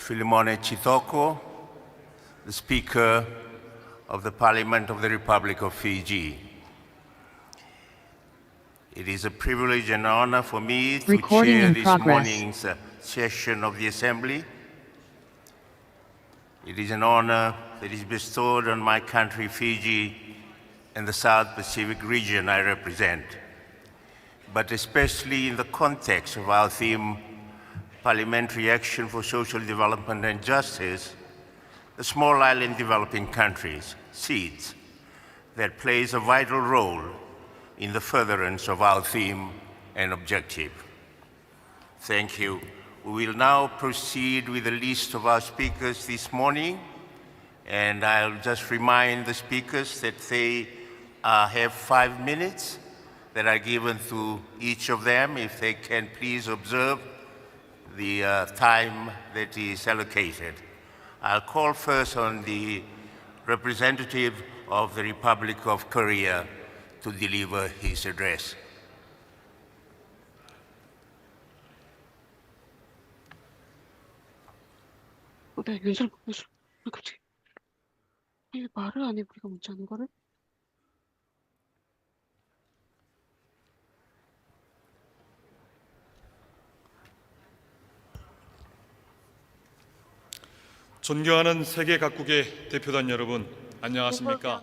Filimone Chitoko, the Speaker of the Parliament of the Republic of Fiji. It is a privilege and honor for me to chair this morning's session of the Assembly. It is an honor that is bestowed on my country, Fiji, and the South Pacific region I represent, but especially in the context of our theme, Parliamentary Action for Social Development and Justice, the small island developing countries, SEEDS, that plays a vital role in the furtherance of our theme and objective. Thank you. We will now proceed with the list of our speakers this morning, and I'll just remind the speakers that they have 5 minutes that are given to each of them. If they can please observe the time that is allocated. I'll call first on the representative of the Republic of Korea to deliver his address. 네, 윤석 갑자기 왜 말을 안 해? 우리가 문자 하는 거를? 존경하는 세계 각국의 대표단 여러분, 안녕하십니까?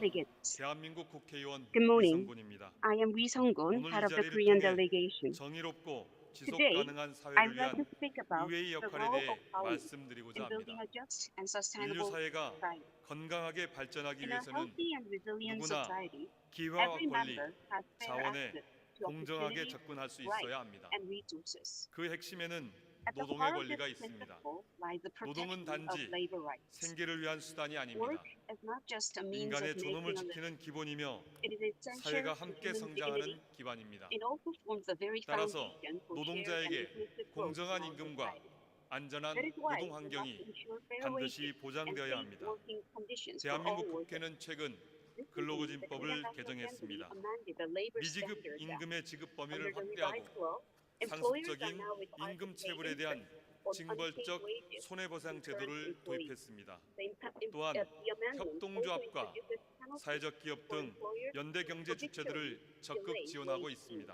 대한민국 국회의원 이성군입니다. I am Lee Sung-gun, head of the Korean delegation. 정의롭고 지속 Today, 가능한 I'd 사회를 like to 위한 speak about 의회의 the 역할에 role 대해 of Parliament 말씀드리고자 in 합니다. building a just and 인류 sustainable 사회가 society. 건강하게 발전하기 In a 위해서는 healthy and resilient 누구나 society, 기회와 every 권리, member has fair 자원에 access to 공정하게 opportunities, 접근할 수 rights, 있어야 합니다. and resources. 그 핵심에는 At the 노동의 heart of 권리가 this 있습니다. principle lies the 노동은 protection of 단지 labor rights. 생계를 위한 수단이 아닙니다. Work is not just a means 인간의 of 존엄을 making a living. 지키는 기본이며 It is essential 사회가 to 함께 human 성장하는 dignity. 기반입니다. It also forms the very 따라서 foundation for shared and 노동자에게 inclusive growth in 공정한 our 임금과 society. 안전한 That is why 노동 we must 환경이 ensure fair 반드시 wages and 보장되어야 safe 합니다. working conditions for all 대한민국 workers. 국회는 최근 Recently, the 근로기준법을 Korean National Assembly 개정했습니다. amended the Labor 미지급 Standards Act. 임금의 지급 Under 범위를 the 확대하고 revised law, employers are 상습적인 now required 임금 to pay 체불에 interest 대한 on 징벌적 unpaid wages 손해보상 to current 제도를 employees. 도입했습니다. 또한 The amendment also 협동조합과 introduces penalties 사회적 기업 for 등 employers 연대 경제 for 주체들을 적극 delay 지원하고 wage 있습니다.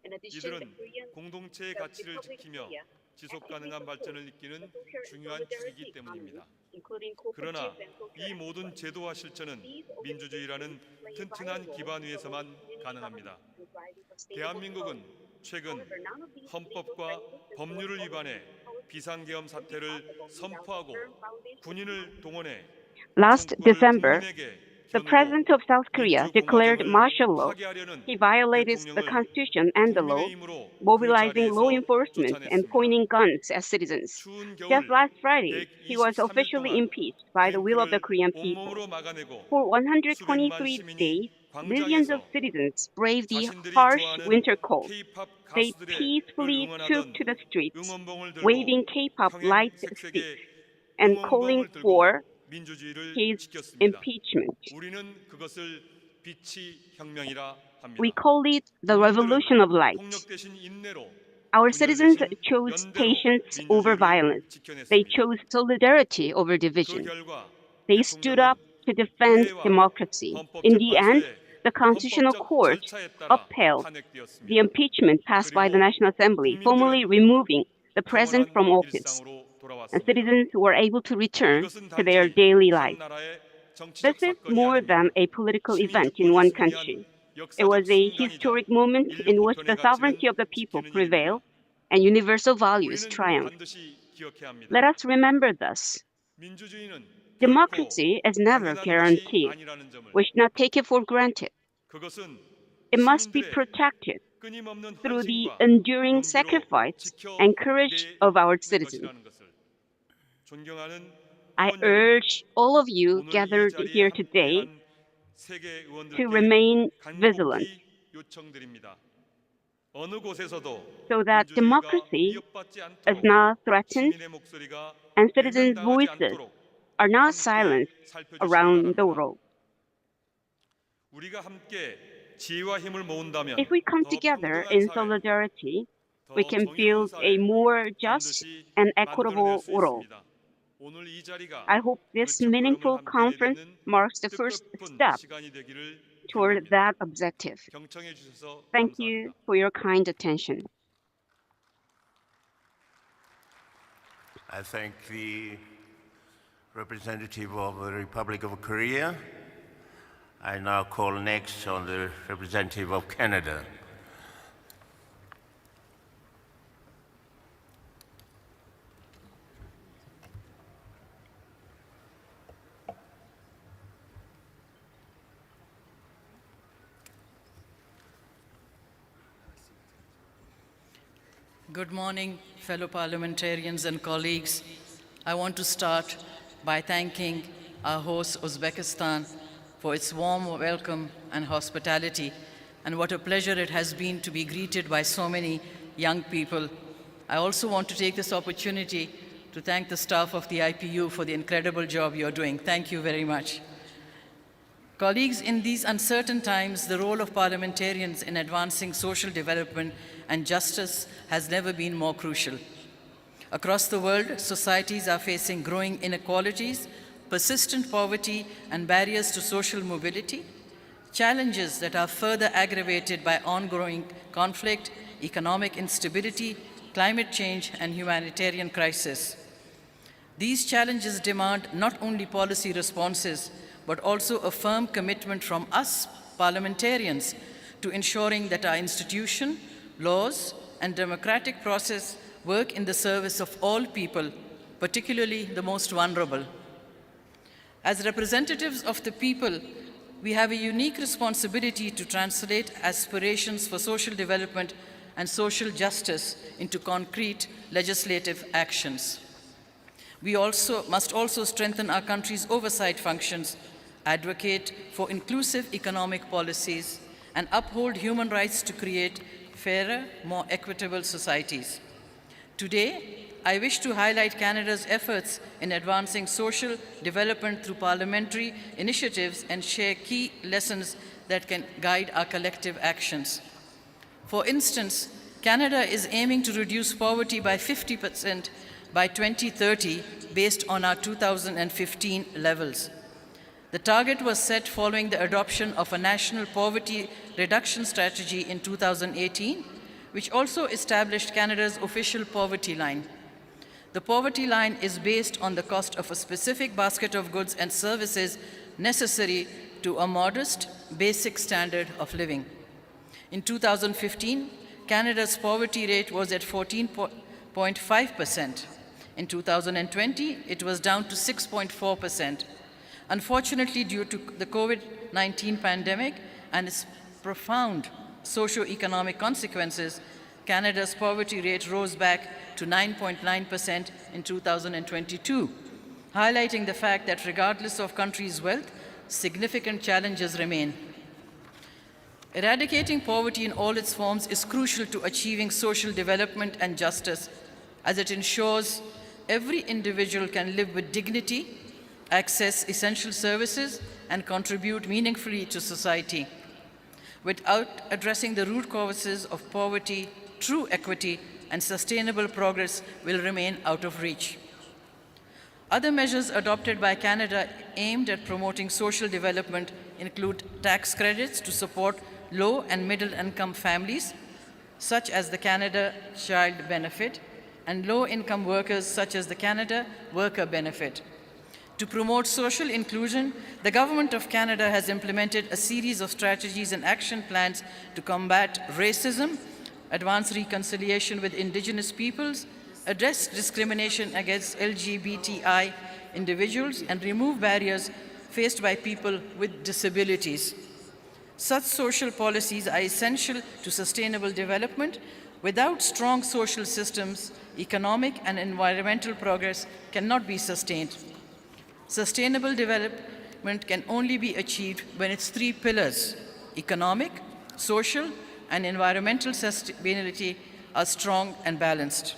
In addition, the 이들은 Korean 공동체의 the 가치를 Republic of 지키며 Korea 지속 actively 가능한 supports 발전을 the 이끄는 social and 중요한 solidarity 축이기 때문입니다. economy, including 그러나 cooperatives and social 이 모든 enterprises. 제도와 실천은 These 민주주의라는 organizations play a 튼튼한 vital 기반 role in 위에서만 promoting 가능합니다. and driving sustainable 대한민국은 growth. 최근 However, none of these 헌법과 legal frameworks and 법률을 policies 위반해 비상계엄 would be 사태를 possible without 선포하고 firm foundations. 군인을 동원해 Last 정권을 December, 국민에게 the 겨누고 President of South Korea declared 민주공화정을 martial law. 파괴하려는 He violated the 대통령을 Constitution and the law, 국민의 힘으로 그 mobilizing law 자리에서 enforcement and 쫓아냈습니다. pointing guns at citizens. 추운 Just 겨울 last Friday, he was 123일 officially 동안 impeached by the will of the 탱크를 Korean people. 온몸으로 막아내고 For 수백만 123 시민이 days, millions of 광장에서 citizens braved the 자신들이 harsh 좋아하는 winter cold. K-팝 They 가수들을 peacefully took 응원하던 to the streets, 응원봉을 들고 waving K-pop light 평행색색의 sticks and calling 응원봉을 들고 for 민주주의를 his 지켰습니다. impeachment. 우리는 그것을 빛의 혁명이라 합니다. We call it the revolution of light. 폭력 대신 인내로 Our 분열 citizens 대신 chose 연대로 patience over 민주주의를 violence. They 지켜냈습니다. chose solidarity over 그 division. 결과 They stood up to defend 의회와 democracy. In the end, 헌법재판소의 the Constitutional 헌법적 Court 절차에 따라 upheld 탄핵되었습니다. the impeachment passed by the 그리고 National Assembly, 국민들은 formally removing the president 평온한 from office, 일상으로 and 돌아왔습니다. citizens were able to return 이것은 to their 단지 daily 한 life. 나라의 정치적 This is 사건이 more 아닙니다. than a political 시민 event in one 주권을 승리한 country. It 역사적 was a 순간이자 historic moment 인류 in which 보편의 the sovereignty 가치는 of the people 지키는 prevailed 일입니다. and universal values 우리는 triumphed. 반드시 기억해야 합니다. Let us remember this. 민주주의는 결코 Democracy is never 당연한 것이 guaranteed. 아니라는 점을 We should not take it for granted. 그것은 It must be 시민들의 protected 끊임없는 through the 헌신과 enduring 용기로 sacrifice and courage of our 지켜낼 citizens. 것이라는 것을 존경하는 I 의원 여러분, urge all of you 오늘 이 gathered 자리에 here today 함께한 세계 to 의원들께 remain vigilant 간곡히 요청드립니다. 어느 곳에서도 so that 민주주의가 democracy 위협받지 is 않도록 not threatened 시민의 목소리가 and citizens' 외면당하지 voices 않도록 are not 함께 silenced 살펴주시기 around the 바랍니다. world. 우리가 함께 지혜와 힘을 모은다면 If we come 더 together 평등한 in 사회, solidarity, 더 we can 정의로운 build 사회 a more just 반드시 and 만들어낼 equitable 수 world. 있습니다. 오늘 이 자리가 I hope 그 this meaningful 첫걸음을 함께 conference 내딛는 marks the first 뜻깊은 step 시간이 되기를 toward 기원합니다. that objective. 경청해 주셔서 Thank 감사합니다. you for your kind attention. I thank the representative of the Republic of Korea. I now call next on the representative of Canada. Good morning, fellow parliamentarians and colleagues. I want to start by thanking our host, Uzbekistan, for its warm welcome and hospitality, and what a pleasure it has been to be greeted by so many young people. I also want to take this opportunity to thank the staff of the IPU for the incredible job you're doing. Thank you very much. Colleagues, in these uncertain times, the role of parliamentarians in advancing social development and justice has never been more crucial. Across the world, societies are facing growing inequalities, persistent poverty, and barriers to social mobility, challenges that are further aggravated by ongoing conflict, economic instability, climate change, and humanitarian crisis. These challenges demand not only policy responses, but also a firm commitment from us, parliamentarians, to ensuring that our institution, laws, and democratic process work in the service of all people, particularly the most vulnerable. As representatives of the people, we have a unique responsibility to translate aspirations for social development and social justice into concrete legislative actions. We must also strengthen our country's oversight functions, advocate for inclusive economic policies, and uphold human rights to create fairer, more equitable societies. Today, I wish to highlight Canada's efforts in advancing social development through parliamentary initiatives and share key lessons that can guide our collective actions. For instance, Canada is aiming to reduce poverty by 50% by 2030 based on our 2015 levels. The target was set following the adoption of a national poverty reduction strategy in 2018, which also established Canada's official poverty line. The poverty line is based on the cost of a specific basket of goods and services necessary to a modest, basic standard of living. In 2015, Canada's poverty rate was at 14.5%. In 2020, it was down to 6.4%. Unfortunately, due to the COVID-19 pandemic and its profound socio-economic consequences, Canada's poverty rate rose back to 9.9% in 2022, highlighting the fact that regardless of country's wealth, significant challenges remain. Eradicating poverty in all its forms is crucial to achieving social development and justice, as it ensures every individual can live with dignity, access essential services, and contribute meaningfully to society. Without addressing the root causes of poverty, true equity and sustainable progress will remain out of reach. Other measures adopted by Canada aimed at promoting social development include tax credits to support low and middle income families, such as the Canada Child Benefit, and low-income workers, such as the Canada Worker Benefit. To promote social inclusion, the Government of Canada has implemented a series of strategies and action plans to combat racism, advance reconciliation with Indigenous peoples, address discrimination against LGBTI individuals, and remove barriers faced by people with disabilities. Such social policies are essential to sustainable development. Without strong social systems, economic and environmental progress cannot be sustained. Sustainable development can only be achieved when its three pillars, economic, social, and environmental sustainability, are strong and balanced.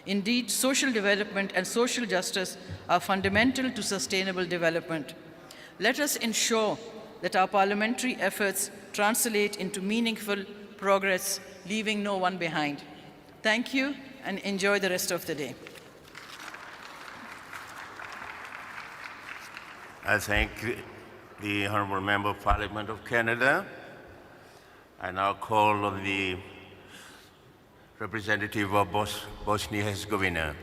Indeed, social development and social justice are fundamental to sustainable development. Let us ensure that our parliamentary efforts translate into meaningful progress, leaving no one behind. Thank you, and enjoy the rest of the day. I thank the Honourable Member of Parliament of Canada. I now call on the representative of Bosnia-Herzegovina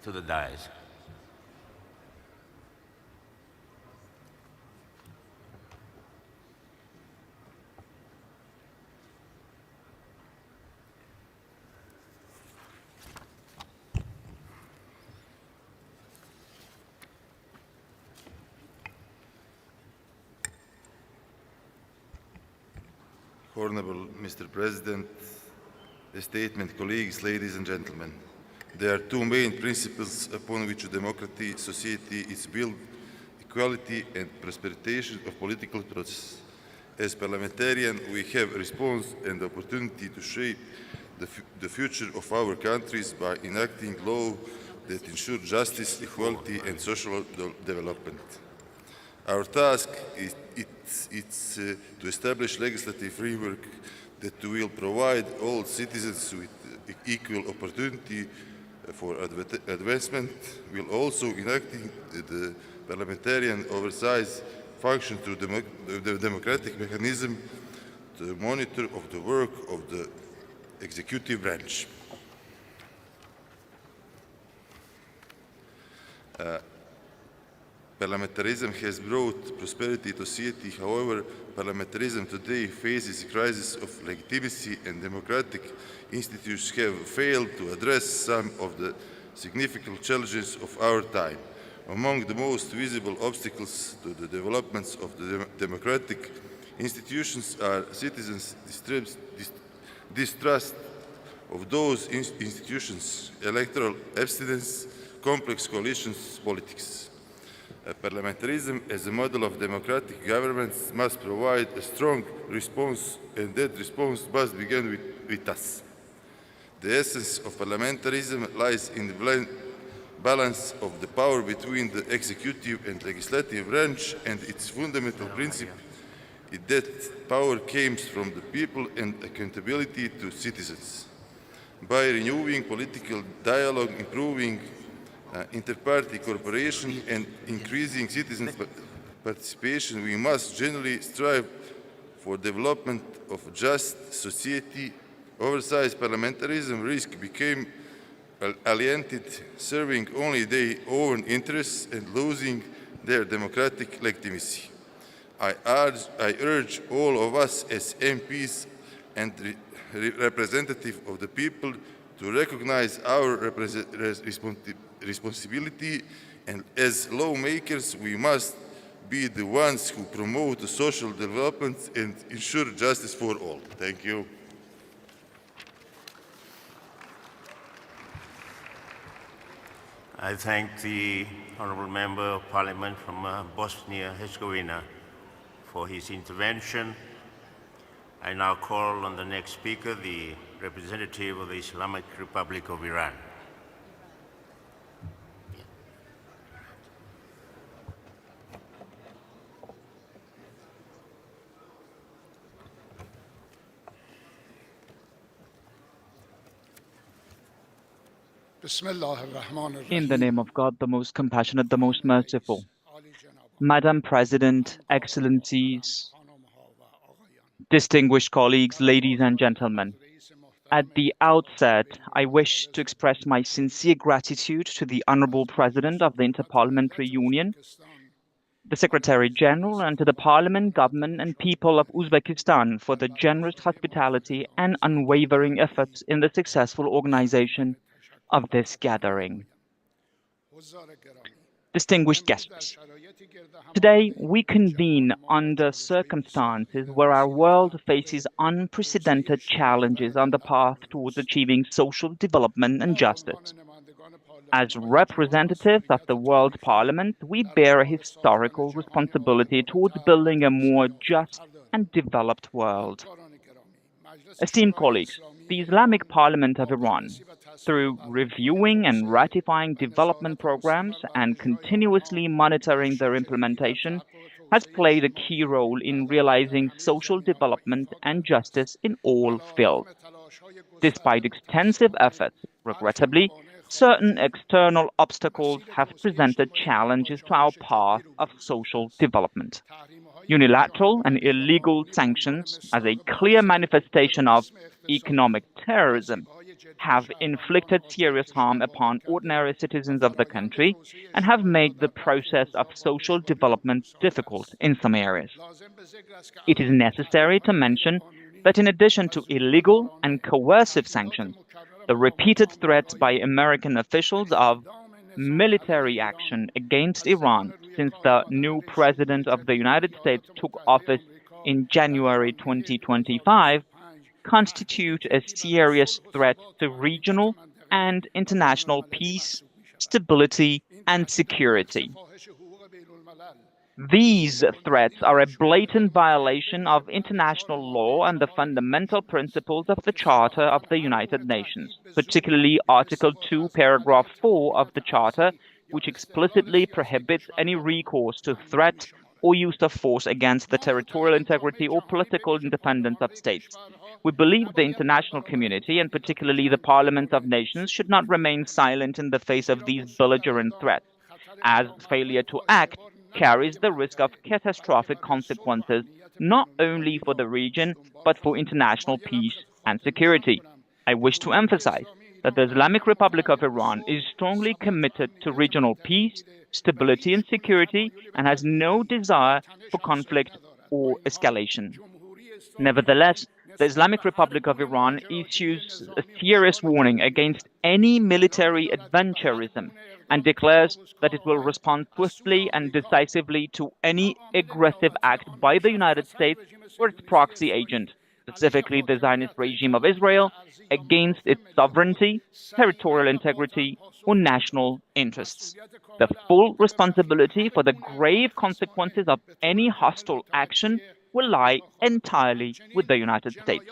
to the dais. Honorable Mr. President, a statement, colleagues, ladies and gentlemen. There are two main principles upon which a democratic society is built: equality and prosperation of political process. As parliamentarians, we have a response and opportunity to shape the future of our countries by enacting law that ensure justice, equality and social development. Our task is to establish legislative framework that will provide all citizens with equal opportunity for advancement, while also enacting the parliamentarian oversight function through the democratic mechanism to monitor of the work of the executive branch. Parliamentarism has brought prosperity to society. However, parliamentarism today faces a crisis of legitimacy, and democratic institutions have failed to address some of the significant challenges of our time. Among the most visible obstacles to the developments of the democratic institutions are citizens' distrust of those institutions, electoral abstinence, complex coalitions politics. Parliamentarism as a model of democratic governance must provide a strong response, and that response must begin with us. The essence of parliamentarism lies in the balance of the power between the executive and legislative branch, and its fundamental principle is that power comes from the people and accountability to citizens. By renewing political dialogue, improving inter-party cooperation and increasing citizens' participation, we must generally strive for development of a just society. Oversized parliamentarism risk became alienated, serving only their own interests and losing their democratic legitimacy. I urge all of us as MPs and representatives of the people to recognize our responsibility, and as lawmakers we must be the ones who promote social development and ensure justice for all. Thank you. I thank the Honourable Member of Parliament from Bosnia-Herzegovina for his intervention. I now call on the next speaker, the representative of the Islamic Republic of Iran. In the name of God, the most compassionate, the most merciful. Madam President, Excellencies, distinguished colleagues, ladies and gentlemen. At the outset, I wish to express my sincere gratitude to the Honourable President of the Inter-Parliamentary Union, the Secretary General, and to the Parliament, Government and people of Uzbekistan for the generous hospitality and unwavering efforts in the successful organization of this gathering. Distinguished guests, today we convene under circumstances where our world faces unprecedented challenges on the path towards achieving social development and justice. As representatives of the World Parliament, we bear a historical responsibility towards building a more just and developed world. Esteemed colleagues, the Islamic Parliament of Iran, through reviewing and ratifying development programs and continuously monitoring their implementation, has played a key role in realizing social development and justice in all fields. Despite extensive efforts, regrettably, certain external obstacles have presented challenges to our path of social development. Unilateral and illegal sanctions, as a clear manifestation of economic terrorism, have inflicted serious harm upon ordinary citizens of the country and have made the process of social development difficult in some areas. It is necessary to mention that in addition to illegal and coercive sanctions, the repeated threats by American officials of military action against Iran since the new president of the United States took office in January 2025 constitute a serious threat to regional and international peace, stability, and security. These threats are a blatant violation of international law and the fundamental principles of the Charter of the United Nations, particularly Article 2, Paragraph 4 of the Charter, which explicitly prohibits any recourse to threat or use of force against the territorial integrity or political independence of states. We believe the international community, and particularly the parliaments of nations, should not remain silent in the face of these belligerent threats, as failure to act carries the risk of catastrophic consequences not only for the region but for international peace and security. I wish to emphasize that the Islamic Republic of Iran is strongly committed to regional peace, stability, and security and has no desire for conflict or escalation. Nevertheless, the Islamic Republic of Iran issues a serious warning against any military adventurism and declares that it will respond swiftly and decisively to any aggressive act by the United States or its proxy agent, specifically the Zionist regime of Israel, against its sovereignty, territorial integrity, or national interests. The full responsibility for the grave consequences of any hostile action will lie entirely with the United States.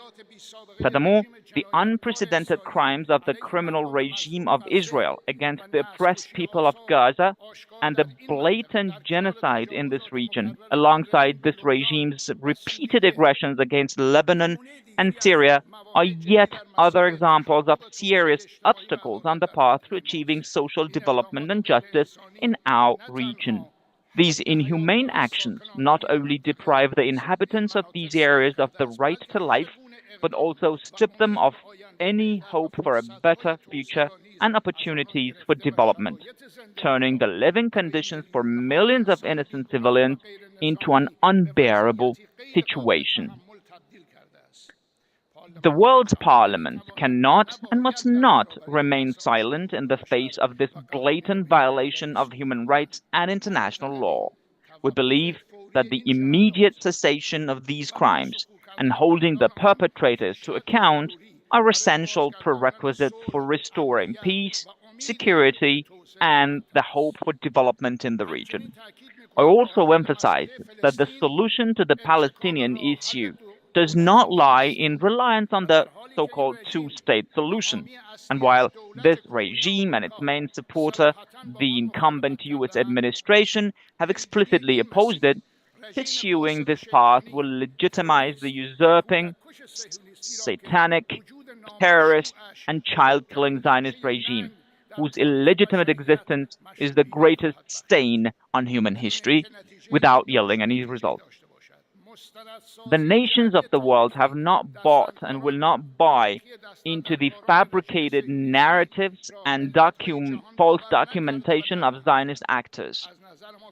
Furthermore, the unprecedented crimes of the criminal regime of Israel against the oppressed people of Gaza and the blatant genocide in this region, alongside this regime's repeated aggressions against Lebanon and Syria, are yet other examples of serious obstacles on the path to achieving social development and justice in our region. These inhumane actions not only deprive the inhabitants of these areas of the right to life, but also strip them of any hope for a better future and opportunities for development, turning the living conditions for millions of innocent civilians into an unbearable situation. The world's parliaments cannot and must not remain silent in the face of this blatant violation of human rights and international law. We believe that the immediate cessation of these crimes and holding the perpetrators to account are essential prerequisites for restoring peace, security, and the hope for development in the region. I also emphasize that the solution to the Palestinian issue does not lie in reliance on the so-called two-state solution. And while this regime and its main supporter, the incumbent U.S. administration, have explicitly opposed it, pursuing this path will legitimize the usurping, satanic, terrorist, and child-killing Zionist regime, whose illegitimate existence is the greatest stain on human history, without yielding any results. The nations of the world have not bought and will not buy into the fabricated narratives and false documentation of Zionist actors.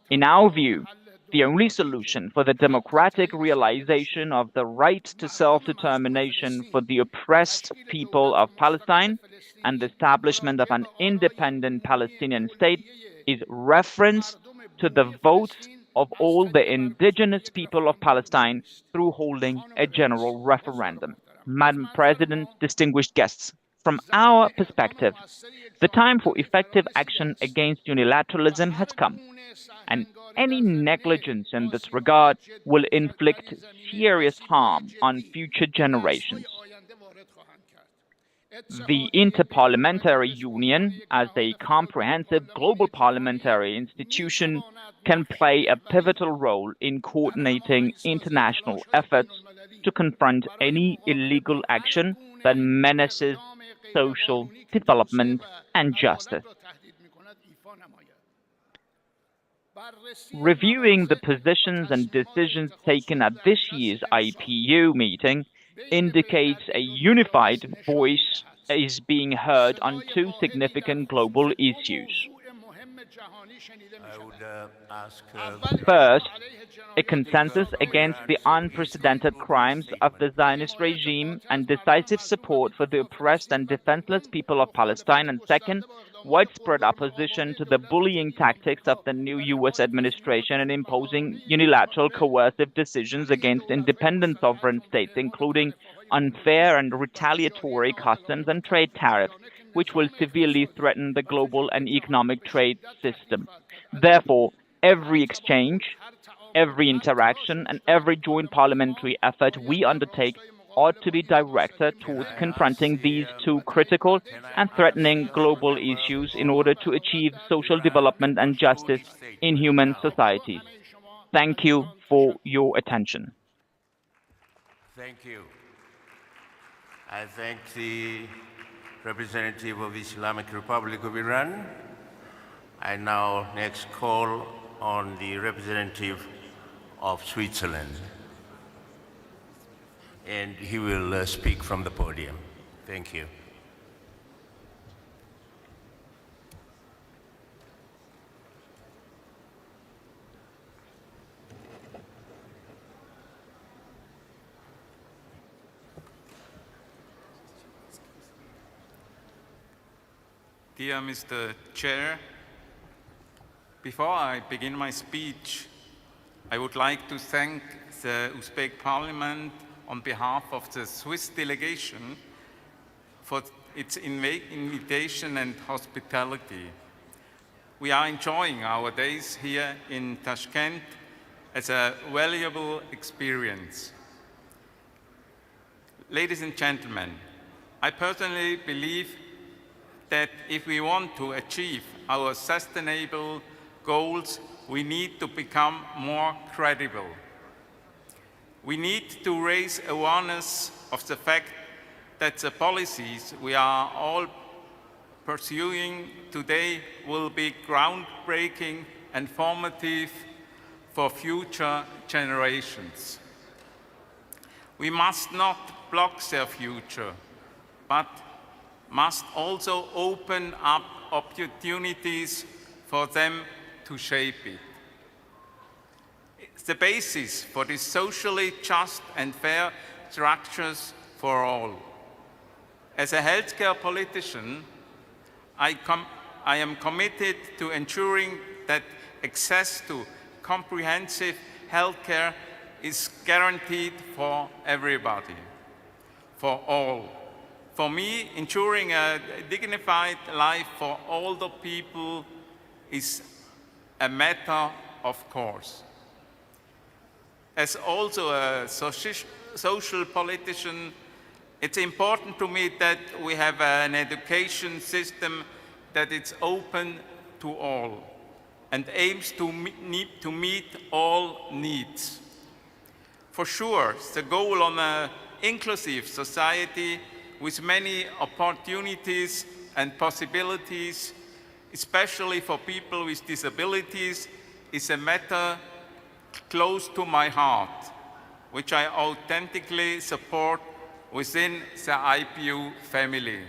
In our view, the only solution for the democratic realization of the right to self-determination for the oppressed people of Palestine and the establishment of an independent Palestinian state is reference to the votes of all the indigenous people of Palestine through holding a general referendum. Madam President, distinguished guests, from our perspective, the time for effective action against unilateralism has come, and any negligence in this regard will inflict serious harm on future generations. The Inter-Parliamentary Union, as a comprehensive global parliamentary institution, can play a pivotal role in coordinating international efforts to confront any illegal action that menaces social development and justice. Reviewing the positions and decisions taken at this year's IPU meeting indicates a unified voice is being heard on two significant global issues. I would ask First, a consensus against the unprecedented crimes of the Zionist regime and decisive support for the oppressed and defenseless people of Palestine, and second, widespread opposition to the bullying tactics of the new U.S. administration in imposing unilateral coercive decisions against independent sovereign states, including unfair and retaliatory customs and trade tariffs, which will severely threaten the global and economic trade system. Therefore, every exchange, every interaction, and every joint parliamentary effort we undertake ought to be directed towards confronting these two critical and threatening global issues in order to achieve social development and justice in human societies. Thank you for your attention. Thank you. I thank the representative of the Islamic Republic of Iran. I now next call on the representative of Switzerland, and he will speak from the podium. Thank you. Dear Mr. Chair, before I begin my speech, I would like to thank the Uzbek Parliament on behalf of the Swiss delegation for its invitation and hospitality. We are enjoying our days here in Tashkent as a valuable experience. Ladies and gentlemen, I personally believe that if we want to achieve our sustainable goals, we need to become more credible. We need to raise awareness of the fact that the policies we are all pursuing today will be groundbreaking and formative for future generations. We must not block their future, but must also open up opportunities for them to shape it. It's the basis for these socially just and fair structures for all. As a healthcare politician, I am committed to ensuring that access to comprehensive healthcare is guaranteed for everybody, for all. For me, ensuring a dignified life for all the people is a matter of course. As also a social politician, it's important to me that we have an education system that is open to all and aims to meet all needs. For sure, the goal on an inclusive society with many opportunities and possibilities, especially for people with disabilities, is a matter close to my heart, which I authentically support within the IPU family.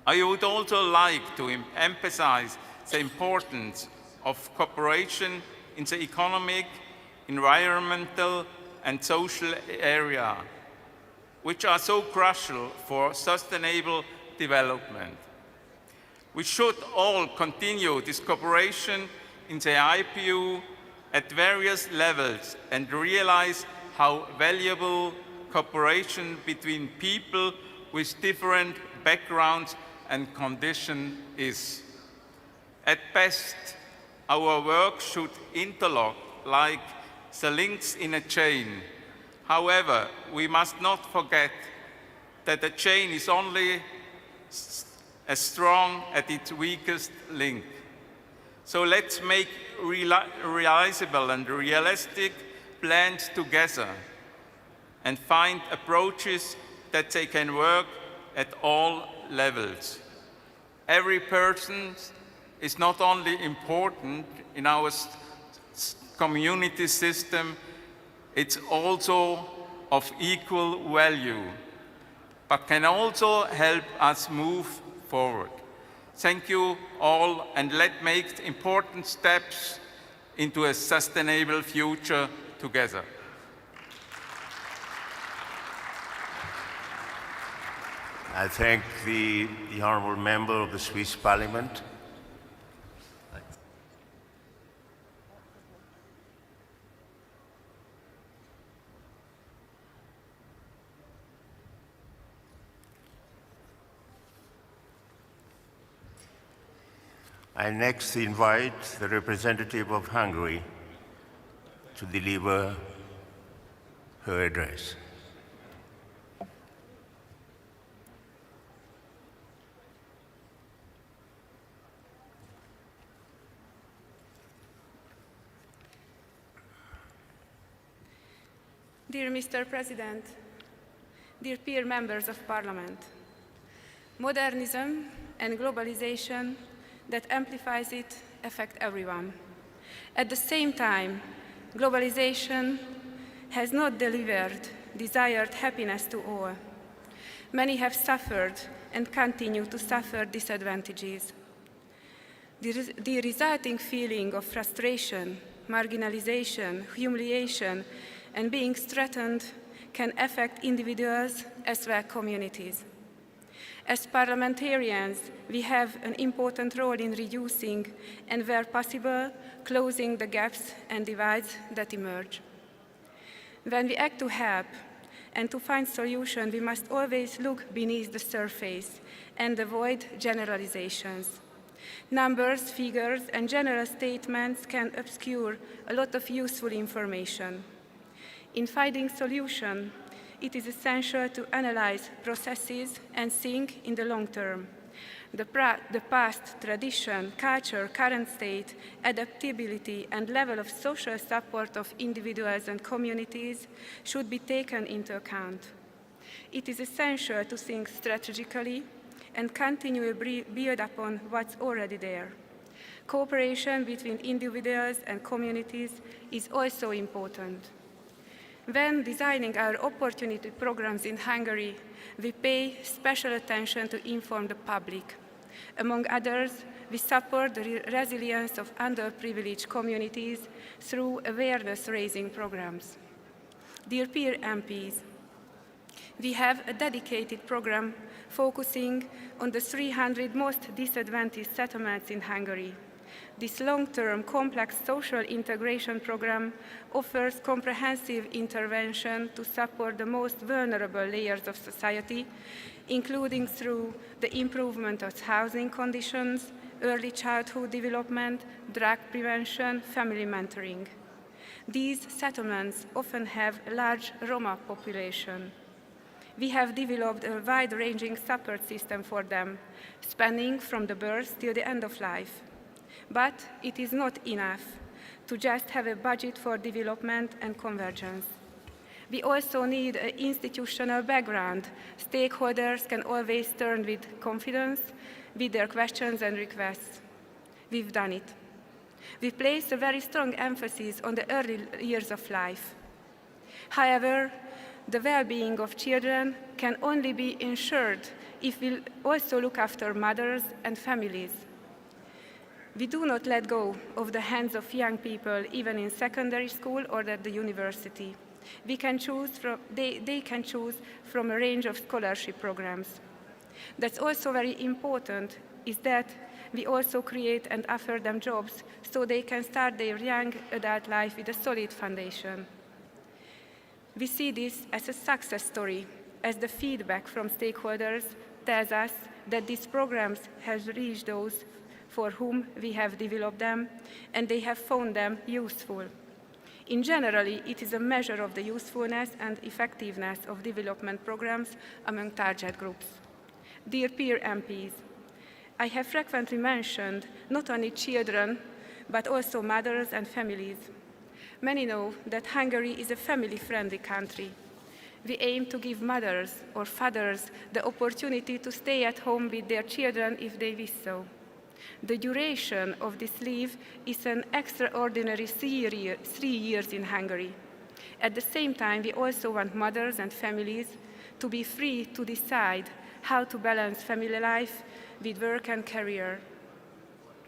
I would also like to emphasize the importance of cooperation in the economic, environmental, and social area, which are so crucial for sustainable development. We should all continue this cooperation in the IPU at various levels and realize how valuable cooperation between people with different backgrounds and conditions is. At best, our work should interlock like the links in a chain. However, we must not forget that the chain is only as strong as its weakest link. So let's make realizable and realistic plans together and find approaches that they can work at all levels. Every person is not only important in our community system, it's also of equal value, but can also help us move forward. Thank you all, and let's make important steps into a sustainable future together. I thank the honourable member of the Swiss Parliament. I next invite the representative of Hungary to deliver her address. Dear Mr. President, dear peer members of Parliament, modernism and globalization that amplifies it affect everyone. At the same time, globalization has not delivered desired happiness to all. Many have suffered and continue to suffer disadvantages. The resulting feeling of frustration, marginalization, humiliation, and being threatened can affect individuals as well as communities. As parliamentarians, we have an important role in reducing and, where possible, closing the gaps and divides that emerge. When we act to help and to find solutions, we must always look beneath the surface and avoid generalizations. Numbers, figures, and general statements can obscure a lot of useful information. In finding solutions, it is essential to analyze processes and think in the long term. The past, tradition, culture, current state, adaptability, and level of social support of individuals and communities should be taken into account. It is essential to think strategically and continually build upon what's already there. Cooperation between individuals and communities is also important. When designing our opportunity programs in Hungary, we pay special attention to inform the public. Among others, we support the resilience of underprivileged communities through awareness-raising programs. Dear peer MPs, we have a dedicated program focusing on the 300 most disadvantaged settlements in Hungary. This long-term, complex social integration program offers comprehensive intervention to support the most vulnerable layers of society, including through the improvement of housing conditions, early childhood development, drug prevention, family mentoring. These settlements often have a large Roma population. We have developed a wide-ranging support system for them, spanning from the birth till the end of life. But it is not enough to just have a budget for development and convergence. We also need an institutional background. Stakeholders can always turn with confidence with their questions and requests. We've done it. We place a very strong emphasis on the early years of life. However, the well-being of children can only be ensured if we also look after mothers and families. We do not let go of the hands of young people, even in secondary school or at the university. They can choose from a range of scholarship programs. That's also very important, is that we also create and offer them jobs so they can start their young adult life with a solid foundation. We see this as a success story, as the feedback from stakeholders tells us that these programs have reached those for whom we have developed them, and they have found them useful. In general, it is a measure of the usefulness and effectiveness of development programs among target groups. Dear peer MPs, I have frequently mentioned not only children, but also mothers and families. Many know that Hungary is a family-friendly country. We aim to give mothers or fathers the opportunity to stay at home with their children if they wish so. The duration of this leave is an extraordinary 3 years in Hungary. At the same time, we also want mothers and families to be free to decide how to balance family life with work and career.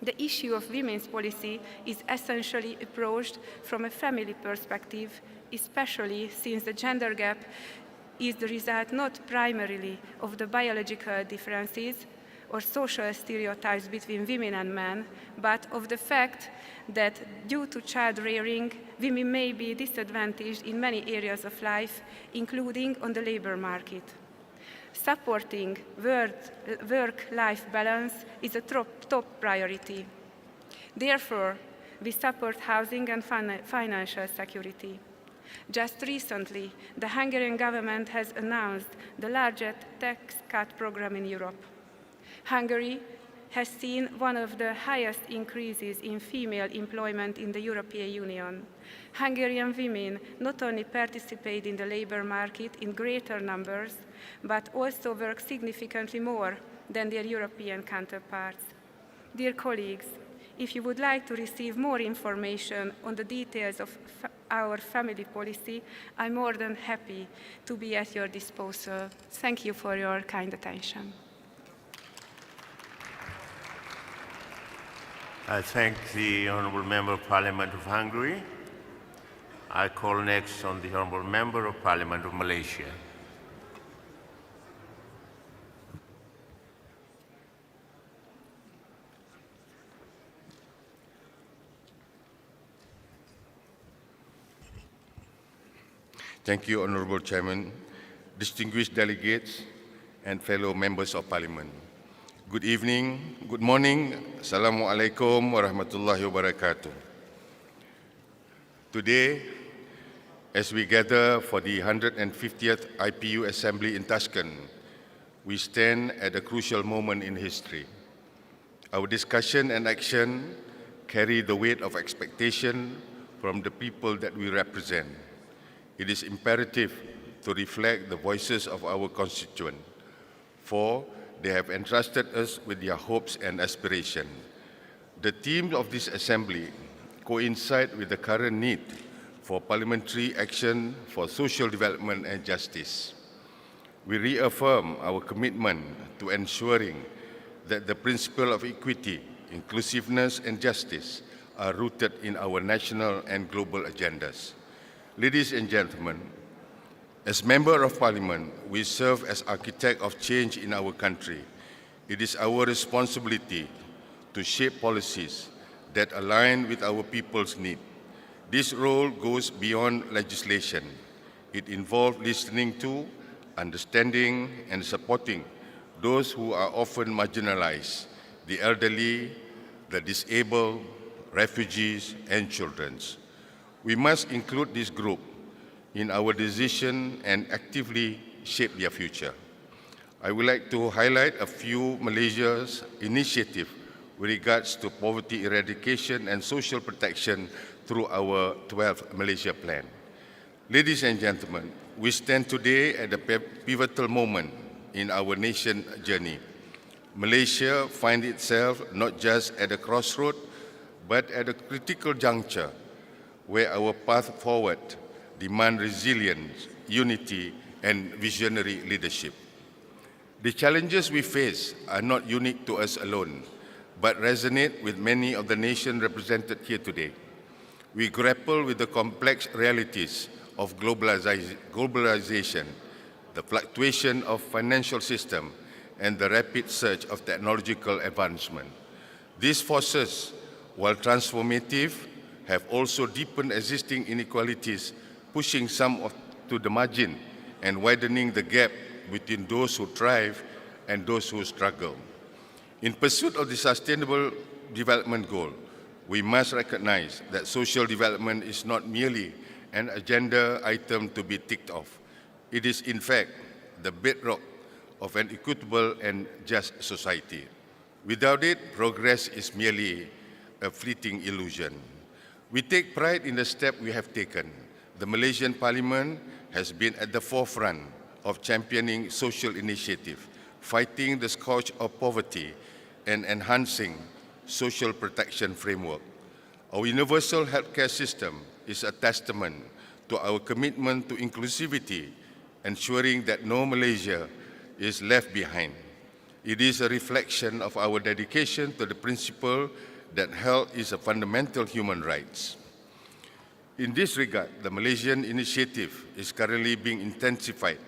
The issue of women's policy is essentially approached from a family perspective, especially since the gender gap is the result not primarily of the biological differences or social stereotypes between women and men, but of the fact that due to child rearing, women may be disadvantaged in many areas of life, including on the labor market. Supporting work-life balance is a top priority. Therefore, we support housing and financial security. Just recently, the Hungarian government has announced the largest tax cut program in Europe. Hungary has seen one of the highest increases in female employment in the European Union. Hungarian women not only participate in the labor market in greater numbers, but also work significantly more than their European counterparts. Dear colleagues, if you would like to receive more information on the details of our family policy, I'm more than happy to be at your disposal. Thank you for your kind attention. I thank the Honourable Member of Parliament of Hungary. I call next on the Honourable Member of Parliament of Malaysia. Thank you, Honourable Chairman, distinguished delegates, and fellow members of Parliament. Good evening, good morning, Assalamualaikum warahmatullahi wabarakatuh. Today, as we gather for the 150th IPU Assembly in Tashkent, we stand at a crucial moment in history. Our discussion and action carry the weight of expectation from the people that we represent. It is imperative to reflect the voices of our constituents, for they have entrusted us with their hopes and aspirations. The theme of this assembly coincide with the current need for parliamentary action for social development and justice. We reaffirm our commitment to ensuring that the principle of equity, inclusiveness, and justice are rooted in our national and global agendas. Ladies and gentlemen, as Member of Parliament, we serve as architect of change in our country. It is our responsibility to shape policies that align with our people's needs. This role goes beyond legislation. It involves listening to, understanding, and supporting those who are often marginalized, the elderly, the disabled, refugees, and children. We must include this group in our decision and actively shape their future. I would like to highlight a few Malaysia's initiatives with regards to poverty eradication and social protection through our 12th Malaysia Plan. Ladies and gentlemen, we stand today at a pivotal moment in our nation journey. Malaysia finds itself not just at a crossroad, but at a critical juncture where our path forward demand resilience, unity, and visionary leadership. The challenges we face are not unique to us alone, but resonate with many of the nations represented here today. We grapple with the complex realities of globalization, the fluctuation of financial system, and the rapid surge of technological advancement. These forces, while transformative, have also deepened existing inequalities, pushing some to the margin and widening the gap between those who thrive and those who struggle. In pursuit of the Sustainable Development Goal, we must recognize that social development is not merely an agenda item to be ticked off. It is, in fact, the bedrock of an equitable and just society. Without it, progress is merely a fleeting illusion. We take pride in the step we have taken. The Malaysian Parliament has been at the forefront of championing social initiative, fighting the scourge of poverty, and enhancing social protection framework. Our universal healthcare system is a testament to our commitment to inclusivity, ensuring that no Malaysia is left behind. It is a reflection of our dedication to the principle that health is a fundamental human right. In this regard, the Malaysian initiative is currently being intensified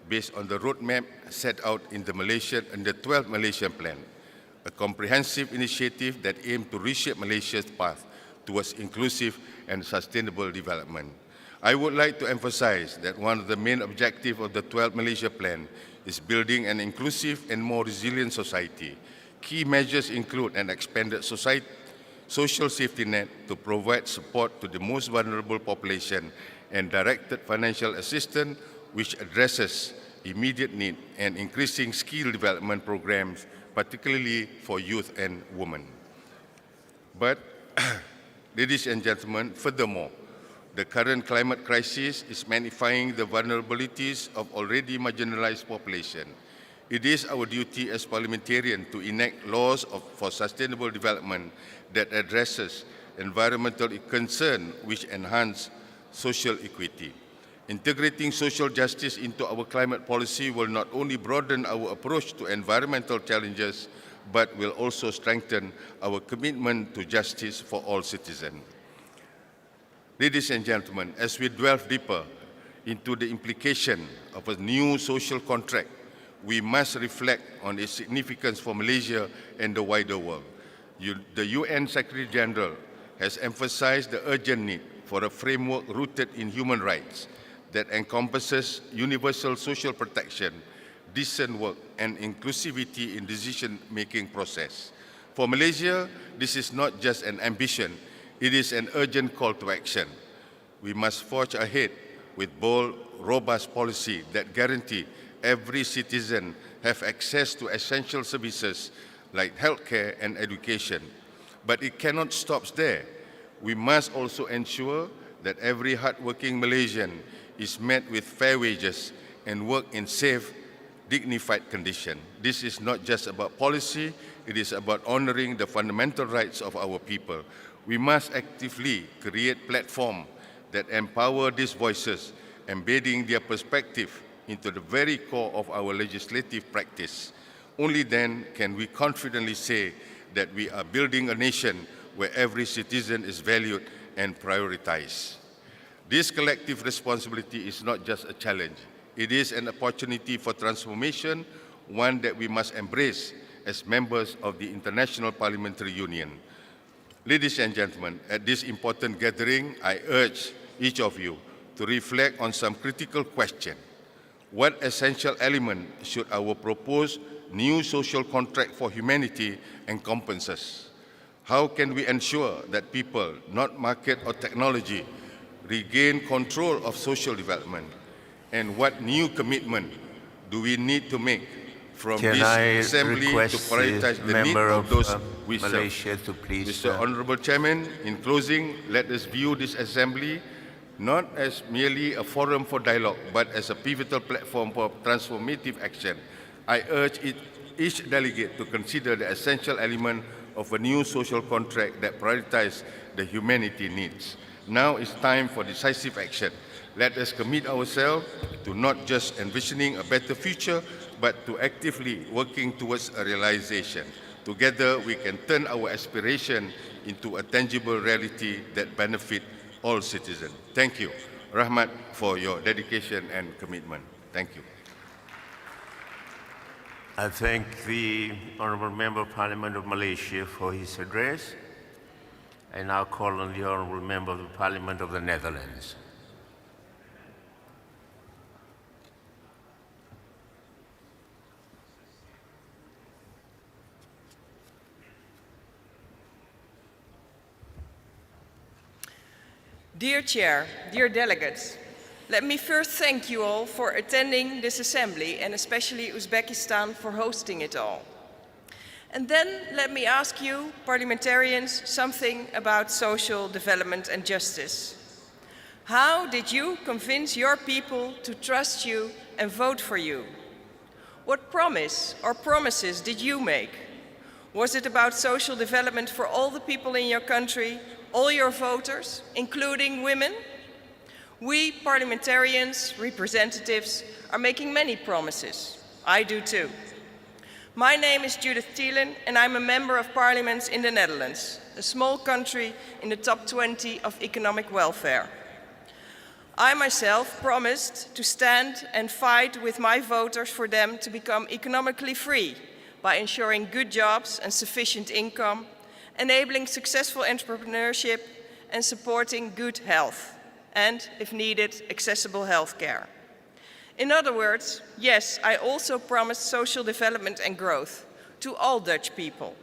based on the roadmap set out in the 12th Malaysian Plan, a comprehensive initiative that aims to reshape Malaysia's path towards inclusive and sustainable development. I would like to emphasize that one of the main objectives of the 12th Malaysia Plan is building an inclusive and more resilient society. Key measures include an expanded social safety net to provide support to the most vulnerable population and directed financial assistance which addresses immediate need and increasing skill development programs, particularly for youth and women. But, ladies and gentlemen, furthermore, the current climate crisis is magnifying the vulnerabilities of already marginalized population. It is our duty as parliamentarians to enact laws for sustainable development that addresses environmental concern which enhance social equity. Integrating social justice into our climate policy will not only broaden our approach to environmental challenges, but will also strengthen our commitment to justice for all citizens. Ladies and gentlemen, as we delve deeper into the implication of a new social contract, we must reflect on its significance for Malaysia and the wider world. The UN Secretary General has emphasized the urgent need for a framework rooted in human rights that encompasses universal social protection, decent work, and inclusivity in decision-making process. For Malaysia, this is not just an ambition, it is an urgent call to action. We must forge ahead with bold, robust policy that guarantee every citizen have access to essential services like healthcare and education. But it cannot stop there. We must also ensure that every hardworking Malaysian is met with fair wages and work in safe, dignified conditions. This is not just about policy, it is about honoring the fundamental rights of our people. We must actively create platforms that empower these voices, embedding their perspective into the very core of our legislative practice. Only then can we confidently say that we are building a nation where every citizen is valued and prioritized. This collective responsibility is not just a challenge, it is an opportunity for transformation, one that we must embrace as members of the International Parliamentary Union. Ladies and gentlemen, at this important gathering, I urge each of you to reflect on some critical questions. What essential element should our proposed new social contract for humanity encompass? How can we ensure that people, not market or technology, regain control of social development? And what new commitment do we need to make from this assembly to prioritize the needs of those we serve? Mr. Honourable Chairman, in closing, let us view this assembly not as merely a forum for dialogue, but as a pivotal platform for transformative action. I urge each delegate to consider the essential element of a new social contract that prioritizes the humanity needs. Now is time for decisive action. Let us commit ourselves to not just envisioning a better future, but to actively working towards a realization. Together, we can turn our aspiration into a tangible reality that benefits all citizens. Thank you, Rahmat, for your dedication and commitment. Thank you. I thank the Honourable Member of Parliament of Malaysia for his address. I now call on the Honourable Member of the Parliament of the Netherlands. Dear Chair, dear delegates, let me first thank you all for attending this assembly and especially Uzbekistan for hosting it all. And then let me ask you, parliamentarians, something about social development and justice. How did you convince your people to trust you and vote for you? What promise or promises did you make? Was it about social development for all the people in your country, all your voters, including women? We parliamentarians, representatives, are making many promises. I do too. My name is Judith Thielen and I'm a member of parliament in the Netherlands, a small country in the top 20 of economic welfare. I myself promised to stand and fight with my voters for them to become economically free by ensuring good jobs and sufficient income, enabling successful entrepreneurship and supporting good health, and, if needed, accessible health care. In other words, yes, I also promised social development and growth to all Dutch people.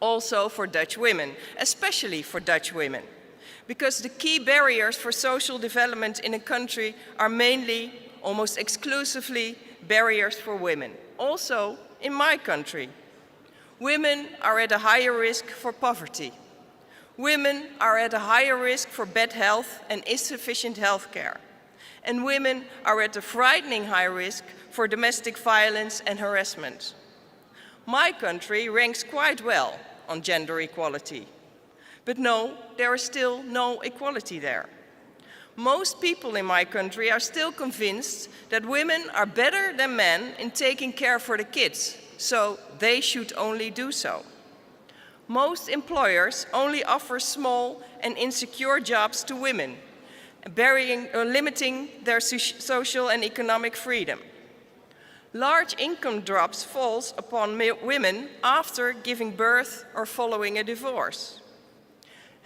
Also for Dutch women, especially for Dutch women. Because the key barriers for social development in a country are mainly, almost exclusively, barriers for women. Also in my country. Women are at a higher risk for poverty. Women are at a higher risk for bad health and insufficient health care. And women are at a frightening high risk for domestic violence and harassment. My country ranks quite well on gender equality. But no, there is still no equality there. Most people in my country are still convinced that women are better than men in taking care for the kids, so they should only do so. Most employers only offer small and insecure jobs to women, limiting their social and economic freedom. Large income drops falls upon women after giving birth or following a divorce.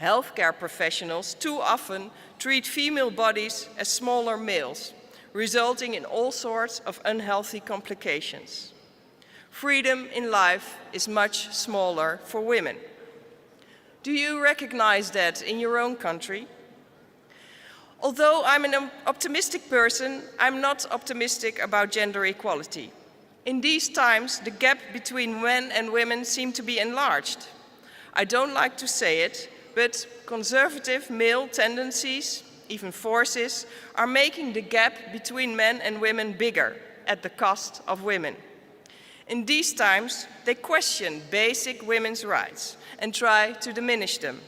Healthcare professionals too often treat female bodies as smaller males, resulting in all sorts of unhealthy complications. Freedom in life is much smaller for women. Do you recognize that in your own country? Although I'm an optimistic person, I'm not optimistic about gender equality. In these times, the gap between men and women seems to be enlarged. I don't like to say it, but conservative male tendencies, even forces, are making the gap between men and women bigger at the cost of women. In these times, they question basic women's rights and try to diminish them.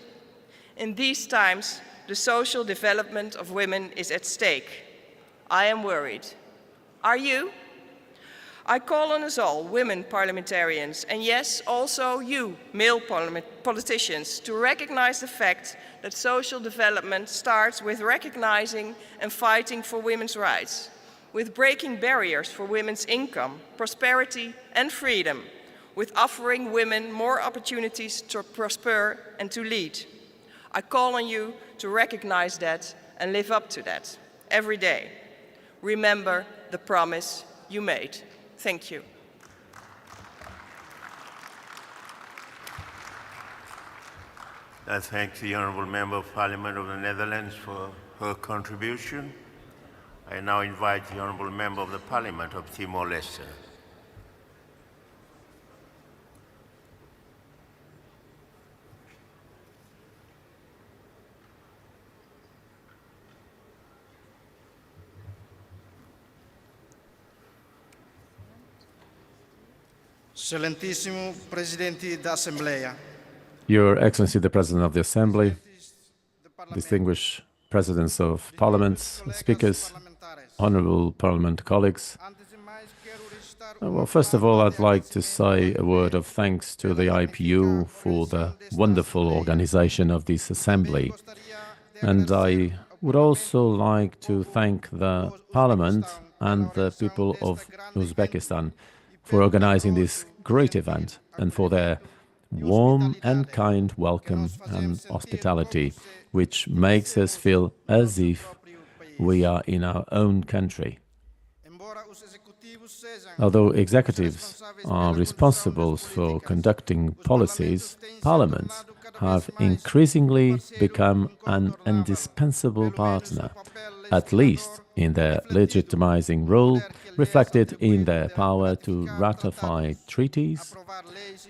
In these times, the social development of women is at stake. I am worried. Are you? I call on us all, women parliamentarians, and yes, also you, male politicians, to recognize the fact that social development starts with recognizing and fighting for women's rights, with breaking barriers for women's income, prosperity, and freedom, with offering women more opportunities to prosper and to lead. I call on you to recognize that and live up to that every day. Remember the promise you made. Thank you. I thank the Honourable Member of Parliament of the Netherlands for her contribution. I now invite the Honourable Member of the Parliament of Timor-Leste. Excelentíssimo Presidente da Assembleia. Your Excellency, the President of the Assembly, distinguished Presidents of Parliaments, Speakers, Honourable Parliament colleagues. Well, first of all, I'd like to say a word of thanks to the IPU for the wonderful organization of this Assembly. And I would also like to thank the Parliament and the people of Uzbekistan for organizing this great event and for their warm and kind welcome and hospitality, which makes us feel as if we are in our own country. Although executives are responsible for conducting policies, parliaments have increasingly become an indispensable partner, at least in their legitimizing role, reflected in their power to ratify treaties,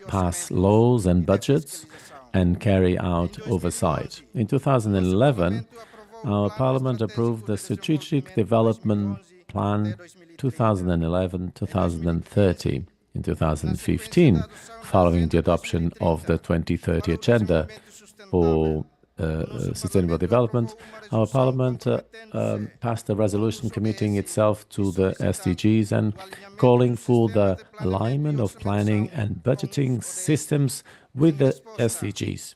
pass laws and budgets, and carry out oversight. In 2011, our Parliament approved the Strategic Development Plan 2011-2030 in 2015, following the adoption of the 2030 Agenda for Sustainable Development. Our Parliament passed a resolution committing itself to the SDGs and calling for the alignment of planning and budgeting systems with the SDGs.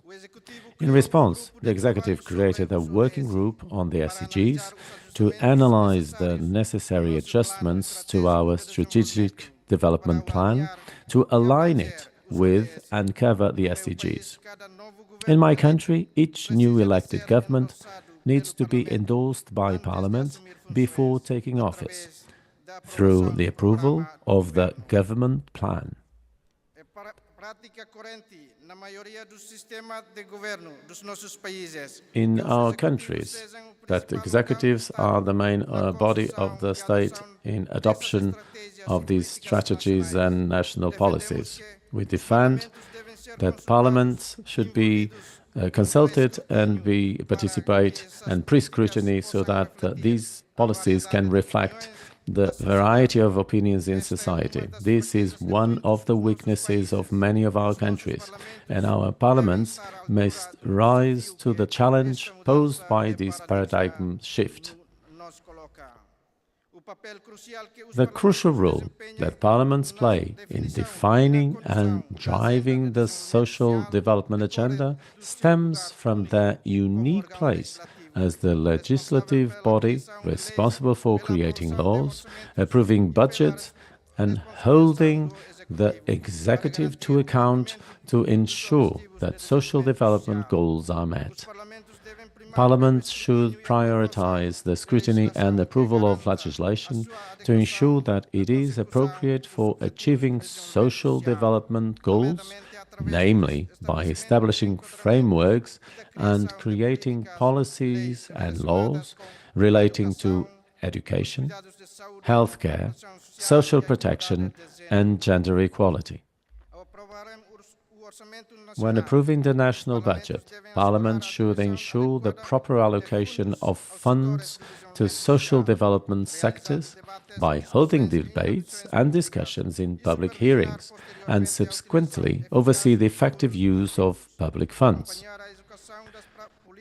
In response, the Executive created a working group on the SDGs to analyze the necessary adjustments to our Strategic Development Plan to align it with and cover the SDGs. In my country, each new elected government needs to be endorsed by Parliament before taking office, through the approval of the government plan. In our countries, that executives are the main body of the state in adoption of these strategies and national policies. We defend that parliaments should be consulted and participate and pre-scrutiny so that these policies can reflect the variety of opinions in society. This is one of the weaknesses of many of our countries, and our parliaments must rise to the challenge posed by this paradigm shift. The crucial role that parliaments play in defining and driving the social development agenda stems from their unique place as the legislative body responsible for creating laws, approving budgets, and holding the executive to account to ensure that social development goals are met. Parliaments should prioritize the scrutiny and approval of legislation to ensure that it is appropriate for achieving social development goals, namely by establishing frameworks and creating policies and laws relating to education, healthcare, social protection, and gender equality. When approving the national budget, Parliament should ensure the proper allocation of funds to social development sectors by holding debates and discussions in public hearings, and subsequently oversee the effective use of public funds.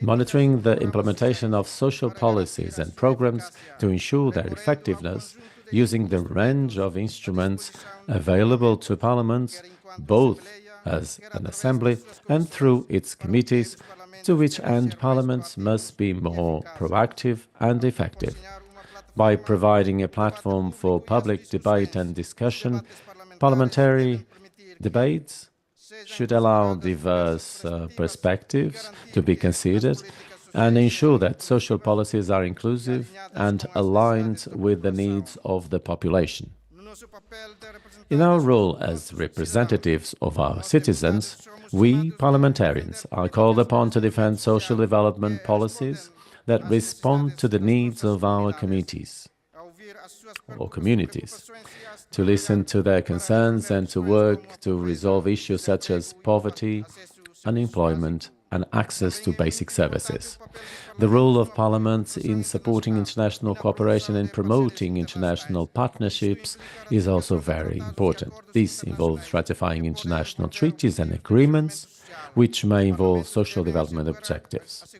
Monitoring the implementation of social policies and programs to ensure their effectiveness, using the range of instruments available to parliaments, both as an assembly and through its committees, to which end parliaments must be more proactive and effective. By providing a platform for public debate and discussion, parliamentary debates should allow diverse perspectives to be considered and ensure that social policies are inclusive and aligned with the needs of the population. In our role as representatives of our citizens, we, parliamentarians, are called upon to defend social development policies that respond to the needs of our committees or communities, to listen to their concerns and to work to resolve issues such as poverty, unemployment, and access to basic services. The role of parliaments in supporting international cooperation and promoting international partnerships is also very important. This involves ratifying international treaties and agreements, which may involve social development objectives.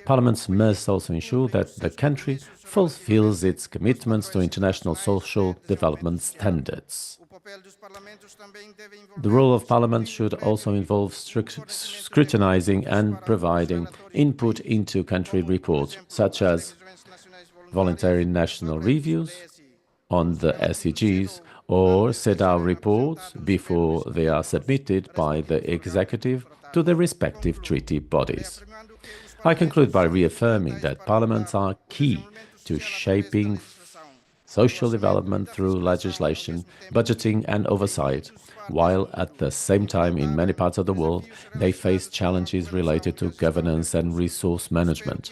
Parliaments must also ensure that the country fulfills its commitments to international social development standards. The role of Parliament should also involve scrutinizing and providing input into country reports, such as voluntary national reviews on the SDGs or CEDAW reports before they are submitted by the executive to the respective treaty bodies. I conclude by reaffirming that parliaments are key to shaping social development through legislation, budgeting and oversight, while at the same time in many parts of the world they face challenges related to governance and resource management.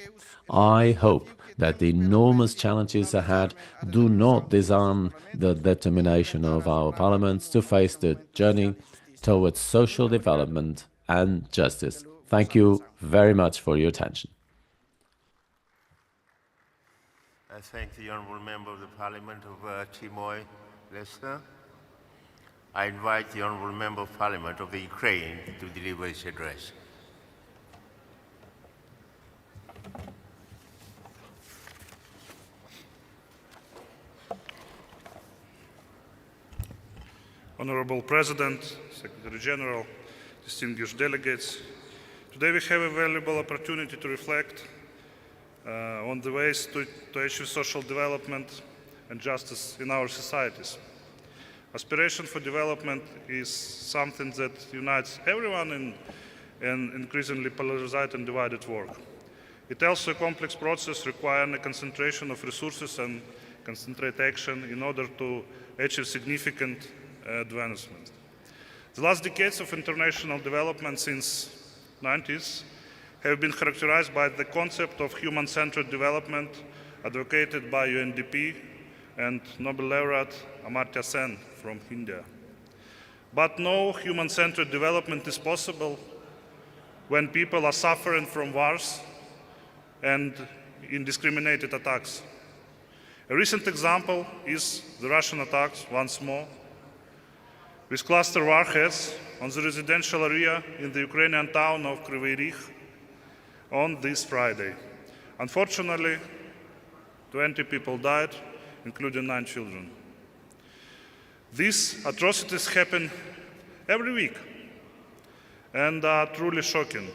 I hope that the enormous challenges ahead do not disarm the determination of our parliaments to face the journey towards social development and justice. Thank you very much for your attention. I thank the Honourable Member of the Parliament of Timoy Lesna. I invite the Honourable Member of Parliament of the Ukraine to deliver his address. Honourable President, Secretary General, distinguished delegates, today we have a valuable opportunity to reflect on the ways to achieve social development and justice in our societies. Aspiration for development is something that unites everyone in an increasingly polarized and divided world. It also a complex process requiring a concentration of resources and concentrate action in order to achieve significant advancement. The last decades of international development since the 90s have been characterized by the concept of human-centered development advocated by UNDP and Nobel laureate Amartya Sen from India. But no human-centered development is possible when people are suffering from wars and indiscriminated attacks. A recent example is the Russian attacks, once more, with cluster warheads on the residential area in the Ukrainian town of Kryvyi Rih on this Friday. Unfortunately, 20 people died, including 9 children. These atrocities happen every week and are truly shocking.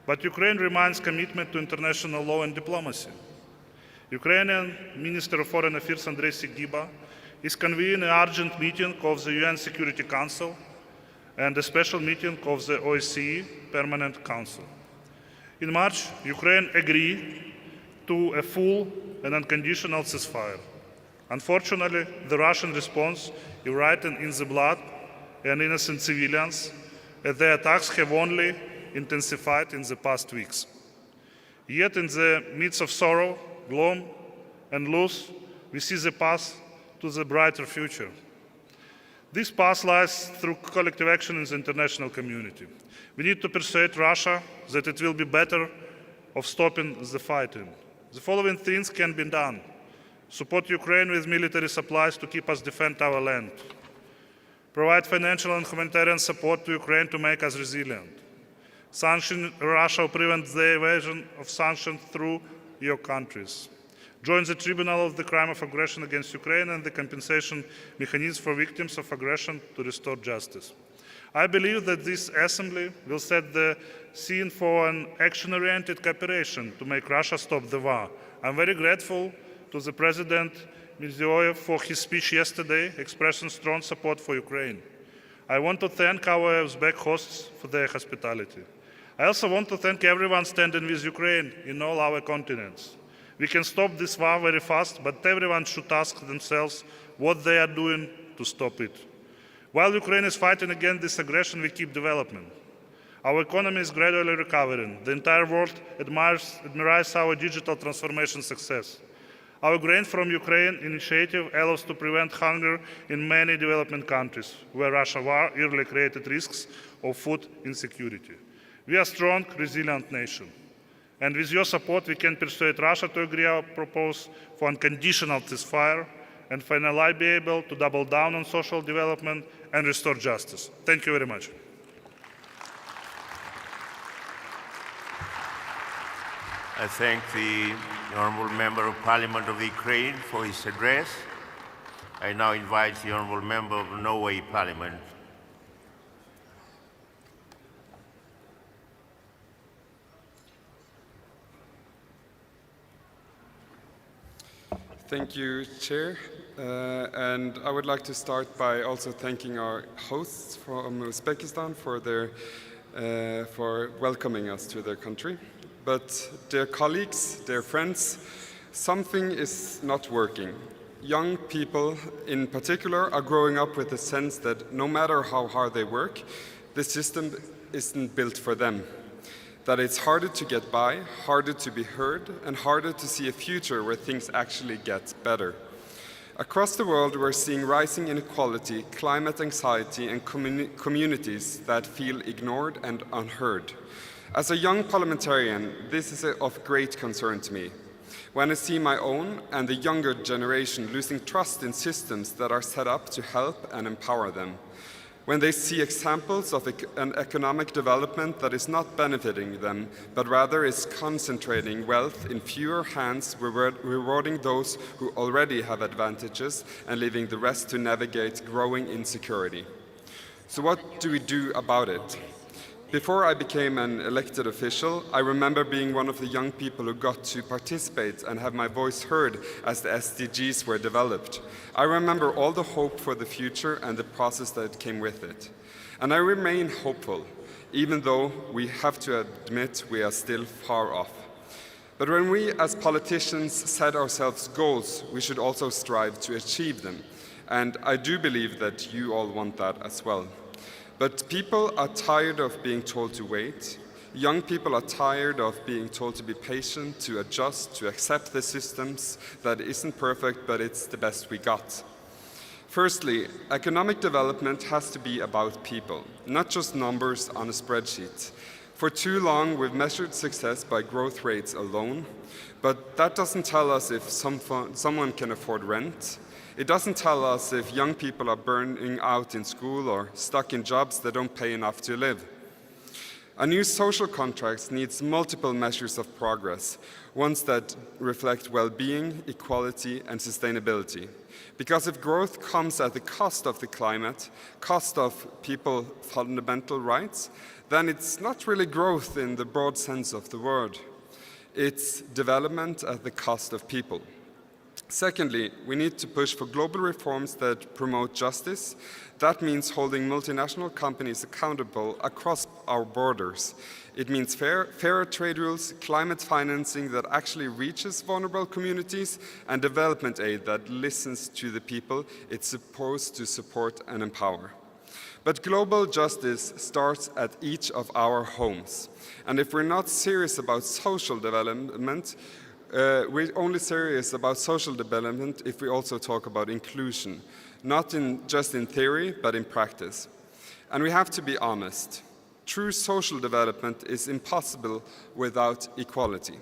But Ukraine remains committed to international law and diplomacy. Ukrainian Minister of Foreign Affairs Andrei Sigiba is convening an urgent meeting of the UN Security Council and a special meeting of the OSCE Permanent Council. In March, Ukraine agreed to a full and unconditional ceasefire. Unfortunately, the Russian response is written in the blood and innocent civilians, as the attacks have only intensified in the past weeks. Yet in the midst of sorrow, gloom, and loss, we see the path to the brighter future. This path lies through collective action in the international community. We need to persuade Russia that it will be better off stopping the fighting. The following things can be done: support Ukraine with military supplies to keep us defend our land, provide financial and humanitarian support to Ukraine to make us resilient, sanction Russia or prevent the evasion of sanctions through your countries, join the Tribunal of the Crime of Aggression against Ukraine and the compensation mechanism for victims of aggression to restore justice. I believe that this Assembly will set the scene for an action-oriented cooperation to make Russia stop the war. I'm very grateful to the President Mirziyoyev for his speech yesterday, expressing strong support for Ukraine. I want to thank our Uzbek hosts for their hospitality. I also want to thank everyone standing with Ukraine in all our continents. We can stop this war very fast, but everyone should ask themselves what they are doing to stop it. While Ukraine is fighting against this aggression, we keep developing. Our economy is gradually recovering. The entire world admires our digital transformation success. Our Grain from Ukraine initiative allows to prevent hunger in many developing countries, where Russia's war early created risks of food insecurity. We are a strong, resilient nation. And with your support, we can persuade Russia to agree our proposal for unconditional ceasefire and finally be able to double down on social development and restore justice. Thank you very much. I thank the Honourable Member of Parliament of the Ukraine for his address. I now invite the Honourable Member of Norway Parliament. Thank you, Chair. And I would like to start by also thanking our hosts from Uzbekistan for welcoming us to their country. But dear colleagues, dear friends, something is not working. Young people in particular are growing up with the sense that no matter how hard they work, the system isn't built for them. That it's harder to get by, harder to be heard, and harder to see a future where things actually get better. Across the world, we're seeing rising inequality, climate anxiety, and communities that feel ignored and unheard. As a young parliamentarian, this is of great concern to me. when I see my own and the younger generation losing trust in systems that are set up to help and empower them, when they see examples of an economic development that is not benefiting them, but rather is concentrating wealth in fewer hands, rewarding those who already have advantages and leaving the rest to navigate growing insecurity. So what do we do about it? Before I became an elected official, I remember being one of the young people who got to participate and have my voice heard as the SDGs were developed. I remember all the hope for the future and the process that came with it. And I remain hopeful, even though we have to admit we are still far off. But when we as politicians set ourselves goals, we should also strive to achieve them. And I do believe that you all want that as well. But people are tired of being told to wait. Young people are tired of being told to be patient, to adjust, to accept the systems that isn't perfect, but it's the best we got. Firstly, economic development has to be about people, not just numbers on a spreadsheet. For too long, we've measured success by growth rates alone, but that doesn't tell us if someone can afford rent. It doesn't tell us if young people are burning out in school or stuck in jobs that don't pay enough to live. A new social contract needs multiple measures of progress, ones that reflect well-being, equality, and sustainability. Because if growth comes at the cost of the climate, cost of people's fundamental rights, then it's not really growth in the broad sense of the word. It's development at the cost of people. Secondly, we need to push for global reforms that promote justice. That means holding multinational companies accountable across our borders. It means fairer trade rules, climate financing that actually reaches vulnerable communities, and development aid that listens to the people it's supposed to support and empower. But global justice starts at each of our homes. And if we're not serious about social development, we're only serious about social development if we also talk about inclusion, not just in theory, but in practice. And we have to be honest. True social development is impossible without equality.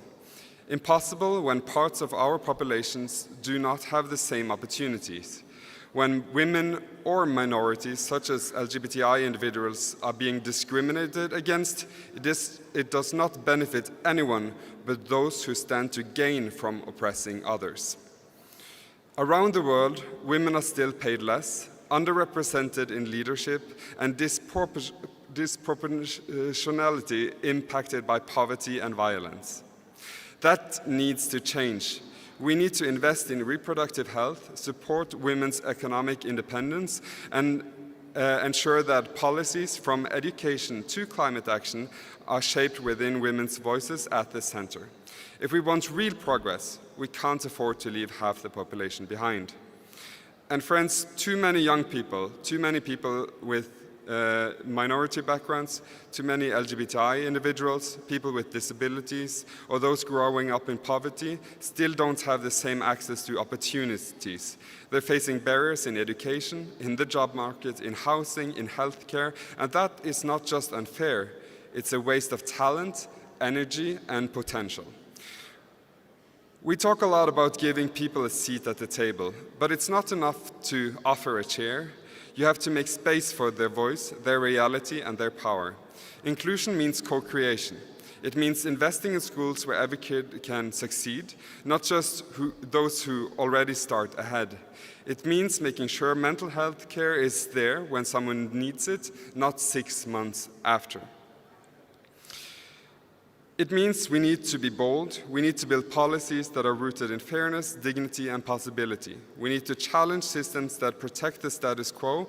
Impossible when parts of our populations do not have the same opportunities. When women or minorities, such as LGBTI individuals, are being discriminated against, it does not benefit anyone but those who stand to gain from oppressing others. Around the world, women are still paid less, underrepresented in leadership, and disproportionality impacted by poverty and violence. That needs to change. We need to invest in reproductive health, support women's economic independence, and ensure that policies from education to climate action are shaped within women's voices at the center. If we want real progress, we can't afford to leave half the population behind. And friends, too many young people, too many people with minority backgrounds, too many LGBTI individuals, people with disabilities, or those growing up in poverty still don't have the same access to opportunities. They're facing barriers in education, in the job market, in housing, in healthcare, and that is not just unfair, it's a waste of talent, energy, and potential. We talk a lot about giving people a seat at the table, but it's not enough to offer a chair. You have to make space for their voice, their reality, and their power. Inclusion means co-creation. It means investing in schools where every kid can succeed, not just those who already start ahead. It means making sure mental health care is there when someone needs it, not 6 months after. It means we need to be bold. We need to build policies that are rooted in fairness, dignity, and possibility. We need to challenge systems that protect the status quo,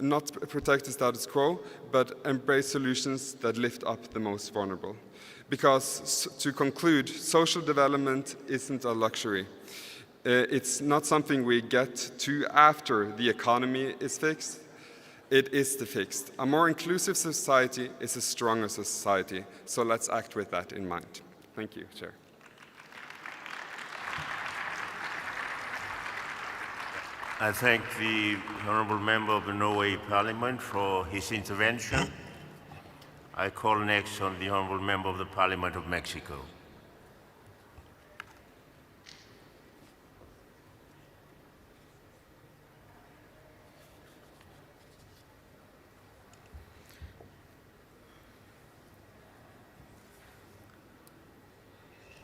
not protect the status quo, but embrace solutions that lift up the most vulnerable. Because, to conclude, social development isn't a luxury. It's not something we get to after the economy is fixed. It is the fixed. A more inclusive society is a stronger society. So let's act with that in mind. Thank you, Chair. I thank the Honourable Member of the Norway Parliament for his intervention. I call next on the Honourable Member of the Parliament of Mexico.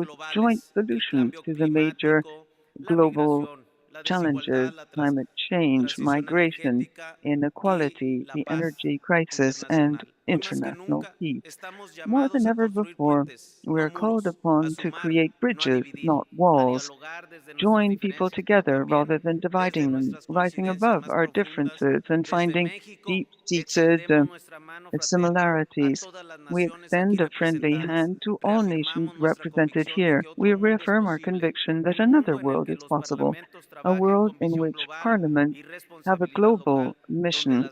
propose joint solutions to the major global challenges: climate change, migration, inequality, the energy crisis, and international peace. More than ever before, we are called upon to create bridges, not walls, join people together rather than dividing them, rising above our differences and finding deep-seated similarities. We extend a friendly hand to all nations represented here. We reaffirm our conviction that another world is possible, a world in which parliaments have a global mission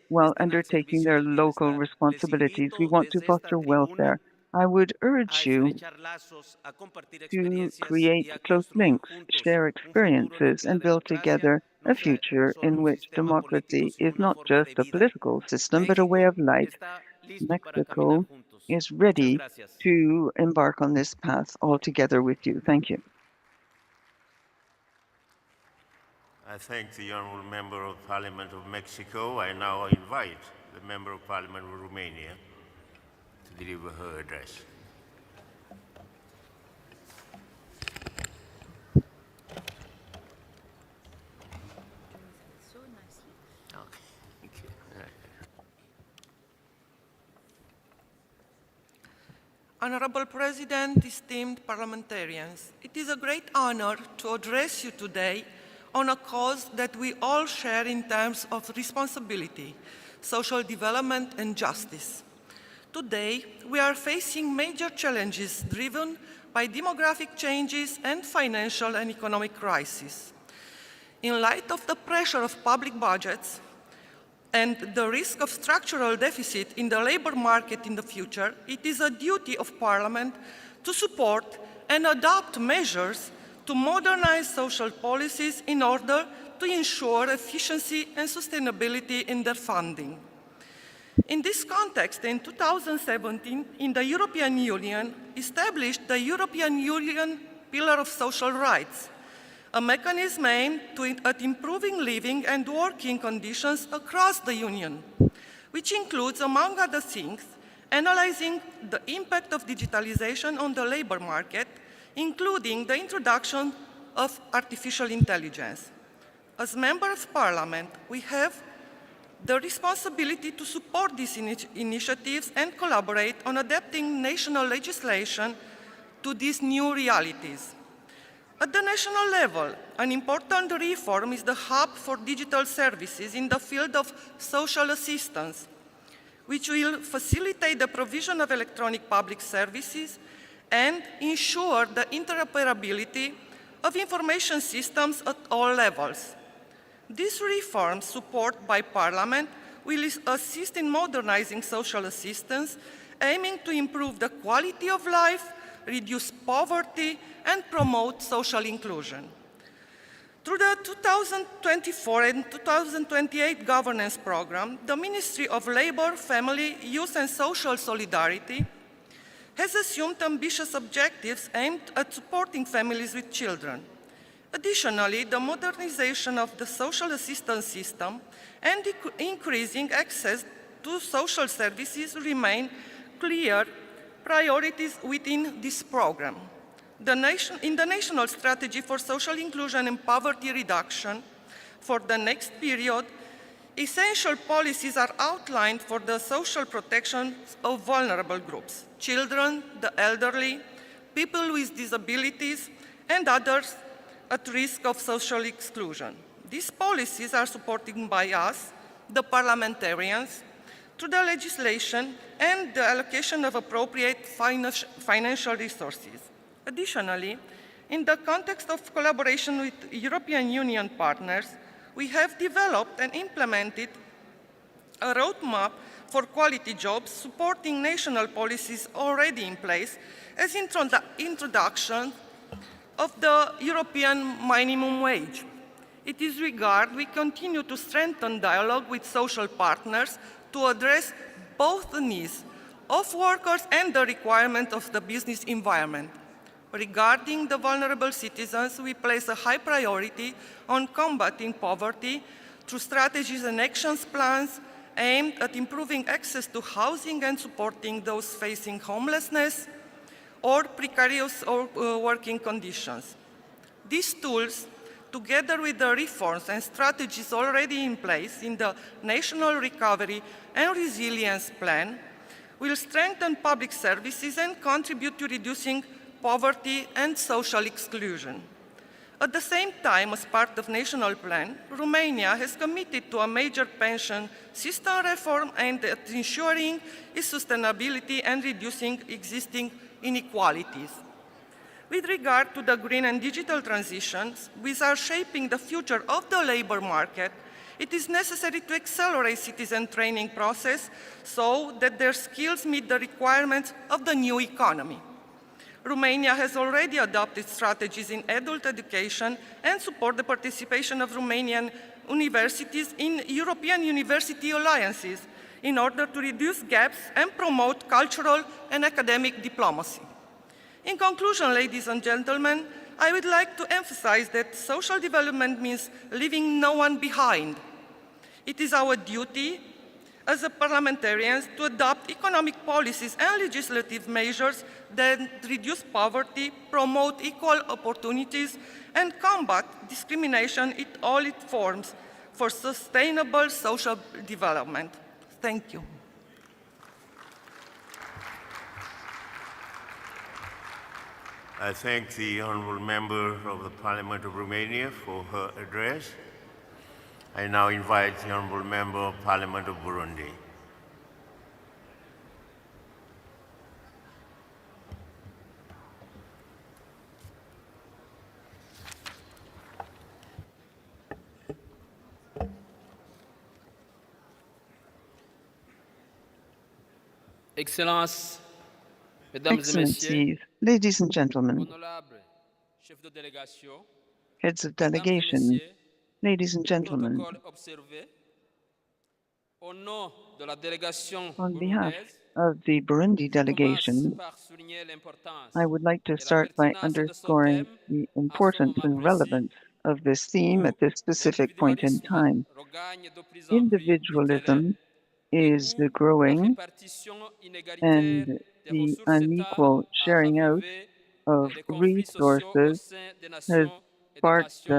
while undertaking their local responsibilities. We want to foster welfare. I would urge you to create close links, share experiences, and build together a future in which democracy is not just a political system, but a way of life. Mexico is ready to embark on this path all together with you. Thank you. I thank the Honourable Member of Parliament of Mexico. I now invite the Member of Parliament of Romania to deliver her address. Honorable President, esteemed parliamentarians, it is a great honor to address you today on a cause that we all share in terms of responsibility, social development and justice. Today, we are facing major challenges driven by demographic changes and financial and economic crisis. In light of the pressure of public budgets, and the risk of structural deficit in the labor market in the future, it is a duty of Parliament to support and adopt measures to modernize social policies in order to ensure efficiency and sustainability in their funding. In this context, in 2017, the European Union established the European Union Pillar of Social Rights, a mechanism aimed at improving living and working conditions across the Union, which includes, among other things, analyzing the impact of digitalization on the labor market, including the introduction of artificial intelligence. As members of Parliament, we have the responsibility to support these initiatives and collaborate on adapting national legislation to these new realities. At the national level, an important reform is the Hub for Digital Services in the field of social assistance, which will facilitate the provision of electronic public services and ensure the interoperability of information systems at all levels. These reforms, supported by Parliament, will assist in modernizing social assistance, aiming to improve the quality of life, reduce poverty, and promote social inclusion. Through the 2024 and 2028 governance program, the Ministry of Labour, Family, Youth and Social Solidarity has assumed ambitious objectives aimed at supporting families with children. Additionally, the modernization of the social assistance system and increasing access to social services remain clear priorities within this program. In the National Strategy for Social Inclusion and Poverty Reduction for the next period, essential policies are outlined for the social protection of vulnerable groups: children, the elderly, people with disabilities, and others at risk of social exclusion. These policies are supported by us, the parliamentarians, through the legislation and the allocation of appropriate financial resources. Additionally, in the context of collaboration with European Union partners, we have developed and implemented a roadmap for quality jobs supporting national policies already in place, as introduction of the European minimum wage. In this regard, we continue to strengthen dialogue with social partners to address both the needs of workers and the requirements of the business environment. Regarding the vulnerable citizens, we place a high priority on combating poverty through strategies and actions plans aimed at improving access to housing and supporting those facing homelessness or precarious working conditions. These tools together with the reforms and strategies already in place in the National Recovery and Resilience Plan, will strengthen public services and contribute to reducing poverty and social exclusion. At the same time, as part of the national plan, Romania has committed to a major pension system reform aimed at ensuring its sustainability and reducing existing inequalities. With regard to the green and digital transitions, which are shaping the future of the labor market, it is necessary to accelerate citizen training process so that their skills meet the requirements of the new economy. Romania has already adopted strategies in adult education and support the participation of Romanian universities in European university alliances in order to reduce gaps and promote cultural and academic diplomacy. In conclusion, ladies and gentlemen, I would like to emphasize that social development means leaving no one behind. It is our duty as parliamentarians to adopt economic policies and legislative measures that reduce poverty, promote equal opportunities, and combat discrimination in all its forms for sustainable social development. Thank you. I thank the Honourable Member of the Parliament of Romania for her address. I now invite the Honourable Member of Parliament of Burundi. Excellences, Excellencies, ladies and gentlemen, heads of delegation, ladies and gentlemen, on behalf of the Burundi delegation, I would like to start by underscoring the importance and relevance of this theme at this specific point in time. Individualism is growing, and the unequal sharing out of resources has sparked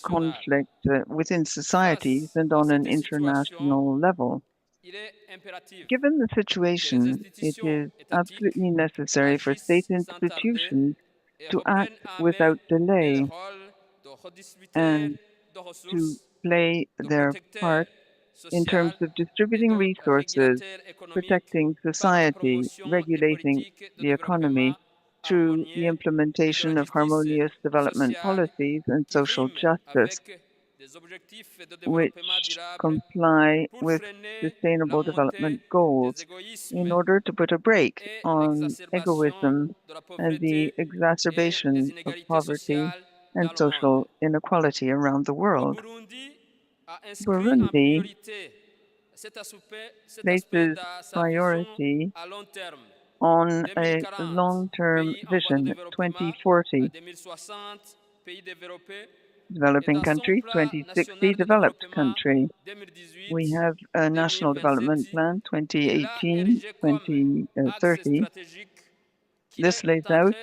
conflict within societies and on an international level. Given the situation, it is absolutely necessary for state institutions to act without delay and to play their part in terms of distributing resources, protecting society, regulating the economy through the implementation of harmonious development policies and social justice, which comply with sustainable development goals in order to put a brake on egoism and the exacerbation of poverty and social inequality around the world. Burundi places priority on a long-term vision, 2040, developing country, 2060, developed country. We have a National Development Plan, 2018-2030. This lays out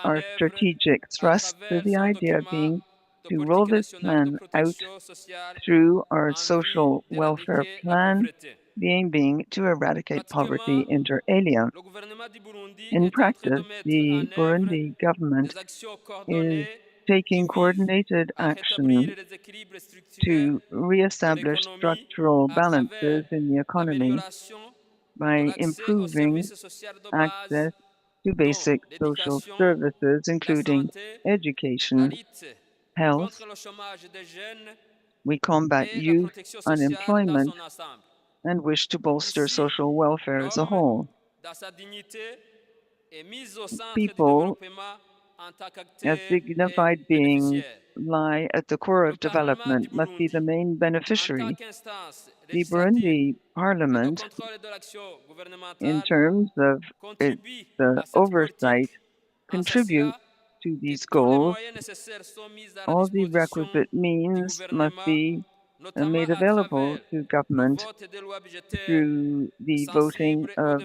our strategic thrust, with the idea being to roll this plan out through our social welfare plan, the aim being to eradicate poverty inter alia. In practice, the Burundi government is taking coordinated action to reestablish structural balances in the economy by improving access to basic social services, including education, health. We combat youth unemployment and wish to bolster social welfare as a whole. People as dignified beings lie at the core of development, must be the main beneficiary. The Burundi Parliament, in terms of its oversight, contributes to these goals. All the requisite means must be made available to government through the voting of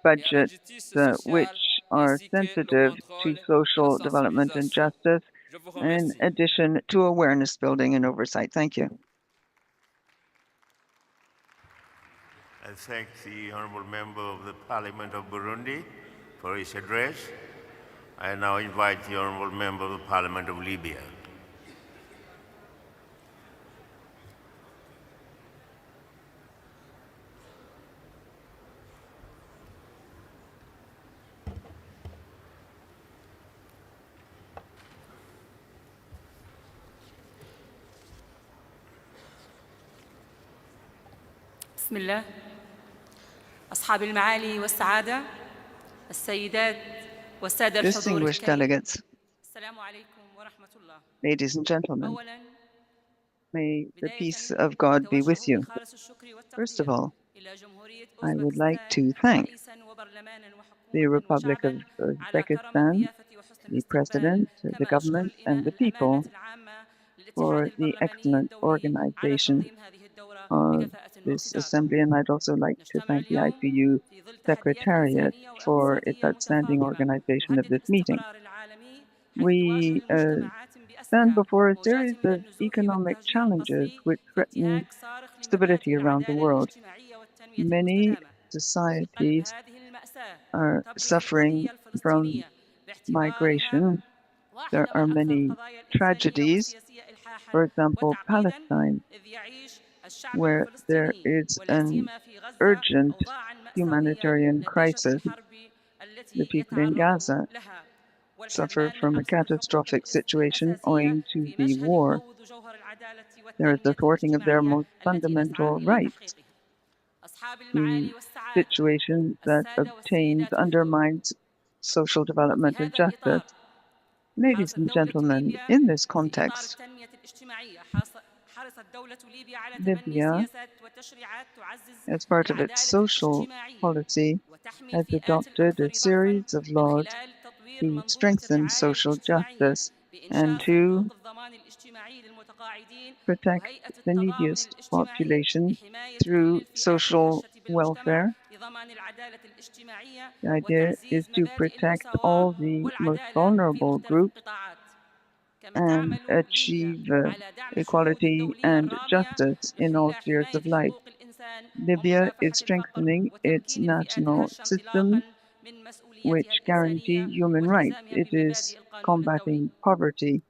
budgets which are sensitive to social development and justice, in addition to awareness building and oversight. Thank you. I thank the Honourable Member of the Parliament of Burundi for his address. I now invite the Honourable Member of the Parliament of Libya. بسم الله. أصحاب المعالي والسعادة، السيدات والسادة الحضور Distinguished الكريم. delegates, السلام عليكم ورحمة الله. ladies and gentlemen, أولاً may the peace of God be with you. First of all, I would like to thank the Republic of Uzbekistan, the President, the government, and the people for the excellent organization of this assembly, and I'd also like to thank the IPU Secretariat for its outstanding organization of this meeting. We stand before a series of economic challenges which threaten stability around the world. Many societies are suffering from migration. There are many tragedies. For example, Palestine, where there is an urgent humanitarian crisis. The people in Gaza suffer from a catastrophic situation owing to the war. There is the thwarting of their most fundamental rights. The situation that undermines social development and justice. Ladies and gentlemen, in this context, Libya, as part of its social policy, has adopted a series of laws to strengthen social justice and to protect the neediest population through social welfare. The idea is to protect all the most vulnerable groups and achieve equality and justice in all spheres of life. Libya is strengthening its national systems which guarantee human rights. It is combating poverty.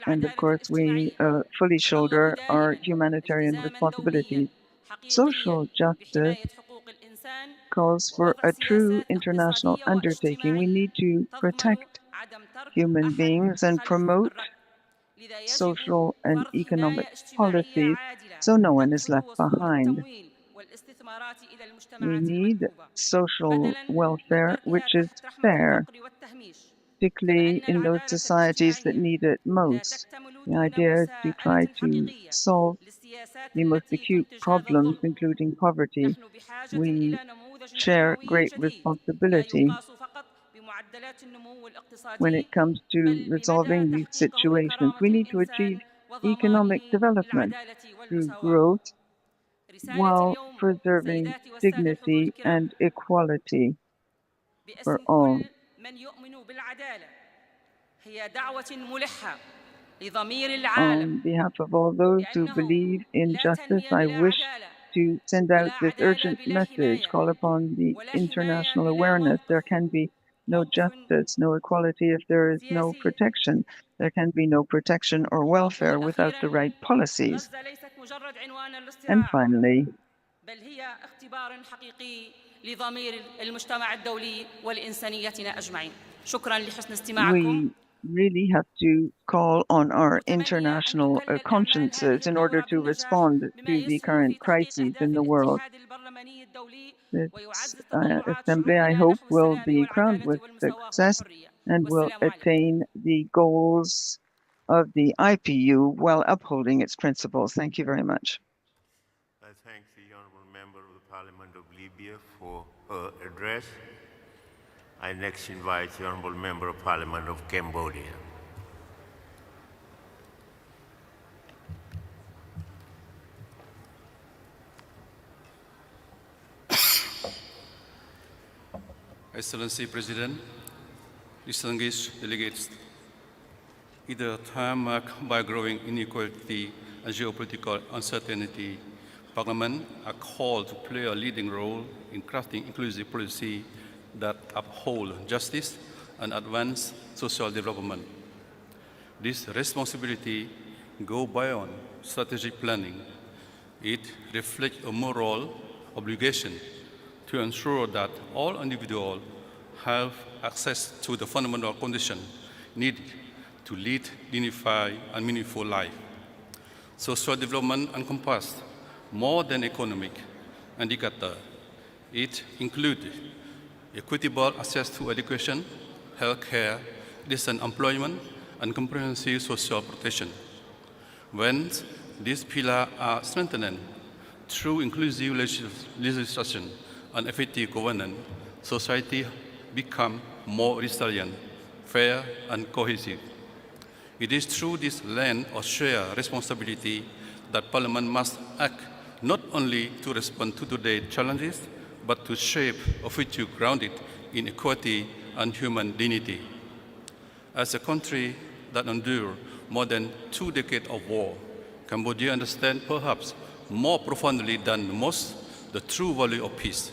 And of course, we fully shoulder our humanitarian responsibilities. Social justice calls for a true international undertaking. We need to protect human beings and promote social and economic policies so no one is left behind. We need social welfare which is fair, particularly in those societies that need it most. The idea is to try to solve the most acute problems, including poverty. We share great responsibility when it comes to resolving these situations. We need to achieve economic development through growth while preserving dignity and equality for all. On behalf of all those who believe in justice, I wish to send out this urgent message, call upon the international awareness. There can be no justice, no equality if there is no protection. There can be no protection or welfare without the right policies. And finally, we really have to call on our international consciences in order to respond to the current crises in the world. This assembly, I hope, will be crowned with success and will attain the goals of the IPU while upholding its principles. Thank you very much. I thank the Honourable Member of the Parliament of Libya for her address. I next invite the Honourable Member of Parliament of Cambodia. Excellency President, distinguished delegates, It is a time marked by growing inequality and geopolitical uncertainty. Parliament are called to play a leading role in crafting inclusive policy that uphold justice and advance social development. This responsibility goes beyond strategic planning. It reflects a moral obligation to ensure that all individuals have access to the fundamental conditions needed to lead dignified and meaningful life. Social development encompasses more than economic indicator. It includes equitable access to education, healthcare, decent employment, and comprehensive social protection. When these pillars are strengthened through inclusive legislation and effective governance, society becomes more resilient, fair, and cohesive. It is through this lens of shared responsibility that Parliament must act not only to respond to today's challenges, but to shape a future grounded in equity and human dignity. As a country that endured more than 2 decades of war, Cambodia understands perhaps more profoundly than most the true value of peace.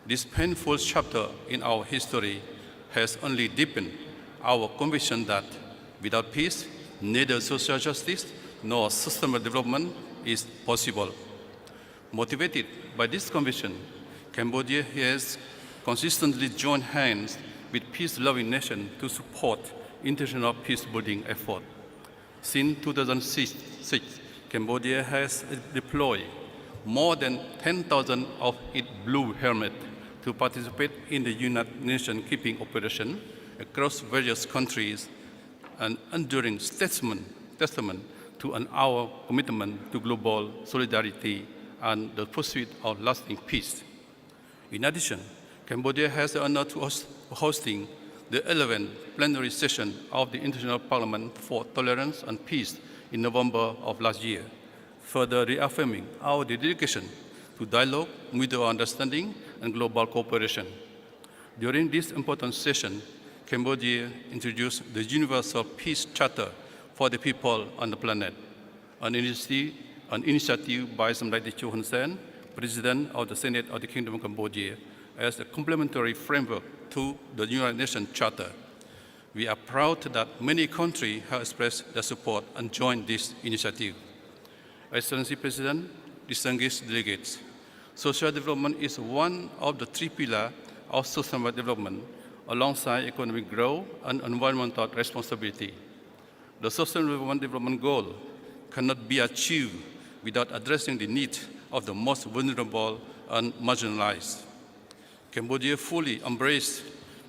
This painful chapter in our history has only deepened our conviction that without peace, neither social justice nor sustainable development is possible. Motivated by this conviction, Cambodia has consistently joined hands with peace-loving nations to support international peace-building efforts. Since 2006, Cambodia has deployed more than 10,000 of its blue helmets to participate in the United Nations keeping operation across various countries, an enduring testament to our commitment to global solidarity and the pursuit of lasting peace. In addition, Cambodia has the honor to hosting the 11th plenary session of the International Parliament for Tolerance and Peace in November of last year, further reaffirming our dedication to dialogue, mutual understanding, and global cooperation. During this important session, Cambodia introduced the Universal Peace Charter for the people on the planet, an initiative by Samdech Techo Hun Sen, President of the Senate of the Kingdom of Cambodia, as a complementary framework to the United Nations Charter. We are proud that many countries have expressed their support and joined this initiative. Excellency President, distinguished delegates, social development is one of the 3 pillars of sustainable development, alongside economic growth and environmental responsibility. The sustainable development goal cannot be achieved without addressing the needs of the most vulnerable and marginalized. Cambodia fully embraced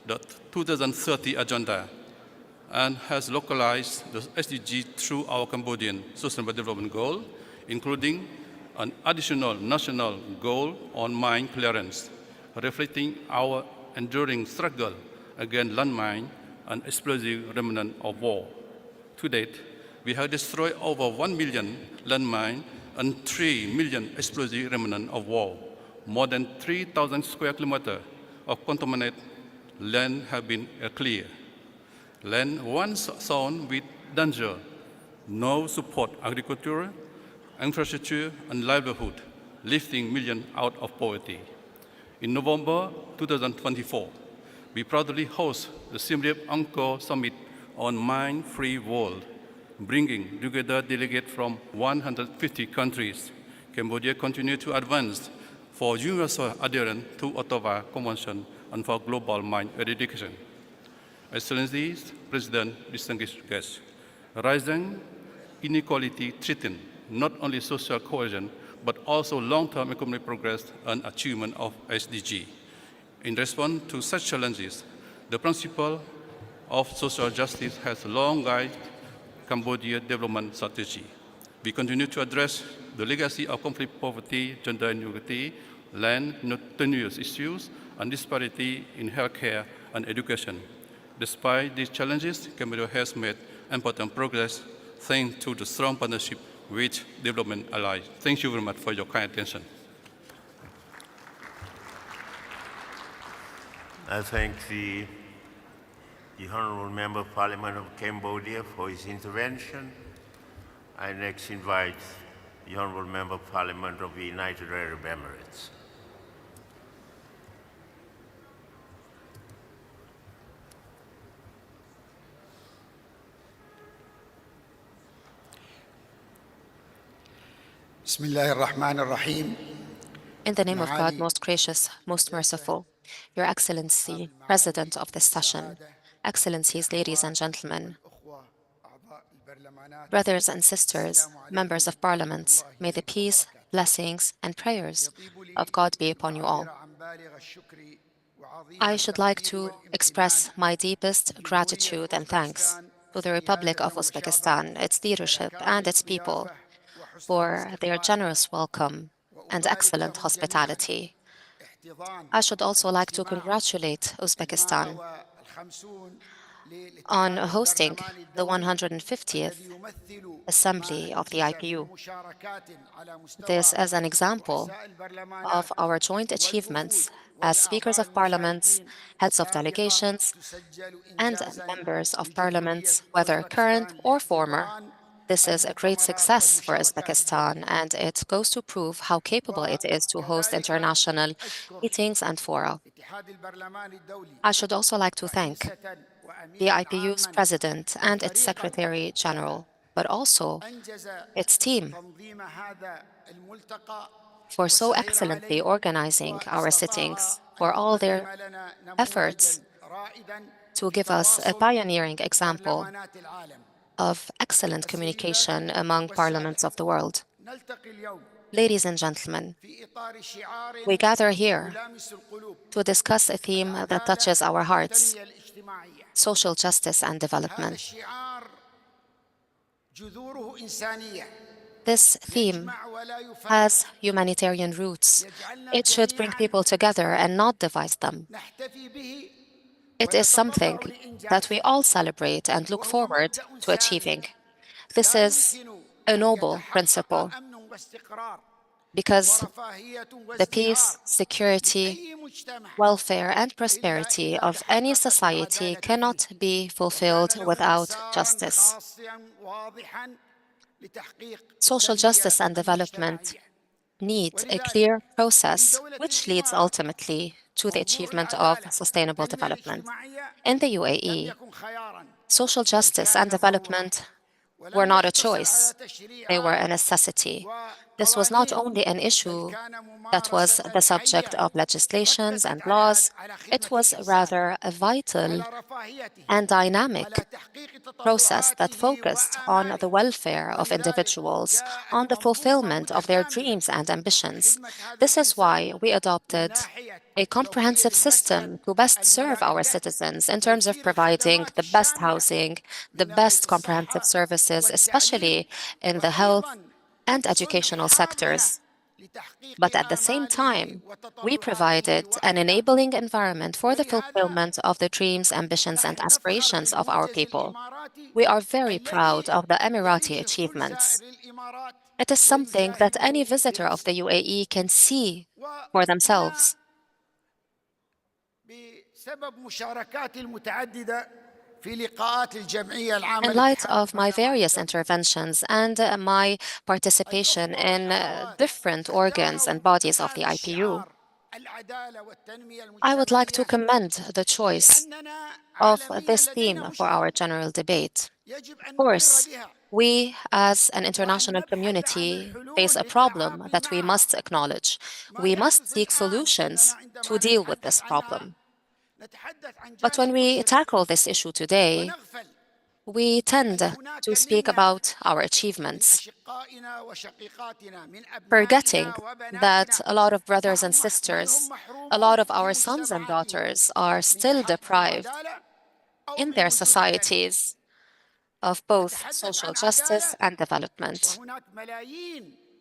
the 2030 agenda and has localized the SDG through our Cambodian Sustainable Development Goal, including an additional national goal on mine clearance, reflecting our enduring struggle against landmine and explosive remnant of war. To date, we have destroyed over 1 million landmine and 3 million explosive remnant of war. More than 3,000 square kilometers of contaminated land have been cleared. Land once sown with danger now support agriculture, infrastructure, and livelihood, lifting millions out of poverty. In November 2024, we proudly host the Siem Reap Angkor Summit on Mine-Free World, bringing together delegates from 150 countries. Cambodia continues to advance for universal adherence to Ottawa Convention and for global mine eradication. Excellencies, President, distinguished guests, rising inequality threatens not only social cohesion, but also long-term economic progress and achievement of SDG. In response to such challenges, the principle of social justice has long guided Cambodia's development strategy. We continue to address the legacy of conflict, poverty, gender inequality, land tenure issues, and disparity in healthcare and education. Despite these challenges, Cambodia has made important progress thanks to the strong partnership with development allies. Thank you very much for your kind attention. I thank the the Honorable Member of Parliament of Cambodia for his intervention. I next invite the Honorable Member of Parliament of the United Arab Emirates. In the name of God, most gracious, most merciful, Your Excellency, President of this session, Excellencies, ladies and gentlemen, brothers and sisters, members of parliaments, may the peace, blessings, and prayers of God be upon you all. I should like to express my deepest gratitude and thanks to the Republic of Uzbekistan, its leadership, and its people for their generous welcome and excellent hospitality. I should also like to congratulate Uzbekistan on hosting the 150th Assembly of the IPU. This is an example of our joint achievements as speakers of parliaments, heads of delegations, and members of parliaments, whether current or former. This is a great success for Uzbekistan, and it goes to prove how capable it is to host international meetings and fora. I should also like to thank the IPU's president and its secretary general, but also its team, for so excellently organizing our sittings, for all their efforts to give us a pioneering example of excellent communication among parliaments of the world. Ladies and gentlemen, we gather here to discuss a theme that touches our hearts: social justice and development. This theme has humanitarian roots. It should bring people together and not divide them. It is something that we all celebrate and look forward to achieving. This is a noble principle because the peace, security, welfare, and prosperity of any society cannot be fulfilled without justice. Social justice and development need a clear process which leads ultimately to the achievement of sustainable development. In the UAE, social justice and development were not a choice, they were a necessity. This was not only an issue that was the subject of legislations and laws, it was rather a vital and dynamic process that focused on the welfare of individuals, on the fulfillment of their dreams and ambitions. This is why we adopted a comprehensive system to best serve our citizens in terms of providing the best housing, the best comprehensive services, especially in the health and educational sectors. But at the same time, we provided an enabling environment for the fulfillment of the dreams, ambitions, and aspirations of our people. We are very proud of the Emirati achievements. It is something that any visitor of the UAE can see for themselves. In light of my various interventions and my participation in different organs and bodies of the IPU, I would like to commend the choice of this theme for our general debate. Of course, we as an international community face a problem that we must acknowledge. We must seek solutions to deal with this problem. But when we tackle this issue today, we tend to speak about our achievements, forgetting that a lot of brothers and sisters, a lot of our sons and daughters are still deprived in their societies of both social justice and development.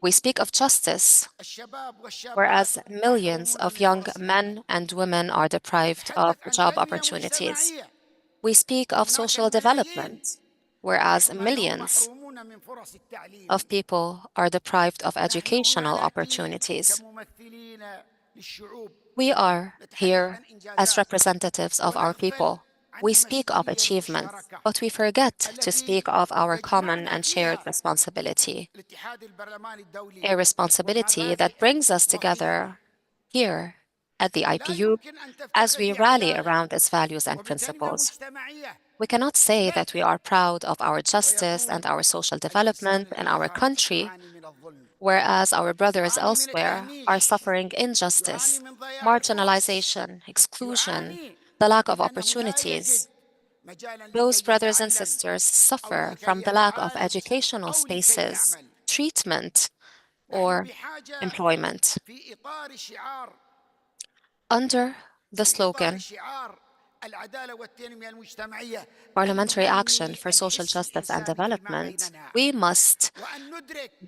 We speak of justice, whereas millions of young men and women are deprived of job opportunities. We speak of social development, whereas millions of people are deprived of educational opportunities. We are here as representatives of our people. We speak of achievements, but we forget to speak of our common and shared responsibility, a responsibility that brings us together here at the IPU as we rally around its values and principles. We cannot say that we are proud of our justice and our social development in our country, whereas our brothers elsewhere are suffering injustice, marginalization, exclusion, the lack of opportunities. Those brothers and sisters suffer from the lack of educational spaces, treatment, or employment. Under the slogan, Parliamentary Action for Social Justice and Development, we must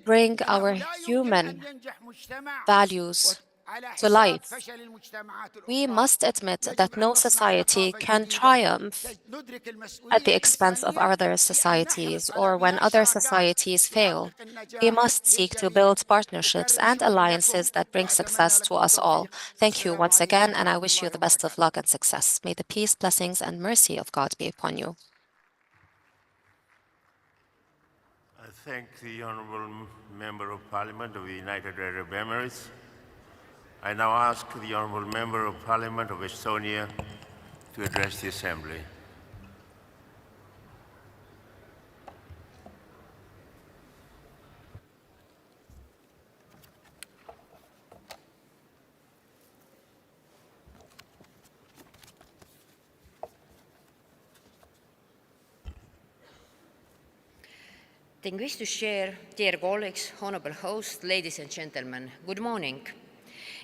bring our human values to life. We must admit that no society can triumph at the expense of other societies or when other societies fail. We must seek to build partnerships and alliances that bring success to us all. Thank you once again, and I wish you the best of luck and success. May the peace, blessings, and mercy of God be upon you. I thank the Honourable Member of Parliament of the United Arab Emirates. I now ask the Honourable Member of Parliament of Estonia to address the Assembly. Distinguished Chair, dear colleagues, honourable host, ladies and gentlemen, good morning.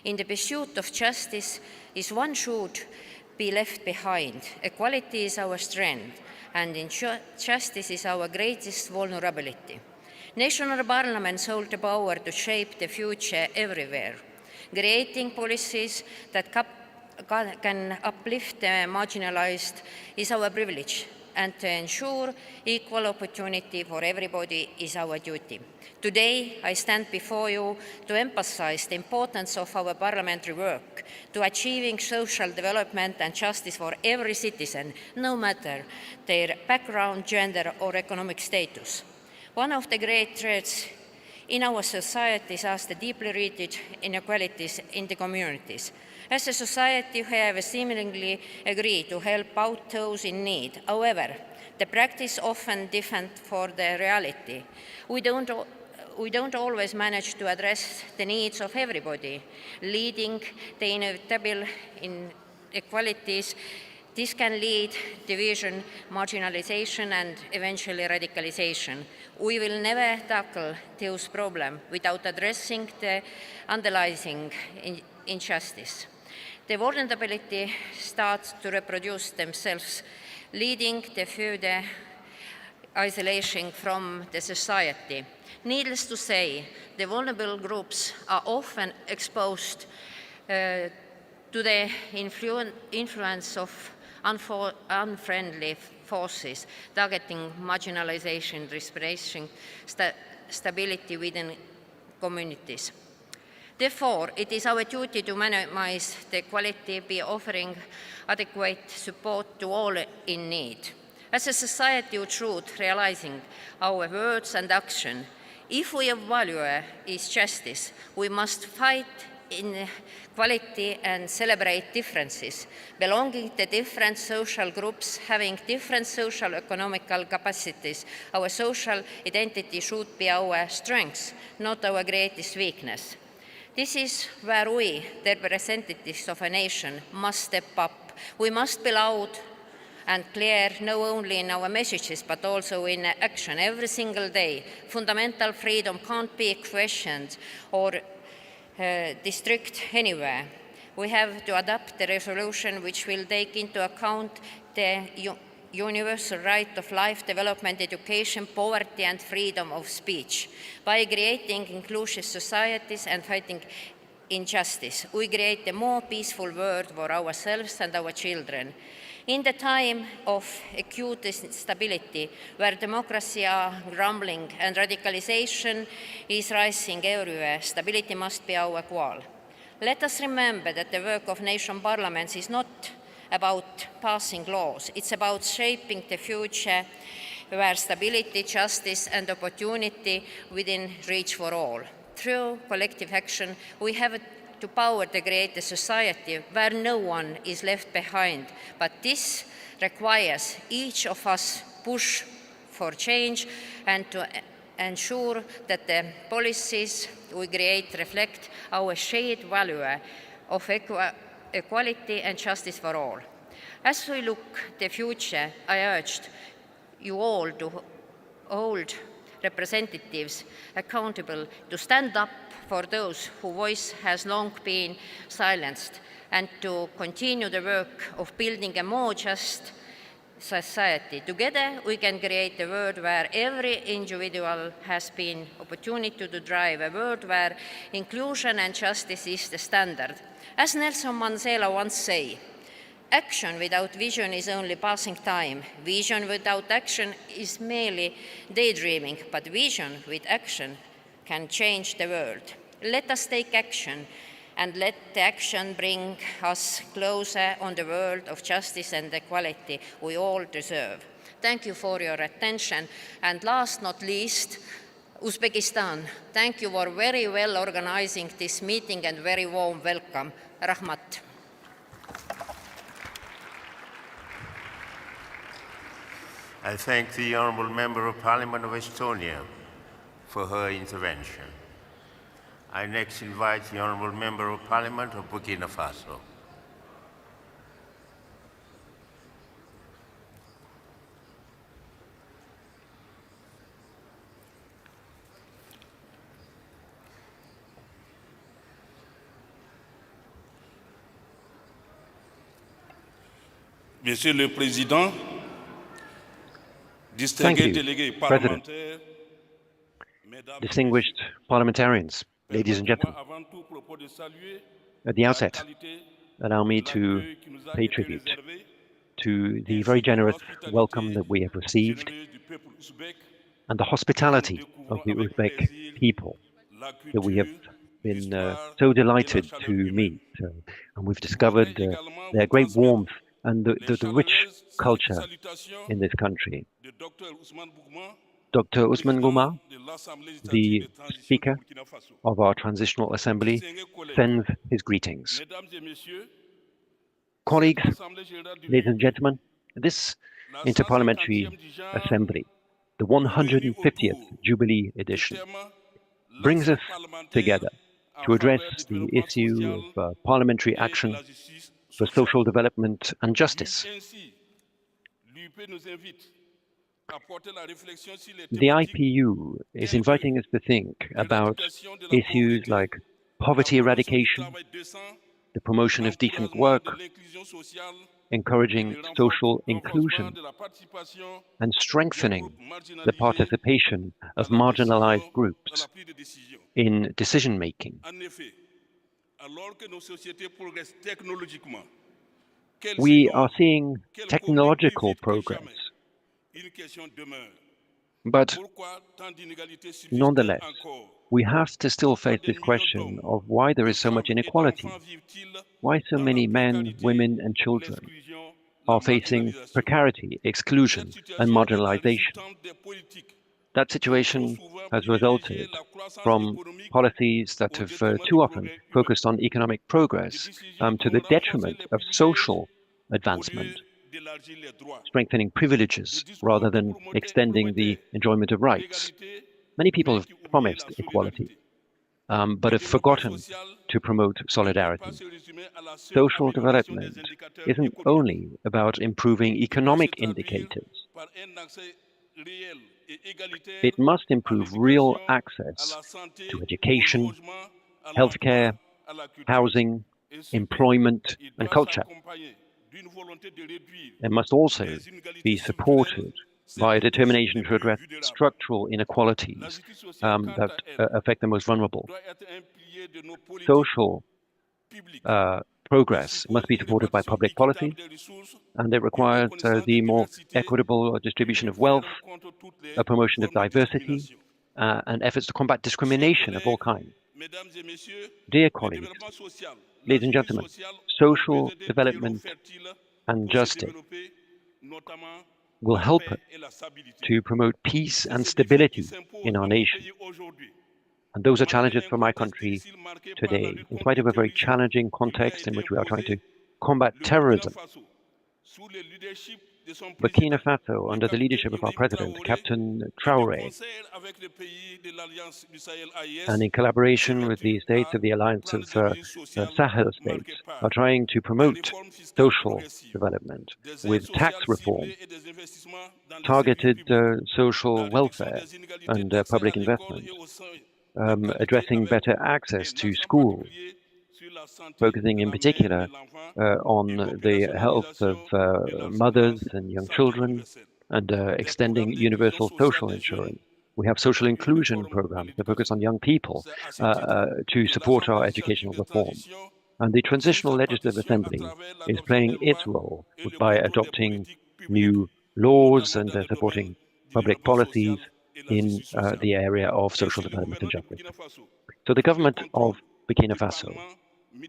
In the pursuit of justice, one should be left behind. Equality is our strength, and injustice is our greatest vulnerability. National parliaments hold the power to shape the future everywhere. Creating policies that can uplift the marginalized is our privilege, and to ensure equal opportunity for everybody is our duty. Today, I stand before you to emphasize the importance of our parliamentary work to achieving social development and justice for every citizen, no matter their background, gender, or economic status. One of the great threats in our societies are the deeply rooted inequalities in the communities. As a society, we have seemingly agreed to help out those in need. However, the practice often differs from the reality. We don't always manage to address the needs of everybody, leading the inevitable inequalities. This can lead to division, marginalization, and eventually radicalization. We will never tackle those problems without addressing the underlying injustice. The vulnerability starts to reproduce themselves, leading to further isolation from the society. Needless to say, the vulnerable groups are often exposed to the influence of unfriendly forces, targeting marginalization, restoration, stability within communities. Therefore, it is our duty to minimize the equality by offering adequate support to all in need. As a society of truth, realizing our words and action, if we value is justice, we must fight inequality and celebrate differences. Belonging to different social groups, having different social economical capacities, our social identity should be our strength, not our greatest weakness. This is where we, the representatives of a nation, must step up. We must be loud and clear, not only in our messages, but also in action every single day. Fundamental freedom can't be questioned or restricted anywhere. We have to adopt a resolution which will take into account the universal right of life, development, education, poverty, and freedom of speech. By creating inclusive societies and fighting injustice, we create a more peaceful world for ourselves and our children. In the time of acute instability, where democracy are crumbling and radicalization is rising everywhere, stability must be our goal. Let us remember that the work of nation parliaments is not about passing laws. It's about shaping the future where stability, justice, and opportunity within reach for all. Through collective action, we have to power to create a society where no one is left behind. But this requires each of us push for change and to ensure that the policies we create reflect our shared value of equality and justice for all. As we look to the future, I urged you all to hold representatives accountable, to stand up for those whose voice has long been silenced, and to continue the work of building a more just society. Together, we can create a world where every individual has been opportunity to drive, a world where inclusion and justice is the standard. As Nelson Mandela once said, action without vision is only passing time. Vision without action is merely daydreaming, but vision with action can change the world. Let us take action, and let the action bring us closer on the world of justice and equality we all deserve. Thank you for your attention. And last not least, Uzbekistan, thank you for very well organizing this meeting and very warm welcome. Rahmat. I thank the Honourable Member of Parliament of Estonia for her intervention. I next invite the Honourable Member of Parliament of Burkina Faso. Monsieur le Président, Thank you, President. Distinguished parliamentarians, ladies and gentlemen. At the outset, allow me to pay tribute to the very generous welcome that we have received and the hospitality of the Uzbek people that we have been so delighted to meet. And we've discovered their great warmth and the rich culture in this country. Dr. Ousmane Gouma, the Speaker of our Transitional Assembly, sends his greetings. Colleagues, ladies and gentlemen, this Inter-Parliamentary Assembly, the 150th Jubilee edition, brings us together to address the issue of parliamentary action for social development and justice. The IPU is inviting us to think about issues like poverty eradication, the promotion of decent work, encouraging social inclusion, and strengthening the participation of marginalized groups in decision-making. We are seeing technological progress, but nonetheless, we have to still face this question of why there is so much inequality, why so many men, women, and children are facing precarity, exclusion, and marginalization. That situation has resulted from policies that have too often focused on economic progress to the detriment of social advancement, strengthening privileges rather than extending the enjoyment of rights. Many people have promised equality, but have forgotten to promote solidarity. Social development isn't only about improving economic indicators. It must improve real access to education, healthcare, housing, employment, and culture. It must also be supported by a determination to address structural inequalities that affect the most vulnerable. Social progress must be supported by public policy, and it requires the more equitable distribution of wealth, a promotion of diversity, and efforts to combat discrimination of all kinds. Dear colleagues, ladies and gentlemen, social development and justice will help to promote peace and stability in our nation. And those are challenges for my country today, in spite of a very challenging context in which we are trying to combat terrorism. Burkina Faso, under the leadership of our president, Captain Traoré, and in collaboration with the states of the Alliance of Sahel states, are trying to promote social development with tax reform, targeted social welfare and public investment, addressing better access to schools, focusing in particular on the health of mothers and young children, and extending universal social insurance. We have social inclusion programs that focus on young people to support our educational reform. And the Transitional Legislative Assembly is playing its role by adopting new laws and supporting public policies in the area of social development and justice. So the government of Burkina Faso,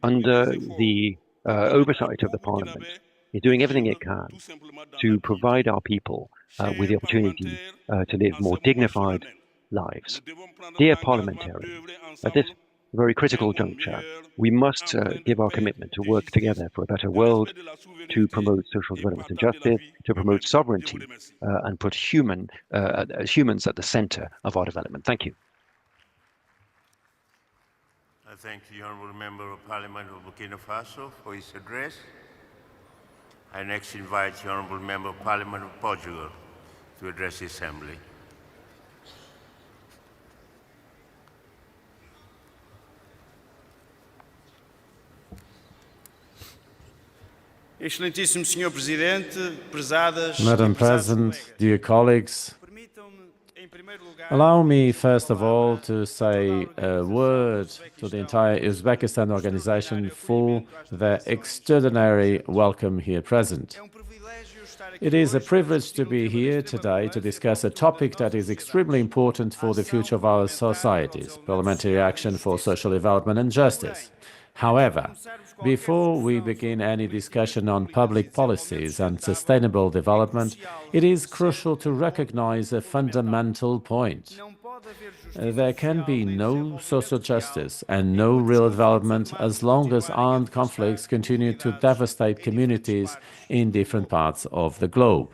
under the oversight of the parliament, is doing everything it can to provide our people with the opportunity to live more dignified lives. Dear parliamentarians, at this very critical juncture, we must give our commitment to work together for a better world, to promote social development and justice, to promote sovereignty, and put humans at the center of our development. Thank you. I thank the Honourable Member of Parliament of Burkina Faso for his address. I next invite the Honourable Member of Parliament of Portugal to address the Assembly. Madam President, dear colleagues, allow me first of all to say a word to the entire Uzbekistan organization for their extraordinary welcome here present. It is a privilege to be here today to discuss a topic that is extremely important for the future of our societies, parliamentary action for social development and justice. However, before we begin any discussion on public policies and sustainable development, it is crucial to recognize a fundamental point. There can be no social justice and no real development as long as armed conflicts continue to devastate communities in different parts of the globe.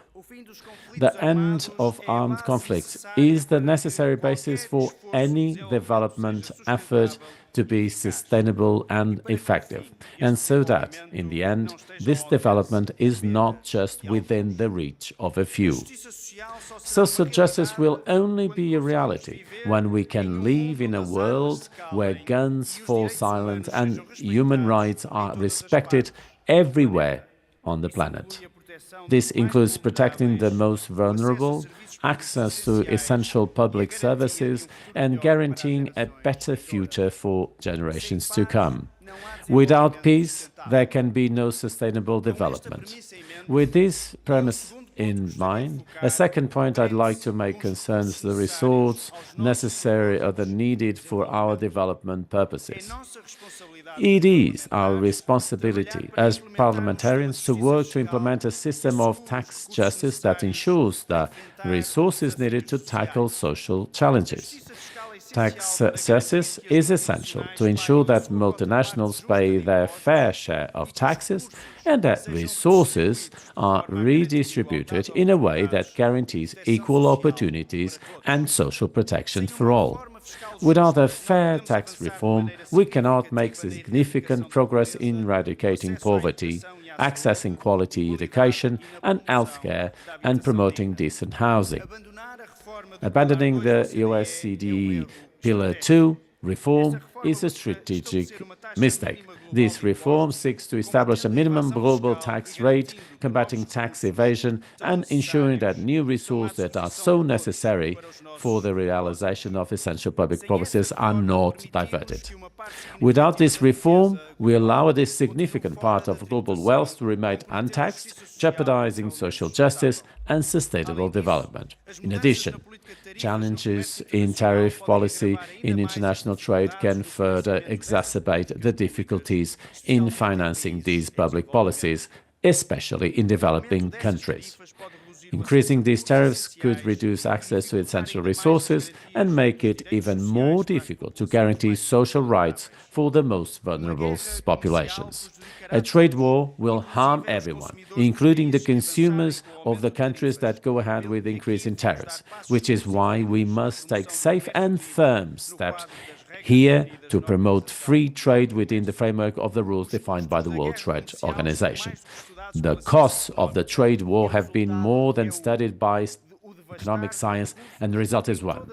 The end of armed conflicts is the necessary basis for any development effort to be sustainable and effective, and so that, in the end, this development is not just within the reach of a few. Social justice will only be a reality when we can live in a world where guns fall silent and human rights are respected everywhere on the planet. This includes protecting the most vulnerable, access to essential public services, and guaranteeing a better future for generations to come. Without peace, there can be no sustainable development. With this premise in mind, a second point I'd like to make concerns the resources necessary or the needed for our development purposes. It is our responsibility as parliamentarians to work to implement a system of tax justice that ensures the resources needed to tackle social challenges. Tax justice is essential to ensure that multinationals pay their fair share of taxes and that resources are redistributed in a way that guarantees equal opportunities and social protection for all. Without a fair tax reform, we cannot make significant progress in eradicating poverty, accessing quality education and healthcare, and promoting decent housing. Abandoning the OECD Pillar 2 reform is a strategic mistake. This reform seeks to establish a minimum global tax rate, combating tax evasion, and ensuring that new resources that are so necessary for the realization of essential public policies are not diverted. Without this reform, we allow this significant part of global wealth to remain untaxed, jeopardizing social justice and sustainable development. In addition, challenges in tariff policy in international trade can further exacerbate the difficulties in financing these public policies, especially in developing countries. Increasing these tariffs could reduce access to essential resources and make it even more difficult to guarantee social rights for the most vulnerable populations. A trade war will harm everyone, including the consumers of the countries that go ahead with increasing tariffs, which is why we must take safe and firm steps here to promote free trade within the framework of the rules defined by the World Trade Organization. The costs of the trade war have been more than studied by economic science, and the result is one: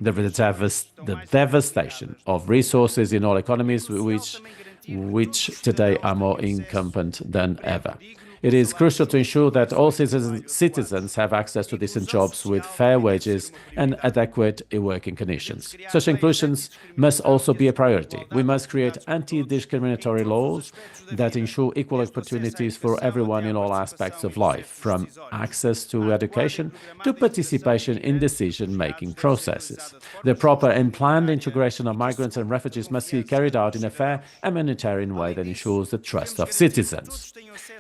the devastation of resources in all economies, which today are more incumbent than ever. It is crucial to ensure that all citizens have access to decent jobs with fair wages and adequate working conditions. Such inclusions must also be a priority. We must create anti-discriminatory laws that ensure equal opportunities for everyone in all aspects of life, from access to education to participation in decision-making processes. The proper and planned integration of migrants and refugees must be carried out in a fair and humanitarian way that ensures the trust of citizens.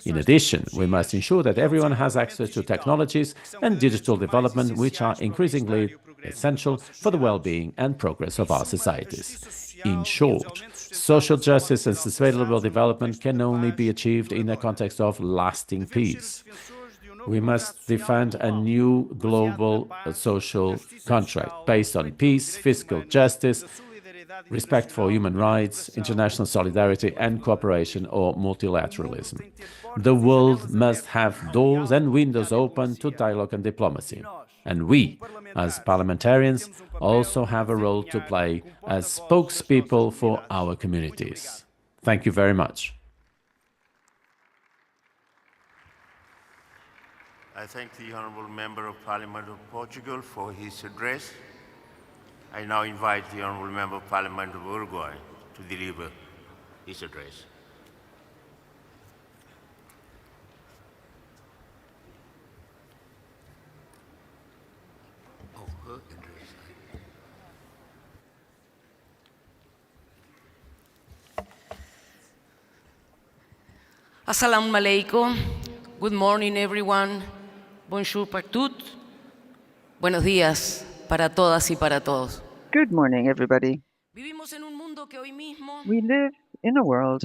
In addition, we must ensure that everyone has access to technologies and digital development, which are increasingly essential for the well-being and progress of our societies. In short, social justice and sustainable development can only be achieved in a context of lasting peace. We must defend a new global social contract based on peace, fiscal justice, respect for human rights, international solidarity and cooperation or multilateralism. The world must have doors and windows open to dialogue and diplomacy. And we, as parliamentarians, also have a role to play as spokespeople for our communities. Thank you very much. I thank the Honourable Member of Parliament of Portugal for his address. I now invite the Honourable Member of Parliament of Uruguay to deliver his address. Assalamu alaikum. Good morning, everyone. Bonjour pour toutes. Buenos días para todas y para todos. Good morning, everybody. We live in a world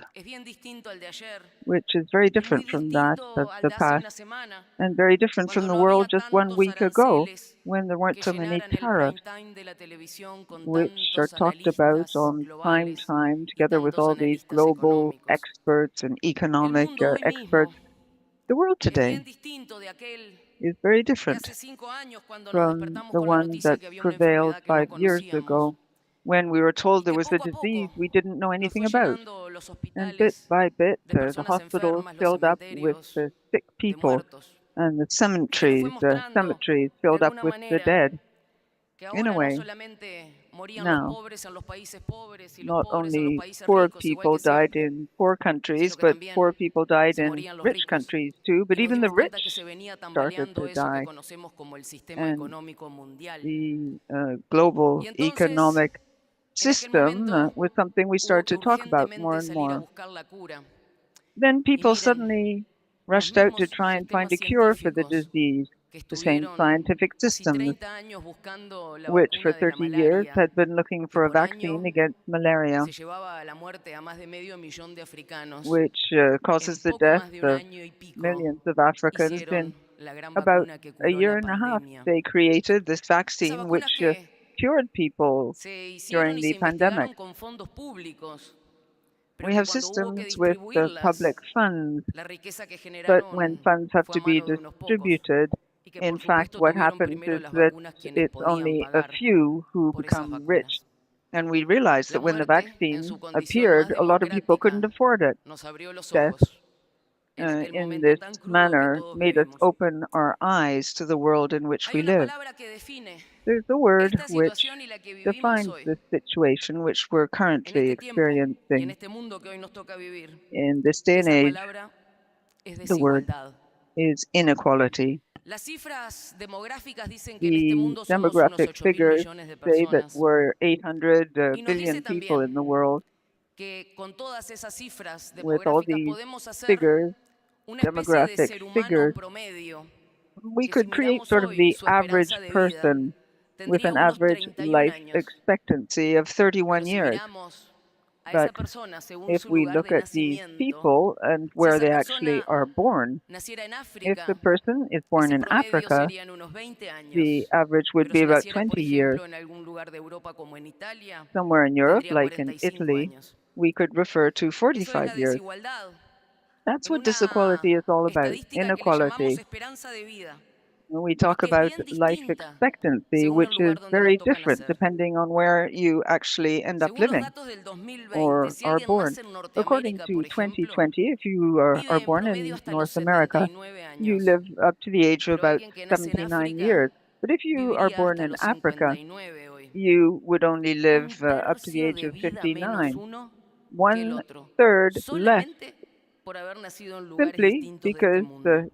which is very different from that of the past and very different from the world just 1 week ago when there weren't so many tariffs, which are talked about on prime time together with all these global experts and economic experts. The world today is very different from the one that prevailed 5 years ago, when we were told there was a disease we didn't know anything about. And bit by bit, the hospitals filled up with the sick people, and the cemeteries filled up with the dead. In a way, now, not only poor people died in poor countries, but poor people died in rich countries too, but even the rich started to die. And the global economic system was something we started to talk about more and more. Then people suddenly rushed out to try and find a cure for the disease. The same scientific systems, which for 30 years had been looking for a vaccine against malaria, which causes the death of millions of Africans. In about a year and a half, they created this vaccine which cured people during the pandemic. We have systems with public funds, but when funds have to be distributed, in fact, what happens is that it's only a few who become rich. And we realized that when the vaccine appeared, a lot of people couldn't afford it. Death, in this manner, made us open our eyes to the world in which we live. There's a word which defines this situation which we're currently experiencing in this day and age. The word is inequality. The demographic figures say that we're 800 billion people in the world. With all these figures, demographic figures, we could create sort of the average person with an average life expectancy of 31 years. But if we look at these people and where they actually are born, if the person is born in Africa, the average would be about 20 years. Somewhere in Europe, like in Italy, we could refer to 45 years. That's what disequality is all about, inequality. We talk about life expectancy, which is very different depending on where you actually end up living or are born. According to 2020, if you are born in North America, you live up to the age of about 79 years. But if you are born in Africa, you would only live up to the age of 59, 1/3 less, simply because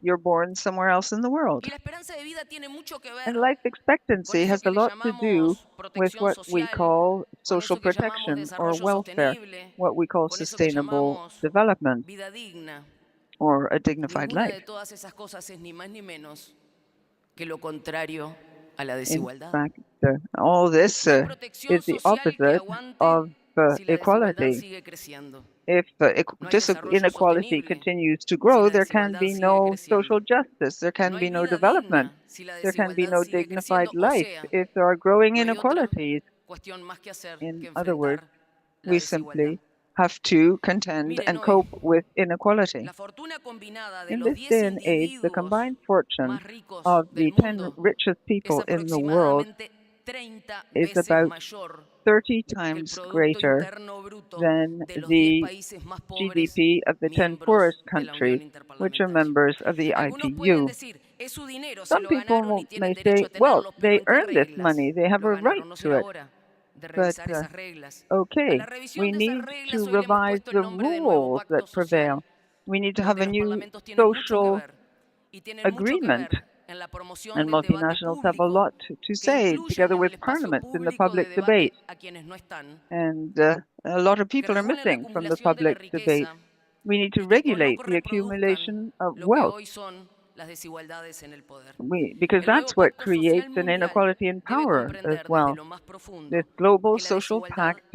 you're born somewhere else in the world. And life expectancy has a lot to do with what we call social protection or welfare, what we call sustainable development or a dignified life. In fact, all this is the opposite of equality. If inequality continues to grow, there can be no social justice, there can be no development, there can be no dignified life if there are growing inequalities. In other words, we simply have to contend and cope with inequality. In this day and age, the combined fortune of the 10 richest people in the world is about 30 times greater than the GDP of the 10 poorest countries, which are members of the IPU. Some people may say, well, they earn this money, they have a right to it. But, okay, we need to revise the rules that prevail. We need to have a new social agreement. And multinationals have a lot to say, together with parliaments in the public debate. And a lot of people are missing from the public debate. We need to regulate the accumulation of wealth, because that's what creates an inequality in power as well. This global social pact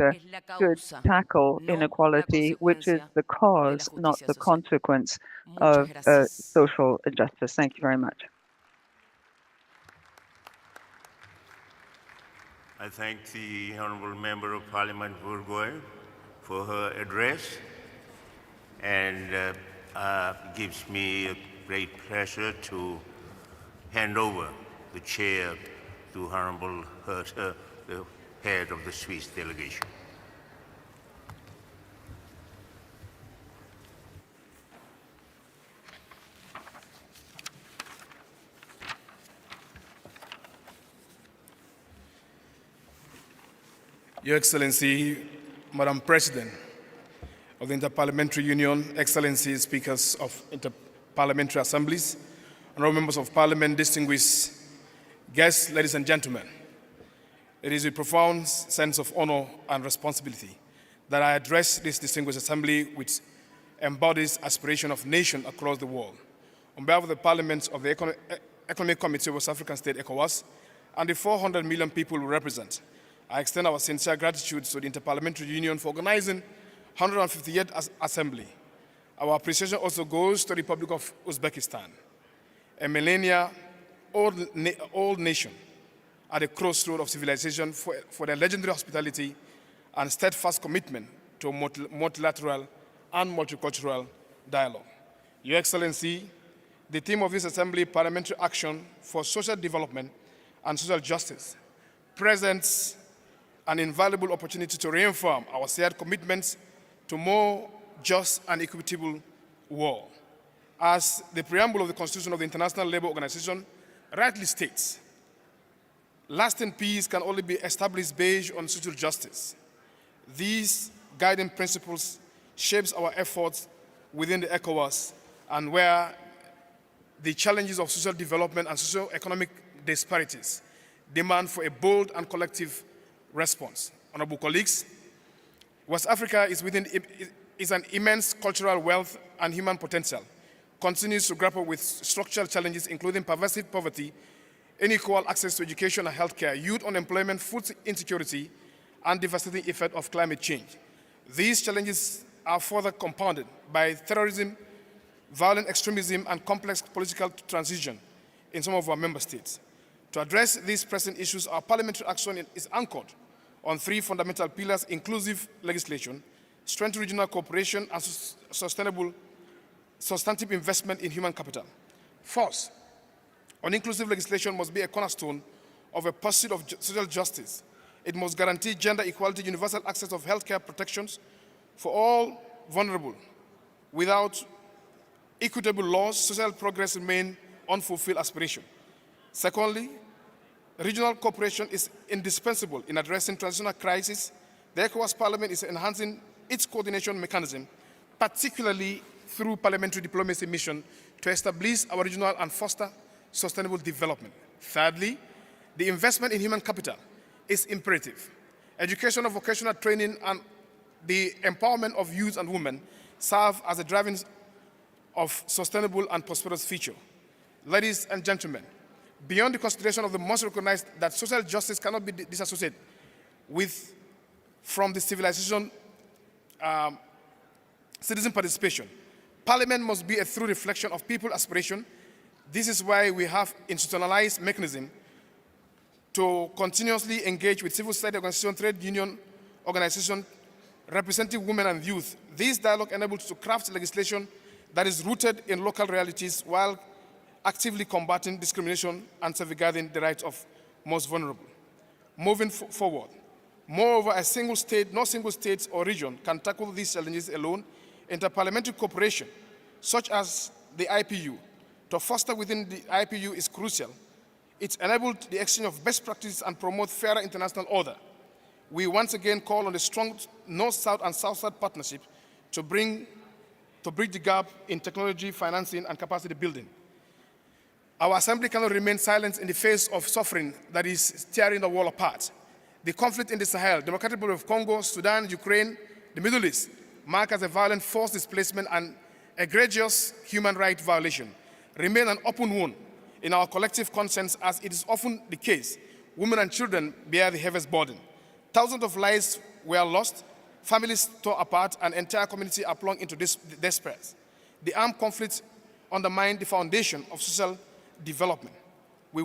should tackle inequality, which is the cause, not the consequence of social injustice. Thank you very much. I thank the Honourable Member of Parliament Bourgoin for her address, and gives me a great pleasure to hand over the chair to Honourable Herter, the head of the Swiss delegation. Your Excellency, Madam President of the Inter-Parliamentary Union, Excellencies, Speakers of Inter-Parliamentary Assemblies, Honourable Members of Parliament, distinguished guests, ladies and gentlemen, it is with profound sense of honour and responsibility that I address this distinguished assembly, which embodies aspiration of nations across the world. On behalf of the Parliament of the Economic Committee of West African State, ECOWAS, and the 400 million people we represent, I extend our sincere gratitude to the Inter-Parliamentary Union for organizing 158th Assembly. Our appreciation also goes to the Republic of Uzbekistan, a millennia-old nation at the crossroad of civilization for their legendary hospitality and steadfast commitment to multilateral and multicultural dialogue. Your Excellency, the theme of this Assembly, Parliamentary Action for Social Development and Social Justice, presents an invaluable opportunity to reaffirm our shared commitments to more just and equitable world. As the preamble of the Constitution of the International Labour Organization rightly states, lasting peace can only be established based on social justice. These guiding principles shapes our efforts within the ECOWAS and where the challenges of social development and socio-economic disparities demand for a bold and collective response. Honourable colleagues, West Africa is an immense cultural wealth and human potential, continues to grapple with structural challenges including pervasive poverty, unequal access to education and healthcare, youth unemployment, food insecurity, and devastating effect of climate change. These challenges are further compounded by terrorism, violent extremism, and complex political transition in some of our member states. To address these pressing issues, our parliamentary action is anchored on three fundamental pillars: inclusive legislation, strengthen regional cooperation, and substantive investment in human capital. First, on inclusive legislation must be a cornerstone of a pursuit of social justice. It must guarantee gender equality, universal access of healthcare protections for all vulnerable. Without equitable laws, social progress remains unfulfilled aspiration. Secondly, regional cooperation is indispensable in addressing transitional crises. The ECOWAS Parliament is enhancing its coordination mechanism, particularly through parliamentary diplomacy mission, to establish our regional and foster sustainable development. Thirdly, the investment in human capital is imperative. Education and vocational training and the empowerment of youth and women serve as a driving of sustainable and prosperous future. Ladies and gentlemen, beyond the consideration of the must recognize that social justice cannot be disassociated from the civilization citizen participation. Parliament must be a true reflection of people's aspiration. This is why we have institutionalized mechanism to continuously engage with civil society organizations, trade union organizations, representing women and youth. This dialogue enables to craft legislation that is rooted in local realities while actively combating discrimination and safeguarding the rights of most vulnerable. Moving forward, moreover, no single state or region can tackle these challenges alone. Inter-parliamentary cooperation, such as the IPU, to foster within the IPU is crucial. It's enabled the exchange of best practices and promote fairer international order. We once again call on a strong North-South and South-South partnership to bridge the gap in technology, financing, and capacity building. Our Assembly cannot remain silent in the face of suffering that is tearing the world apart. The conflict in the Sahel, Democratic Republic of Congo, Sudan, Ukraine, the Middle East, mark as a violent forced displacement and egregious human rights violation, remain an open wound in our collective conscience, as it is often the case. Women and children bear the heaviest burden. Thousands of lives were lost, families torn apart, and entire communities are plunged into despair. The armed conflict undermined the foundation of social development. We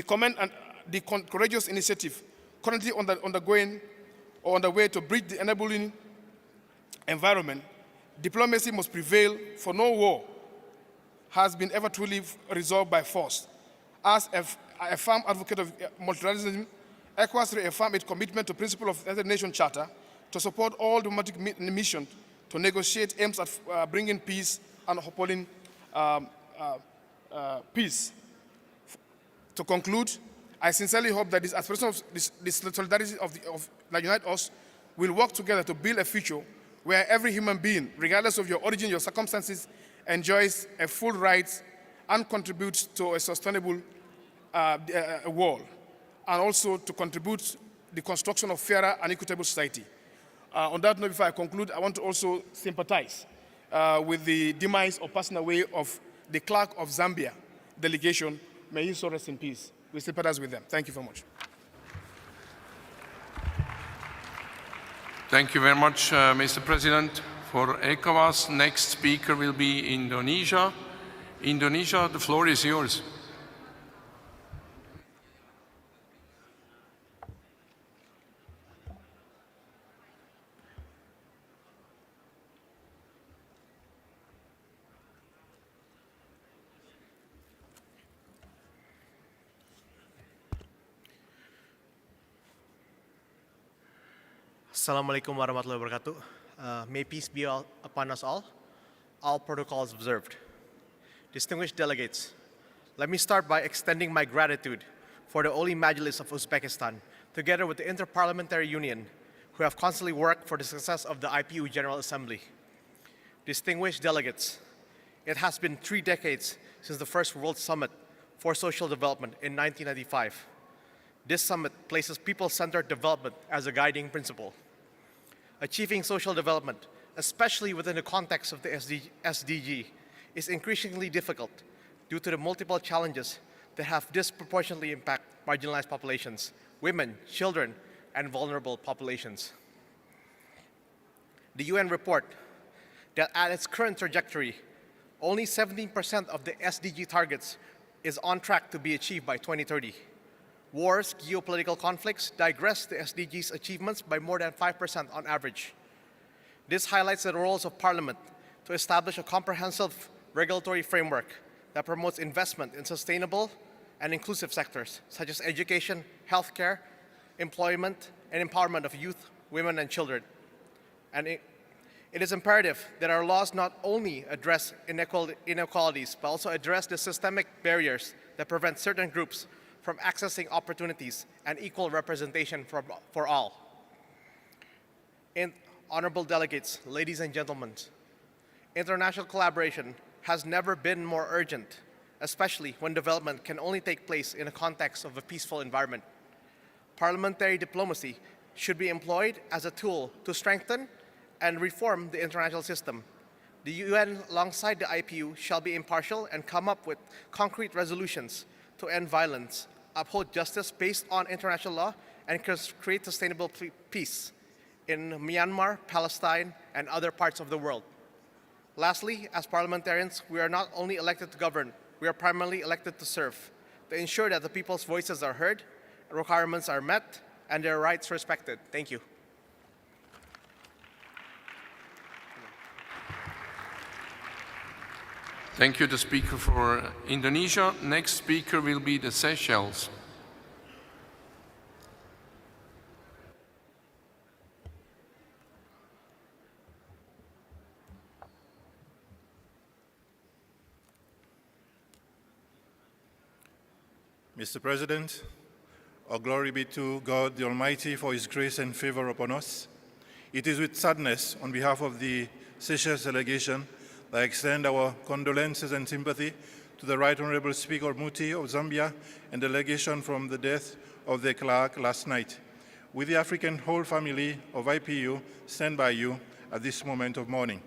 commend the courageous initiative currently undergoing or on the way to bridge the enabling environment. Diplomacy must prevail, for no war has been ever truly resolved by force. As a firm advocate of multilateralism, ECOWAS reaffirmed its commitment to the principle of the United Nations Charter to support all diplomatic missions to negotiate aims at bringing peace and upholding peace. To conclude, I sincerely hope that this aspiration of this solidarity that unites us will work together to build a future where every human being, regardless of your origin, your circumstances, enjoys a full rights and contributes to a sustainable world, and also to contribute to the construction of fairer and equitable society. On that note, before I conclude, I want to also sympathize with the demise or passing away of the clerk of Zambia delegation. May he so rest in peace. We sympathize with them. Thank you very much. Thank you very much, Mr. President. For ECOWAS, next speaker will be Indonesia. Indonesia, the floor is yours. Assalamualaikum warahmatullahi wabarakatuh. May peace be upon us all protocols observed. Distinguished delegates, let me start by extending my gratitude for the Oli Majlis of Uzbekistan, together with the Inter-Parliamentary Union, who have constantly worked for the success of the IPU General Assembly. Distinguished delegates, it has been 3 decades since the first World Summit for Social Development in 1995. This summit places people-centered development as a guiding principle. Achieving social development especially within the context of the SDG, is increasingly difficult due to the multiple challenges that have disproportionately impacted marginalized populations, women, children, and vulnerable populations. The UN report that at its current trajectory, only 17% of the SDG targets is on track to be achieved by 2030. Wars, geopolitical conflicts digress the SDGs achievements by more than 5% on average. This highlights the roles of Parliament to establish a comprehensive regulatory framework that promotes investment in sustainable and inclusive sectors, such as education, healthcare, employment, and empowerment of youth, women, and children. And it is imperative that our laws not only address inequalities, but also address the systemic barriers that prevent certain groups from accessing opportunities and equal representation for all. Honorable delegates, ladies and gentlemen, international collaboration has never been more urgent, especially when development can only take place in the context of a peaceful environment. Parliamentary diplomacy should be employed as a tool to strengthen and reform the international system. The UN, alongside the IPU, shall be impartial and come up with concrete resolutions to end violence, uphold justice based on international law, and create sustainable peace in Myanmar, Palestine, and other parts of the world. Lastly, as parliamentarians, we are not only elected to govern, we are primarily elected to serve, to ensure that the people's voices are heard, requirements are met, and their rights respected. Thank you. Thank you, the speaker for Indonesia. Next speaker will be the Seychelles. Mr. President, all glory be to God the Almighty for His grace and favor upon us. It is with sadness on behalf of the Seychelles delegation that I extend our condolences and sympathy to the Right Honourable Speaker Muti of Zambia and delegation from the death of their clerk last night. We, the African whole family of IPU, stand by you at this moment of mourning.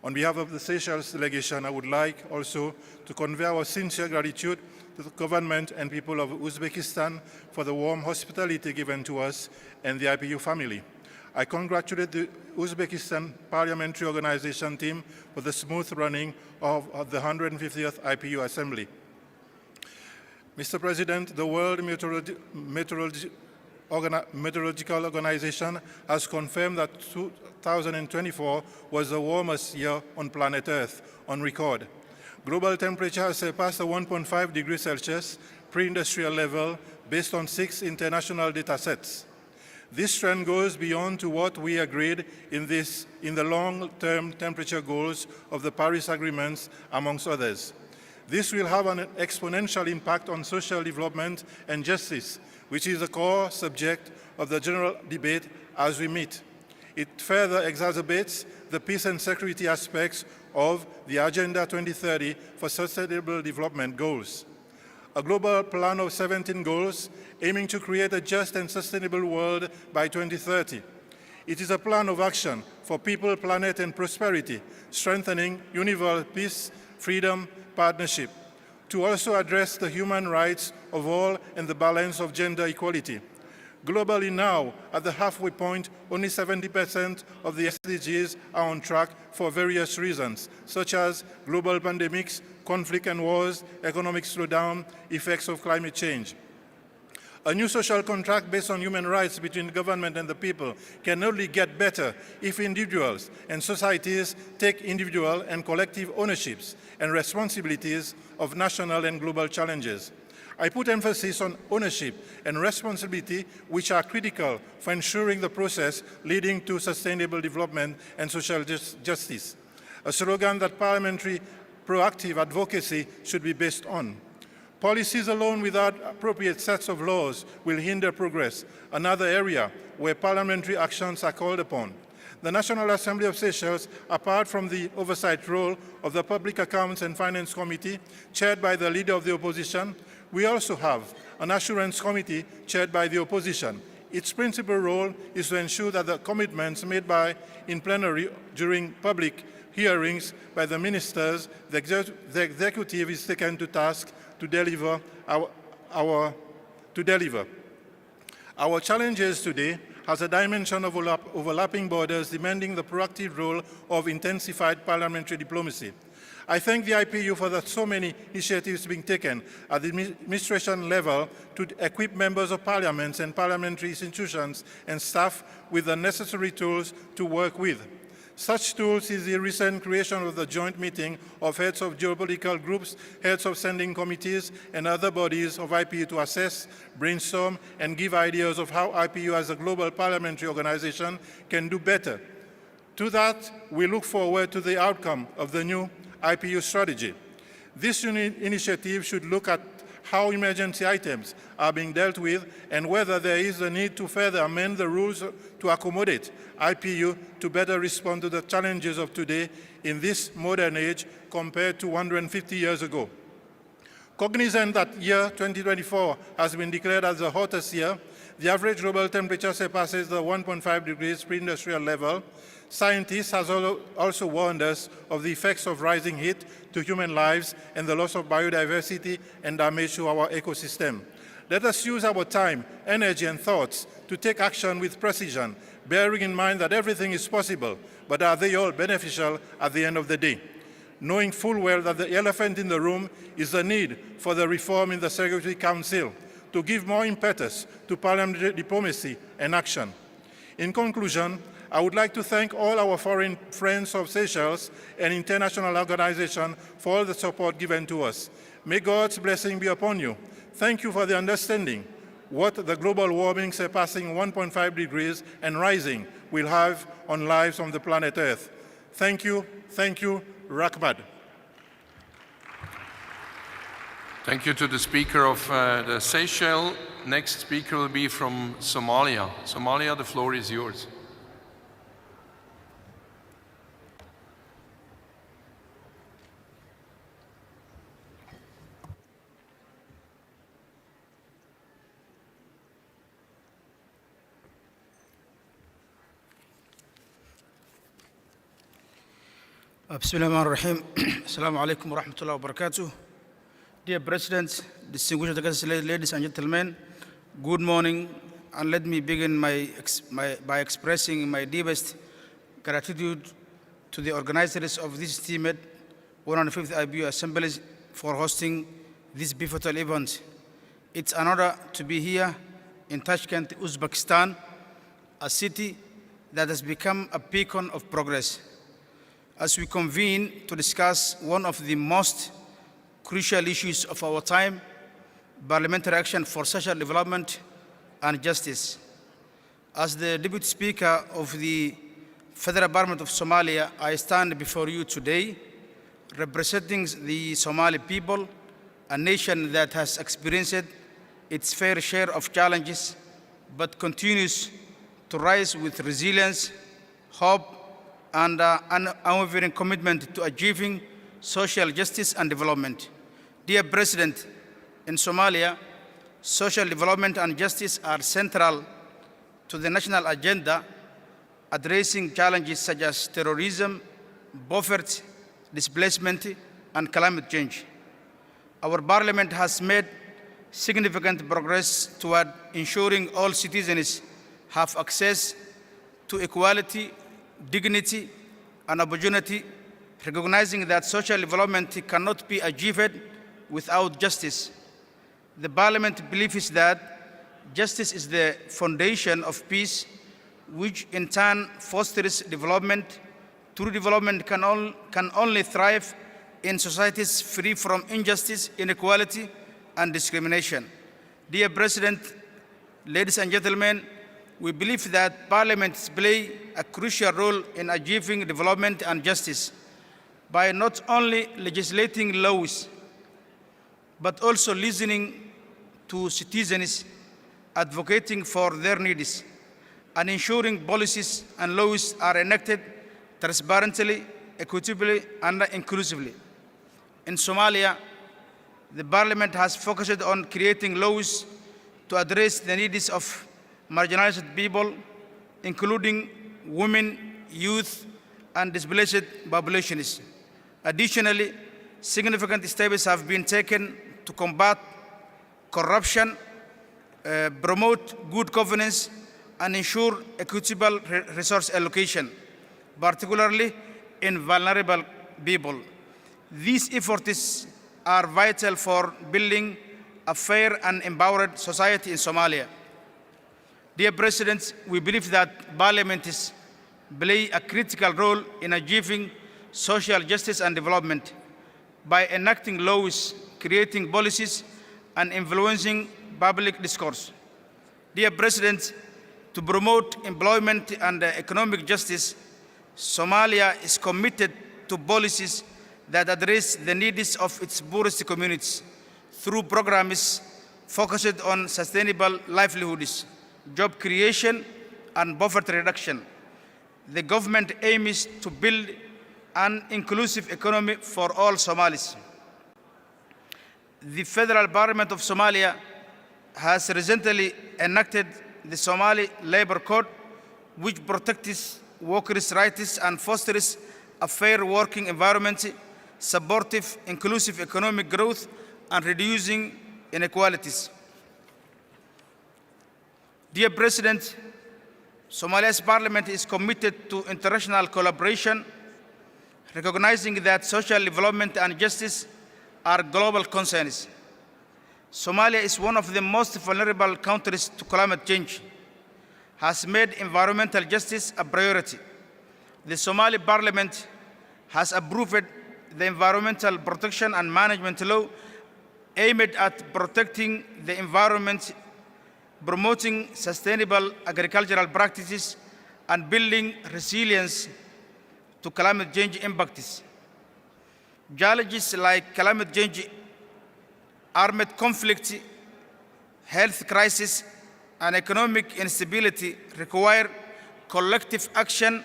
On behalf of the Seychelles delegation, I would like also to convey our sincere gratitude to the government and people of Uzbekistan for the warm hospitality given to us and the IPU family. I congratulate the Uzbekistan Parliamentary Organization team for the smooth running of the 150th IPU Assembly. Mr. President, the World Meteorological Organization has confirmed that 2024 was the warmest year on planet Earth on record. Global temperature has surpassed the 1.5 degrees Celsius pre-industrial level based on 6 international data sets. This trend goes beyond to what we agreed in the long-term temperature goals of the Paris Agreements, amongst others. This will have an exponential impact on social development and justice, which is the core subject of the general debate as we meet. It further exacerbates the peace and security aspects of the Agenda 2030 for Sustainable Development Goals. A global plan of 17 goals aiming to create a just and sustainable world by 2030. It is a plan of action for people, planet, and prosperity, strengthening universal peace, freedom, partnership, to also address the human rights of all and the balance of gender equality. Globally now, at the halfway point, only 70% of the SDGs are on track for various reasons, such as global pandemics, conflict and wars, economic slowdown, effects of climate change. A new social contract based on human rights between the government and the people can only get better if individuals and societies take individual and collective ownerships and responsibilities of national and global challenges. I put emphasis on ownership and responsibility, which are critical for ensuring the process leading to sustainable development and social justice, a slogan that parliamentary proactive advocacy should be based on. Policies alone without appropriate sets of laws will hinder progress, another area where parliamentary actions are called upon. The National Assembly of Seychelles, apart from the oversight role of the Public Accounts and Finance Committee, chaired by the Leader of the Opposition, we also have an Assurance Committee chaired by the opposition. Its principal role is to ensure that the commitments made in plenary during public hearings by the ministers, the executive is taken to task to deliver. Our challenges today has a dimension of overlapping borders demanding the proactive role of intensified parliamentary diplomacy. I thank the IPU for that so many initiatives being taken at the administration level to equip members of parliaments and parliamentary institutions and staff with the necessary tools to work with. Such tools is the recent creation of the joint meeting of heads of geopolitical groups, heads of standing committees, and other bodies of IPU to assess, brainstorm, and give ideas of how IPU as a global parliamentary organization can do better. To that, we look forward to the outcome of the new IPU strategy. This initiative should look at how emergency items are being dealt with and whether there is a need to further amend the rules to accommodate IPU to better respond to the challenges of today in this modern age compared to 150 years ago. Cognizant that year 2024 has been declared as the hottest year, the average global temperature surpasses the 1.5 degrees pre-industrial level. Scientists have also warned us of the effects of rising heat to human lives and the loss of biodiversity and damage to our ecosystem. Let us use our time, energy, and thoughts to take action with precision, bearing in mind that everything is possible, but are they all beneficial at the end of the day? Knowing full well that the elephant in the room is the need for the reform in the Security Council to give more impetus to parliamentary diplomacy and action. In conclusion, I would like to thank all our foreign friends of Seychelles and international organizations for all the support given to us. May God's blessing be upon you. Thank you for the understanding what the global warming surpassing 1.5 degrees and rising will have on lives on the planet Earth. Thank you, Rahmat. Thank you to the Speaker of the Seychelles. Next speaker will be from Somalia. Somalia, the floor is yours. Bismillahirrahmanirrahim. Assalamu alaikum wa rahmatullahi wa barakatuh. Dear President, distinguished guests, ladies and gentlemen, good morning, and let me begin by expressing my deepest gratitude to the organizers of this esteemed 105th IPU Assembly for hosting this pivotal event. It's an honor to be here in Tashkent, Uzbekistan, a city that has become a beacon of progress, as we convene to discuss one of the most crucial issues of our time, parliamentary action for social development and justice. As the Deputy Speaker of the Federal Parliament of Somalia, I stand before you today representing the Somali people, a nation that has experienced its fair share of challenges but continues to rise with resilience, hope, and an unwavering commitment to achieving social justice and development. Dear President, in Somalia, social development and justice are central to the national agenda, addressing challenges such as terrorism, poverty, displacement, and climate change. Our Parliament has made significant progress toward ensuring all citizens have access to equality, dignity, and opportunity, recognizing that social development cannot be achieved without justice. The Parliament believes that justice is the foundation of peace, which in turn fosters development. True development can only thrive in societies free from injustice, inequality, and discrimination. Dear President, ladies and gentlemen, we believe that parliaments play a crucial role in achieving development and justice by not only legislating laws, but also listening to citizens, advocating for their needs, and ensuring policies and laws are enacted transparently, equitably, and inclusively. In Somalia, the Parliament has focused on creating laws to address the needs of marginalized people, including women, youth, and displaced populations. Additionally, significant steps have been taken to combat corruption, promote good governance, and ensure equitable resource allocation, particularly in vulnerable people. These efforts are vital for building a fair and empowered society in Somalia. Dear President, we believe that parliaments play a critical role in achieving social justice and development by enacting laws, creating policies, and influencing public discourse. Dear President, to promote employment and economic justice, Somalia is committed to policies that address the needs of its poorest communities through programs focused on sustainable livelihoods, job creation, and poverty reduction. The government aims to build an inclusive economy for all Somalis. The Federal Parliament of Somalia has recently enacted the Somali Labor Code, which protects workers' rights and fosters a fair working environment, supportive, inclusive economic growth, and reducing inequalities. Dear President, Somalia's parliament is committed to international collaboration, recognizing that social development and justice are global concerns. Somalia is one of the most vulnerable countries to climate change, has made environmental justice a priority. The Somali parliament has approved the Environmental Protection and Management Law aimed at protecting the environment, promoting sustainable agricultural practices, and building resilience to climate change impacts. Challenges like climate change, armed conflict, health crisis, and economic instability require collective action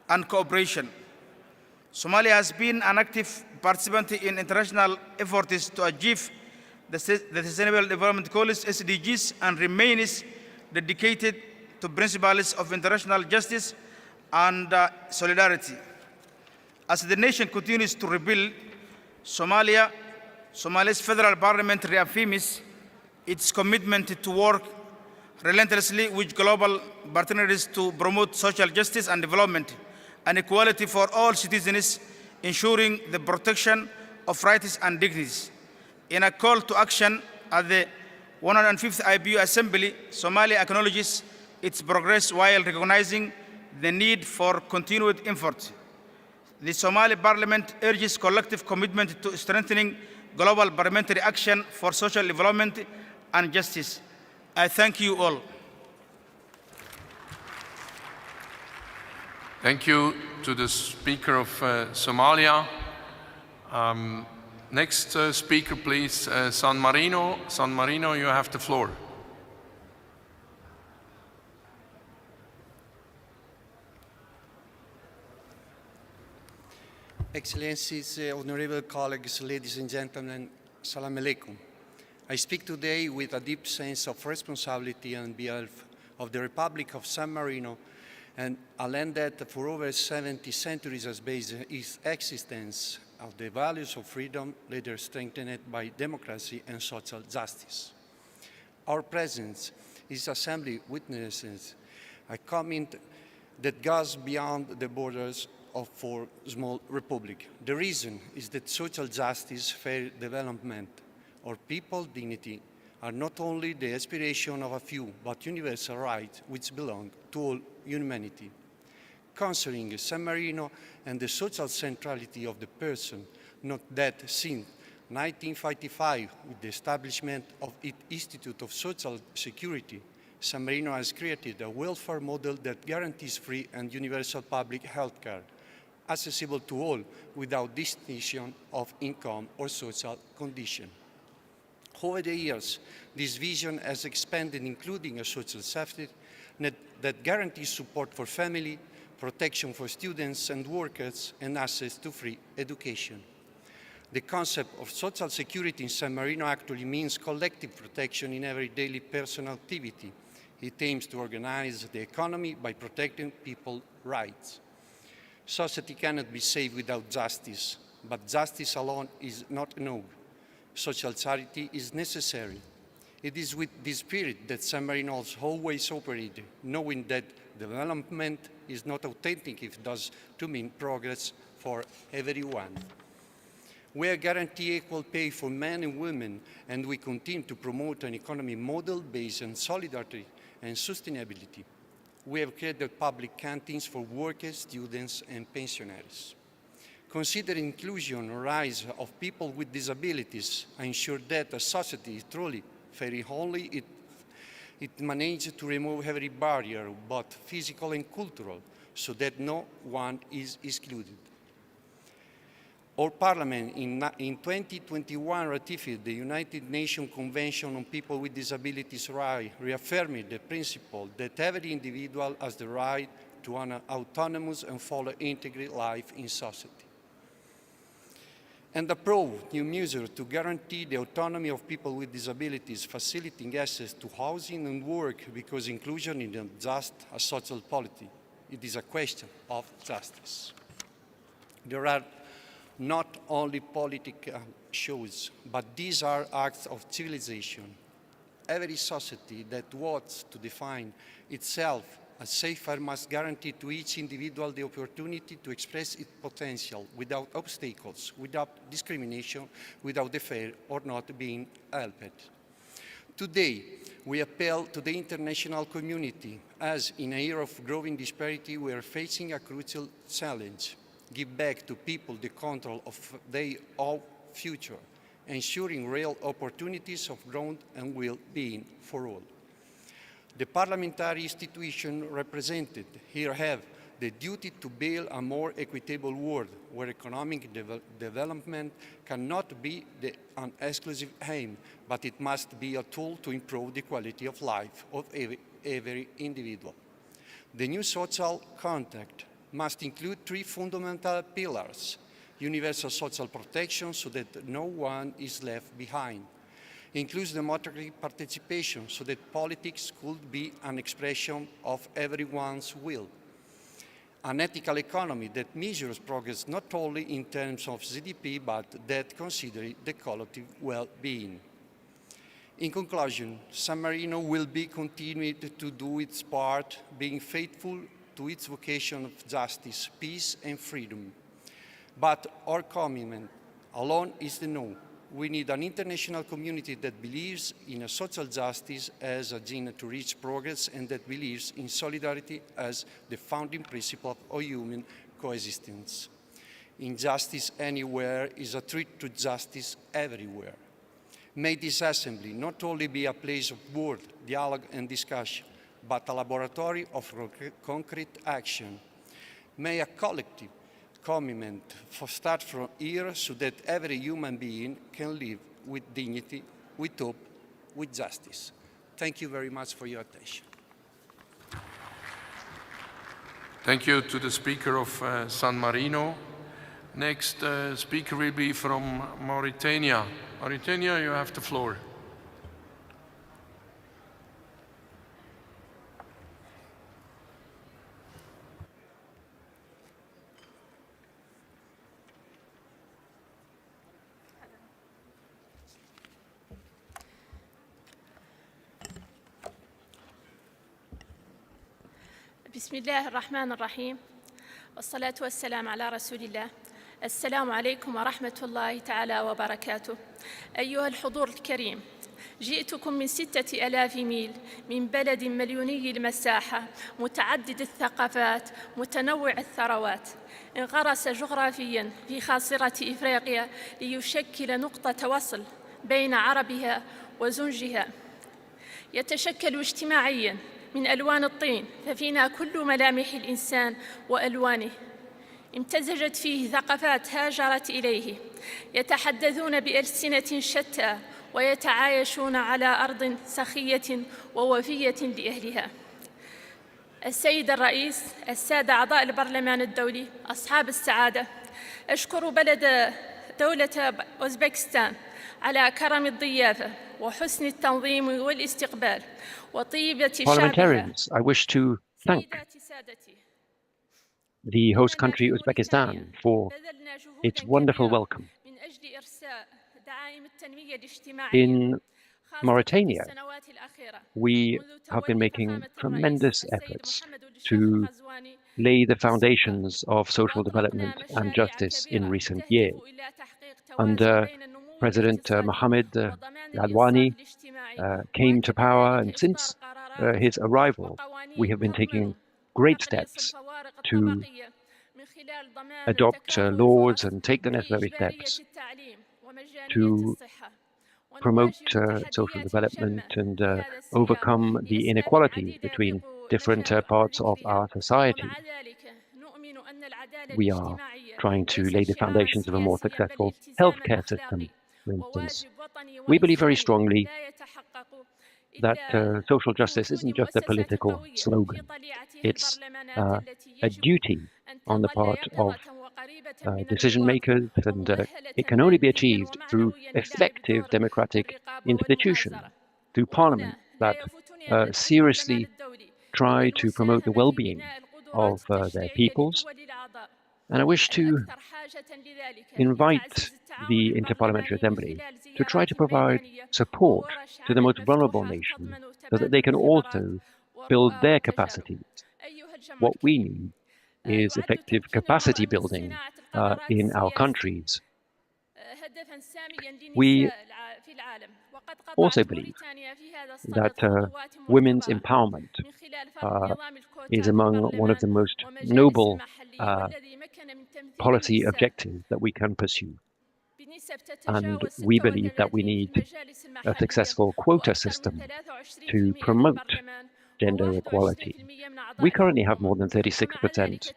and cooperation. Somalia has been an active participant in international efforts to achieve the Sustainable Development Goals (SDGs) and remains dedicated to principles of international justice and solidarity. As the nation continues to rebuild, Somalia's federal parliament reaffirms its commitment to work relentlessly with global partners to promote social justice and development and equality for all citizens, ensuring the protection of rights and dignities. In a call to action at the 105th IPU Assembly, Somalia acknowledges its progress while recognizing the need for continued effort. The Somali Parliament urges collective commitment to strengthening global parliamentary action for social development and justice. I thank you all. Thank you to the Speaker of Somalia. Next speaker, please, San Marino. San Marino, you have the floor. Excellencies, honorable colleagues, ladies and gentlemen, Salam alaikum. I speak today with a deep sense of responsibility on behalf of the Republic of San Marino, and a land that for over 70 centuries has based its existence on the values of freedom, later strengthened by democracy and social justice. Our presence in this assembly witnesses a comment that goes beyond the borders of our small republic. The reason is that social justice, fair development, or people's dignity are not only the aspiration of a few, but universal rights which belong to all humanity. Concerning San Marino and the social centrality of the person, note that since 1955, with the establishment of its Institute of Social Security, San Marino has created a welfare model that guarantees free and universal public health care, accessible to all without distinction of income or social condition. Over the years, this vision has expanded, including a social safety net that guarantees support for family, protection for students and workers, and access to free education. The concept of social security in San Marino actually means collective protection in every daily personal activity, It aims to organize the economy by protecting people's rights. Society cannot be saved without justice, but justice alone is not enough. Social charity is necessary. It is with this spirit that San Marino has always operated, knowing that development is not authentic if it does to mean progress for everyone. We guarantee equal pay for men and women, and we continue to promote an economy model based on solidarity and sustainability. We have created public canteens for workers, students, and pensioners. Consider inclusion and rise of people with disabilities, ensure that a society is truly fair only it manages to remove every barrier, both physical and cultural, so that no one is excluded. Our Parliament in 2021 ratified the United Nations Convention on People with Disabilities' Rights, reaffirming the principle that every individual has the right to an autonomous and fully integrated life in society. And approved new measures to guarantee the autonomy of people with disabilities, facilitating access to housing and work, because inclusion is not just a social policy, it is a question of justice. There are not only political shows, but these are acts of civilization. Every society that wants to define itself as safer must guarantee to each individual the opportunity to express its potential without obstacles, without discrimination, without the fear or not being helped. Today, we appeal to the international community, as in a year of growing disparity, we are facing a crucial challenge. Give back to people the control of their own future, ensuring real opportunities of growth and well-being for all. The parliamentary institutions represented here have the duty to build a more equitable world where economic development cannot be an exclusive aim, but it must be a tool to improve the quality of life of every individual. The new social contract must include three fundamental pillars: universal social protection so that no one is left behind, includes democratic participation so that politics could be an expression of everyone's will, an ethical economy that measures progress not only in terms of GDP, but that considers the collective well-being. In conclusion, San Marino will be continuing to do its part, being faithful to its vocation of justice, peace, and freedom. But our commitment alone is enough. We need an international community that believes in a social justice as a gene to reach progress, and that believes in solidarity as the founding principle of human coexistence. Injustice anywhere is a threat to justice everywhere. May this assembly not only be a place of word, dialogue, and discussion, but a laboratory of concrete action. May a collective commitment start from here so that every human being can live with dignity, with hope, with justice. Thank you very much for your attention. Thank you to the Speaker of San Marino. Next speaker will be from Mauritania. Mauritania, you have the floor. بسم الله الرحمن الرحيم والصلاة والسلام على رسول الله. السلام عليكم ورحمة الله تعالى وبركاته. أيها الحضور الكريم، جئتكم من 6000 ميل من بلد مليوني المساحة، متعدد الثقافات، متنوع الثروات، انغرس جغرافياً في خاصرة إفريقيا ليشكل نقطة وصل بين عربها وزنجها. يتشكل اجتماعياً من ألوان الطين، ففينا كل ملامح الإنسان وألوانه. امتزجت فيه ثقافات هاجرت إليه، يتحدثون بألسنة شتى ويتعايشون على أرض سخية ووفية لأهلها. السيد الرئيس، السادة أعضاء البرلمان الدولي، أصحاب السعادة، أشكر دولة أوزبكستان على كرم الضيافة وحسن التنظيم والاستقبال وطيبة شعبها. Parliamentarians, I wish to thank the host country Uzbekistan for its wonderful welcome. In Mauritania, we have been making tremendous efforts to lay the foundations of social development and justice in recent years. Under President Mohamed Ghazouani came to power, and since his arrival, we have been taking great steps to adopt laws and take the necessary steps to promote social development and overcome the inequalities between different parts of our society. We are trying to lay the foundations of a more successful healthcare system, for instance. We believe very strongly that social justice isn't just a political slogan. It's a duty on the part of decision makers, and it can only be achieved through effective democratic institutions, through parliament that seriously try to promote the well-being of their peoples. And I wish to invite the Inter-Parliamentary Assembly to try to provide support to the most vulnerable nations so that they can also build their capacities. What we need is effective capacity building in our countries. We also believe that women's empowerment is among one of the most noble policy objectives that we can pursue. And we believe that we need a successful quota system to promote gender equality. We currently have more than 36%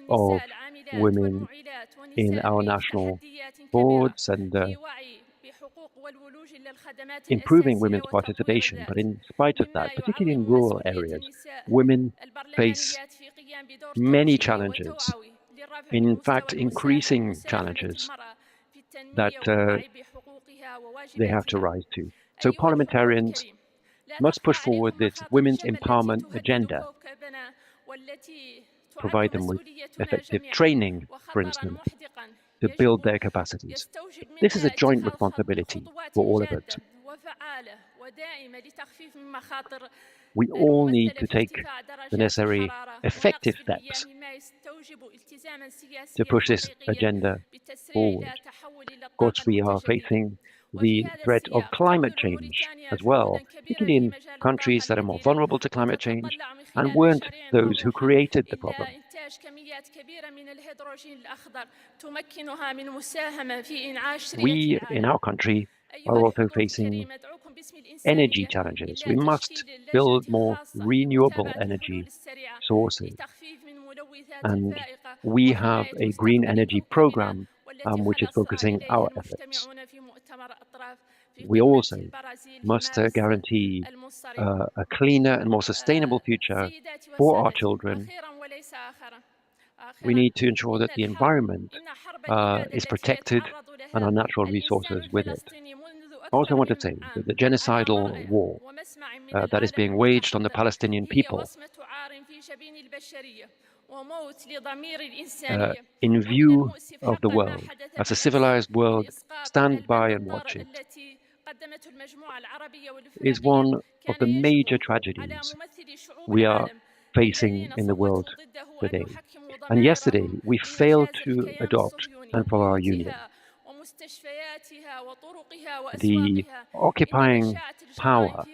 of women in our national boards, and improving women's participation. But in spite of that, particularly in rural areas, women face many challenges, in fact, increasing challenges that they have to rise to. So parliamentarians must push forward this women's empowerment agenda, provide them with effective training, for instance, to build their capacities. This is a joint responsibility for all of us. We all need to take the necessary effective steps to push this agenda forward. Of course, we are facing the threat of climate change as well, particularly in countries that are more vulnerable to climate change and weren't those who created the problem. We, in our country, are also facing energy challenges. We must build more renewable energy sources. And we have a green energy program which is focusing our efforts. We also must guarantee a cleaner and more sustainable future for our children. We need to ensure that the environment is protected and our natural resources with it. I also want to say that the genocidal war that is being waged on the Palestinian people, in view of the world, as a civilized world stands by and watches, is one of the major tragedies we are facing in the world today. And yesterday, we failed to adopt and follow our union. The occupying power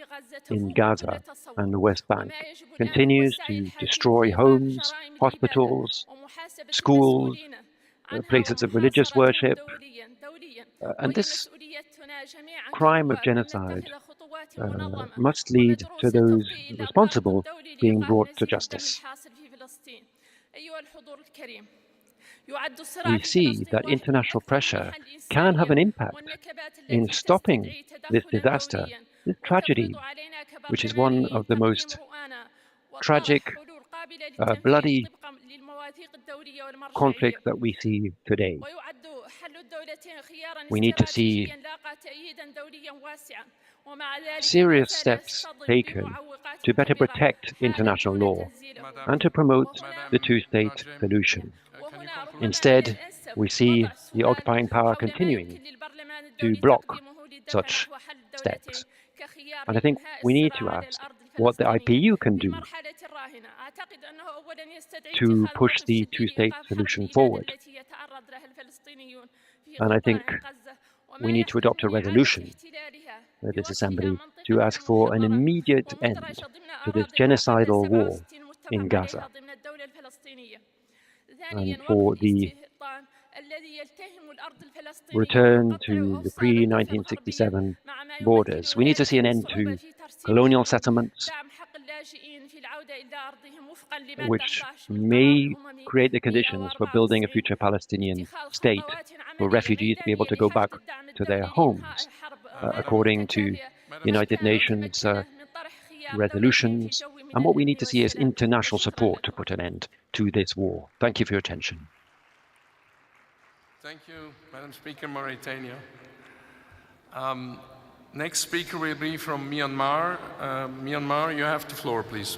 in Gaza and the West Bank continues to destroy homes, hospitals, schools, places of religious worship. And this crime of genocide must lead to those responsible being brought to justice. We see that international pressure can have an impact in stopping this disaster, this tragedy, which is one of the most tragic, bloody conflicts that we see today. We need to see serious steps taken to better protect international law and to promote the two-state solution. Instead, we see the occupying power continuing to block such steps. And I think we need to ask what the IPU can do to push the two-state solution forward. And I think we need to adopt a resolution at this assembly to ask for an immediate end to this genocidal war in Gaza and for the return to the pre-1967 borders. We need to see an end to colonial settlements, which may create the conditions for building a future Palestinian state for refugees to be able to go back to their homes, according to United Nations resolutions. And what we need to see is international support to put an end to this war. Thank you for your attention. Thank you, Madam Speaker, Mauritania. Next speaker will be from Myanmar. Myanmar, you have the floor, please.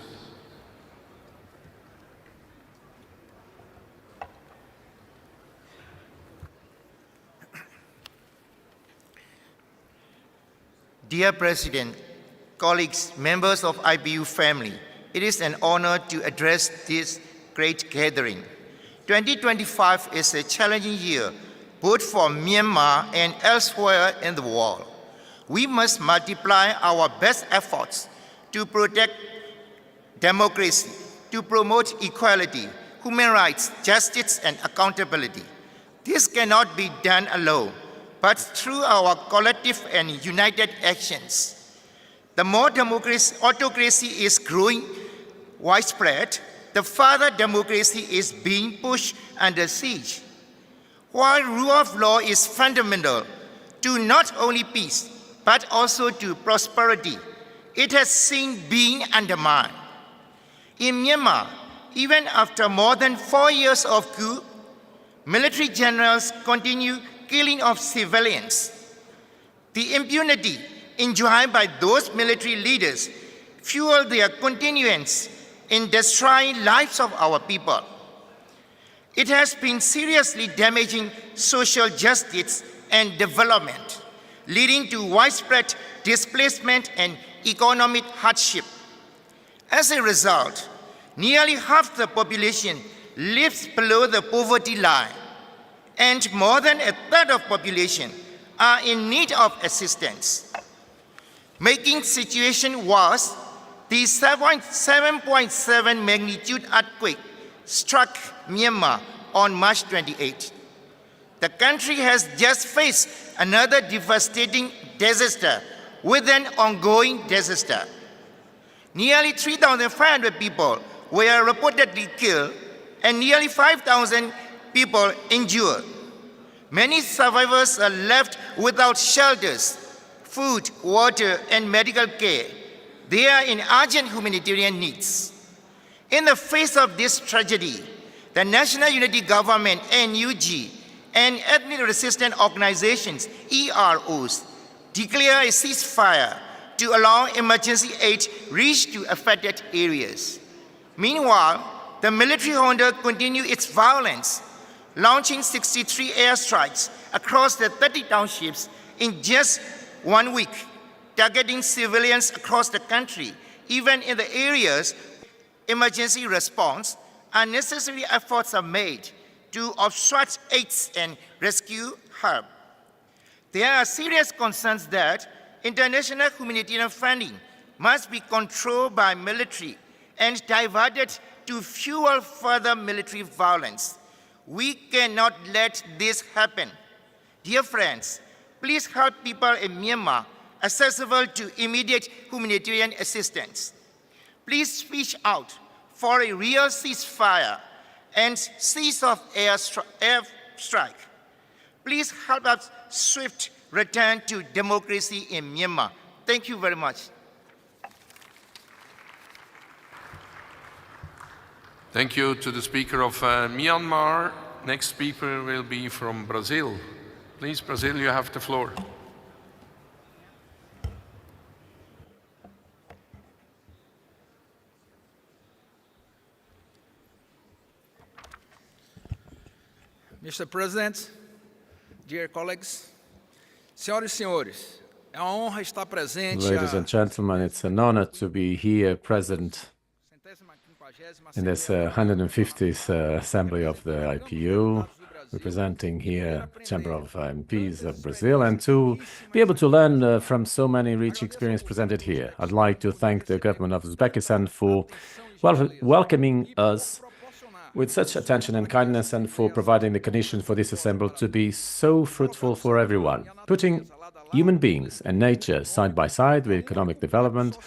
Dear President, colleagues, members of IPU family, it is an honor to address this great gathering. 2025 is a challenging year, both for Myanmar and elsewhere in the world. We must multiply our best efforts to protect democracy, to promote equality, human rights, justice, and accountability. This cannot be done alone, but through our collective and united actions. The more autocracy is growing widespread, the further democracy is being pushed under siege. While rule of law is fundamental to not only peace, but also to prosperity, it has seen being undermined. In Myanmar, even after more than 4 years of coup, military generals continue killing of civilians. The impunity enjoyed by those military leaders fuel their continuance in destroying lives of our people. It has been seriously damaging social justice and development, leading to widespread displacement and economic hardship. As a result, nearly half the population lives below the poverty line, and more than a third of population are in need of assistance. Making situation worse, the 7.7 magnitude earthquake struck Myanmar on March 28. The country has just faced another devastating disaster with an ongoing disaster. Nearly 3,500 people were reportedly killed and nearly 5,000 people injured. Many survivors are left without shelters, food, water, and medical care. They are in urgent humanitarian needs. In the face of this tragedy, the National Unity Government, NUG, and ethnic resistance organizations, EROs, declare a ceasefire to allow emergency aid reach to affected areas. Meanwhile, the military junta continues its violence, launching 63 airstrikes across the 30 townships in just 1 week, targeting civilians across the country. Even in the areas emergency response, unnecessary efforts are made to obstruct aids and rescue help. There are serious concerns that international humanitarian funding must be controlled by military and diverted to fuel further military violence. We cannot let this happen. Dear friends, please help people in Myanmar accessible to immediate humanitarian assistance. Please speak out for a real ceasefire and cease of air strike. Please help us swift return to democracy in Myanmar. Thank you very much. Thank you to the Speaker of Myanmar. Next speaker will be from Brazil. Please, Brazil, you have the floor. Mr. President, dear colleagues, senhoras e senhores, é uma honra estar presente. Ladies and gentlemen, it's an honor to be here present in this 150th Assembly of the IPU, representing here the Chamber of MPs of Brazil, and to be able to learn from so many rich experiences presented here. I'd like to thank the government of Uzbekistan for welcoming us with such attention and kindness, and for providing the conditions for this assembly to be so fruitful for everyone. Putting human beings and nature side by side with economic development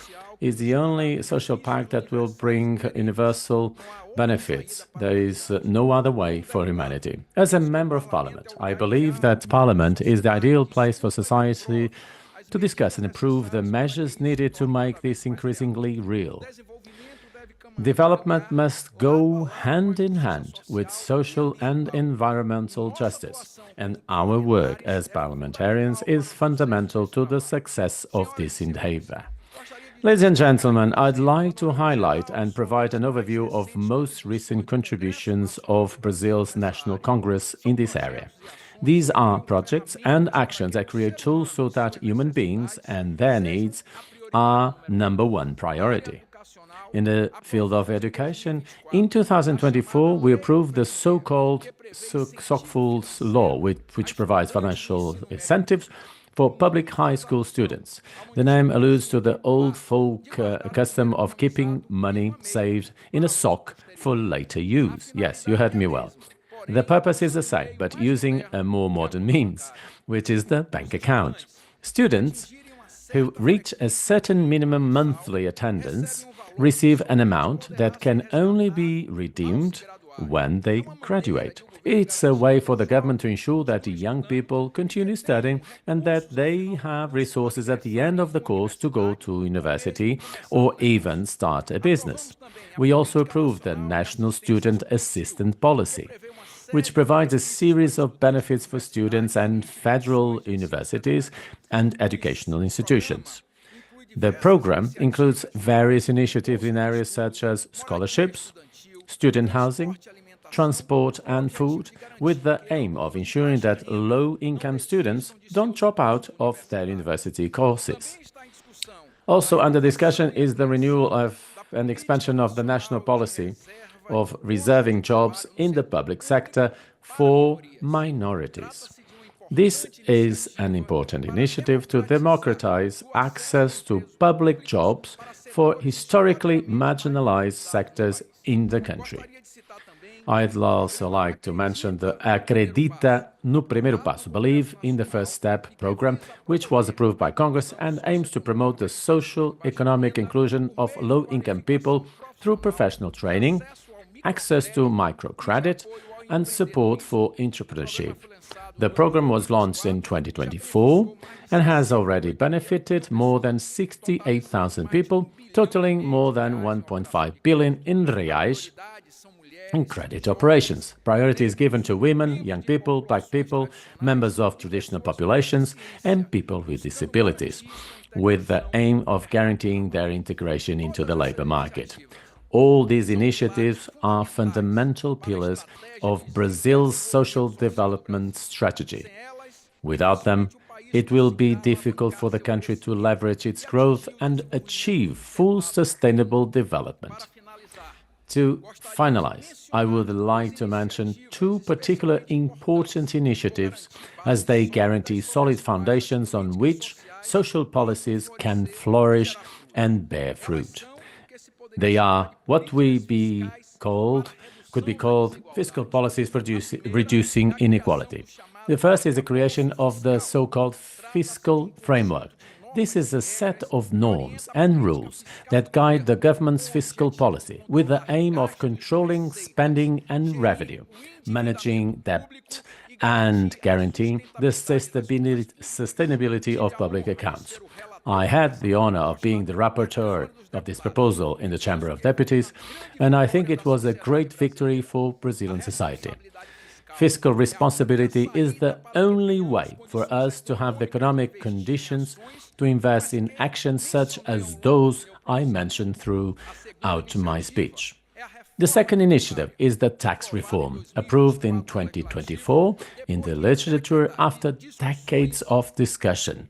is the only social pact that will bring universal benefits. There is no other way for humanity. As a member of parliament, I believe that parliament is the ideal place for society to discuss and approve the measures needed to make this increasingly real. Development must go hand in hand with social and environmental justice, and our work as parliamentarians is fundamental to the success of this endeavor. Ladies and gentlemen, I'd like to highlight and provide an overview of most recent contributions of Brazil's National Congress in this area. These are projects and actions that create tools so that human beings and their needs are #1 priority. In the field of education, in 2024, we approved the so-called Sokful's Law, which provides financial incentives for public high school students. The name alludes to the old folk custom of keeping money saved in a sock for later use. Yes, you heard me well. The purpose is the same, but using a more modern means, which is the bank account. Students who reach a certain minimum monthly attendance receive an amount that can only be redeemed when they graduate. It's a way for the government to ensure that the young people continue studying and that they have resources at the end of the course to go to university or even start a business. We also approved the National Student Assistance Policy, which provides a series of benefits for students and federal universities and educational institutions. The program includes various initiatives in areas such as scholarships, student housing, transport and food, with the aim of ensuring that low-income students don't drop out of their university courses. Also under discussion is the renewal and expansion of the national policy of reserving jobs in the public sector for minorities. This is an important initiative to democratize access to public jobs for historically marginalized sectors in the country. I'd also like to mention the Acredita no Primeiro Passo, Believe in the First Step program, which was approved by Congress and aims to promote the social economic inclusion of low-income people through professional training, access to microcredit, and support for entrepreneurship. The program was launched in 2024 and has already benefited more than 68,000 people, totaling more than 1.5 billion in reais in credit operations. Priority is given to women, young people, black people, members of traditional populations, and people with disabilities, with the aim of guaranteeing their integration into the labor market. All these initiatives are fundamental pillars of Brazil's social development strategy. Without them, it will be difficult for the country to leverage its growth and achieve full sustainable development. To finalize, I would like to mention two particular important initiatives as they guarantee solid foundations on which social policies can flourish and bear fruit. They are what could be called fiscal policies for reducing inequality. The first is the creation of the so-called fiscal framework. This is a set of norms and rules that guide the government's fiscal policy with the aim of controlling spending and revenue, managing debt, and guaranteeing the sustainability of public accounts. I had the honor of being the rapporteur of this proposal in the Chamber of Deputies, and I think it was a great victory for Brazilian society. Fiscal responsibility is the only way for us to have the economic conditions to invest in actions such as those I mentioned throughout my speech. The second initiative is the tax reform, approved in 2024 in the legislature after decades of discussion.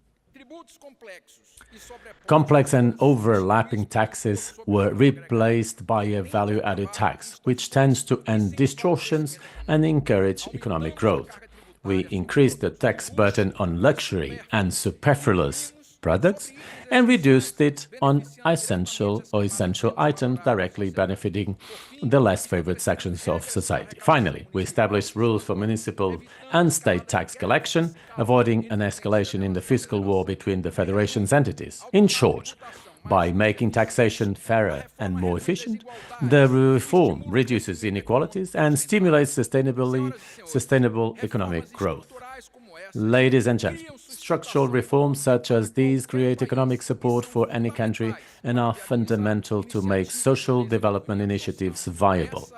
Complex and overlapping taxes were replaced by a value-added tax, which tends to end distortions and encourage economic growth. We increased the tax burden on luxury and superfluous products and reduced it on essential items directly benefiting the less favored sections of society. Finally, we established rules for municipal and state tax collection, avoiding an escalation in the fiscal war between the Federation's entities. In short, by making taxation fairer and more efficient, the reform reduces inequalities and stimulates sustainable economic growth. Ladies and gentlemen, structural reforms such as these create economic support for any country and are fundamental to make social development initiatives viable.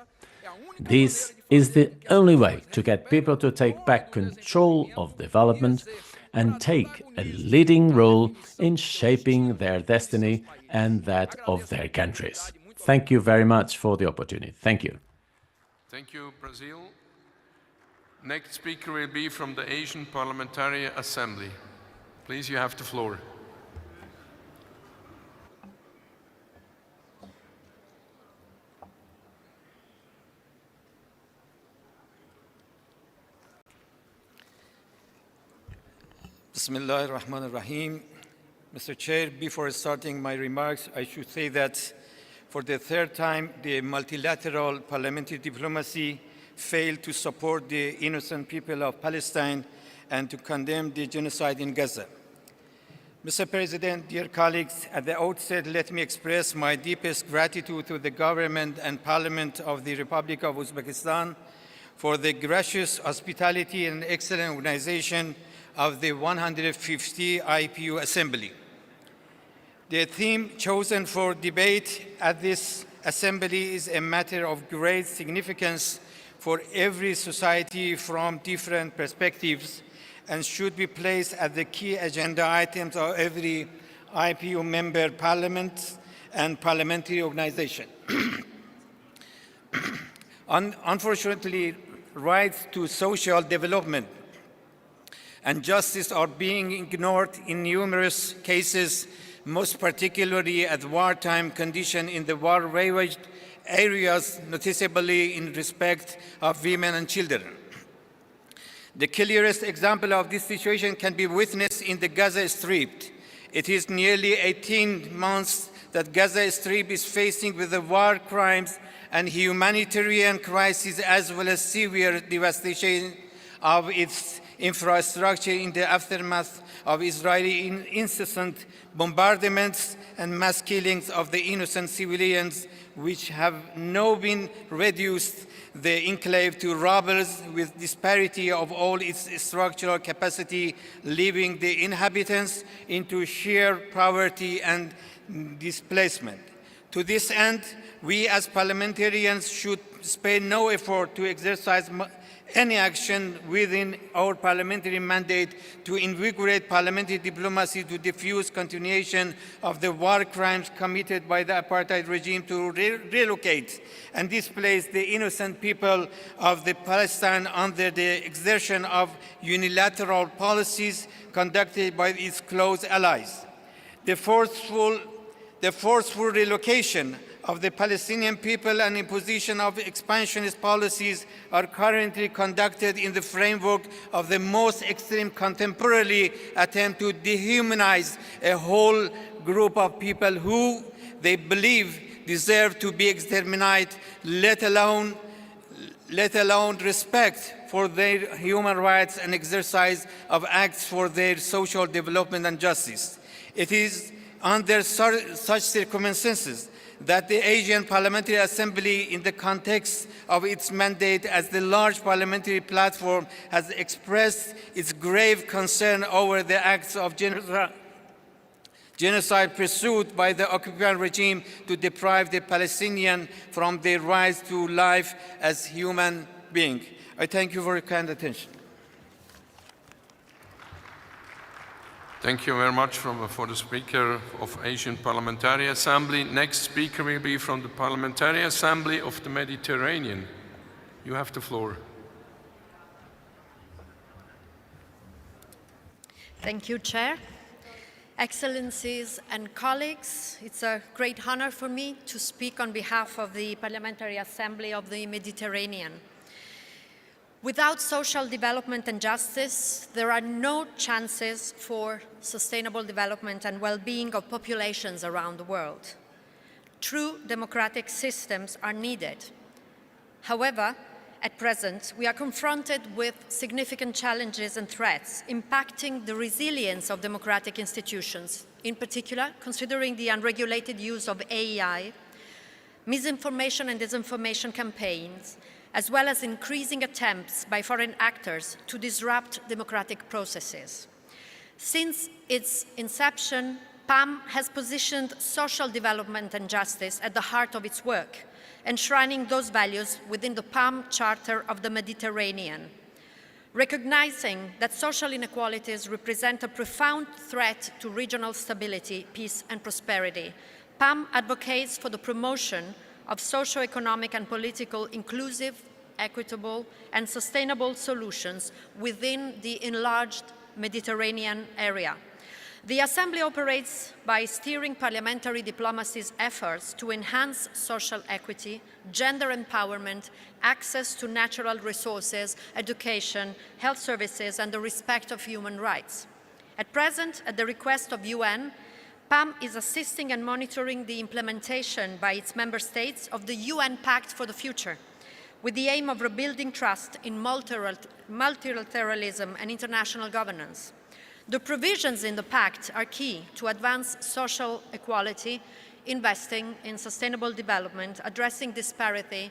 This is the only way to get people to take back control of development and take a leading role in shaping their destiny and that of their countries. Thank you very much for the opportunity. Thank you. Thank you, Brazil. Next speaker will be from the Asian Parliamentary Assembly. Please, you have the floor. Bismillah ar-Rahman ar-Rahim. Mr. Chair, before starting my remarks, I should say that for the third time, the multilateral parliamentary diplomacy failed to support the innocent people of Palestine and to condemn the genocide in Gaza. Mr. President, dear colleagues, at the outset, let me express my deepest gratitude to the government and parliament of the Republic of Uzbekistan for the gracious hospitality and excellent organization of the 150 IPU Assembly. The theme chosen for debate at this assembly is a matter of great significance for every society from different perspectives and should be placed at the key agenda items of every IPU member parliament and parliamentary organization. Unfortunately, rights to social development and justice are being ignored in numerous cases, most particularly at wartime conditions in the war-ravaged areas, noticeably in respect of women and children. The clearest example of this situation can be witnessed in the Gaza Strip. It is nearly 18 months that Gaza Strip is facing with the war crimes and humanitarian crisis, as well as severe devastation of its infrastructure in the aftermath of Israeli incessant bombardments and mass killings of the innocent civilians, which have now been reduced the enclave to rubble with disparity of all its structural capacity, leaving the inhabitants into sheer poverty and displacement. To this end, we as parliamentarians should spare no effort to exercise any action within our parliamentary mandate to invigorate parliamentary diplomacy to diffuse continuation of the war crimes committed by the apartheid regime, to relocate and displace the innocent people of the Palestine under the exertion of unilateral policies conducted by its close allies. The forceful relocation of the Palestinian people and imposition of expansionist policies are currently conducted in the framework of the most extreme contemporary attempt to dehumanize a whole group of people who they believe deserve to be exterminated, let alone respect for their human rights and exercise of acts for their social development and justice. It is under such circumstances that the Asian Parliamentary Assembly, in the context of its mandate as the large parliamentary platform, has expressed its grave concern over the acts of genocide pursued by the occupying regime to deprive the Palestinians from their rights to life as human beings. I thank you for your kind attention. Thank you very much for the Speaker of Asian Parliamentary Assembly. Next speaker will be from the Parliamentary Assembly of the Mediterranean. You have the floor. Thank you, Chair. Excellencies and colleagues, it's a great honor for me to speak on behalf of the Parliamentary Assembly of the Mediterranean. Without social development and justice, there are no chances for sustainable development and well-being of populations around the world. True democratic systems are needed. However, at present, we are confronted with significant challenges and threats impacting the resilience of democratic institutions, in particular, considering the unregulated use of AI, misinformation and disinformation campaigns, as well as increasing attempts by foreign actors to disrupt democratic processes. Since its inception, PAM has positioned social development and justice at the heart of its work, enshrining those values within the PAM Charter of the Mediterranean. Recognizing that social inequalities represent a profound threat to regional stability, peace, and prosperity, PAM advocates for the promotion of socio-economic and political inclusive, equitable, and sustainable solutions within the enlarged Mediterranean area. The Assembly operates by steering parliamentary diplomacy's efforts to enhance social equity, gender empowerment, access to natural resources, education, health services, and the respect of human rights. At present, at the request of UN, PAM is assisting and monitoring the implementation by its member states of the UN Pact for the Future, with the aim of rebuilding trust in multilateralism and international governance. The provisions in the pact are key to advance social equality, investing in sustainable development, addressing disparity,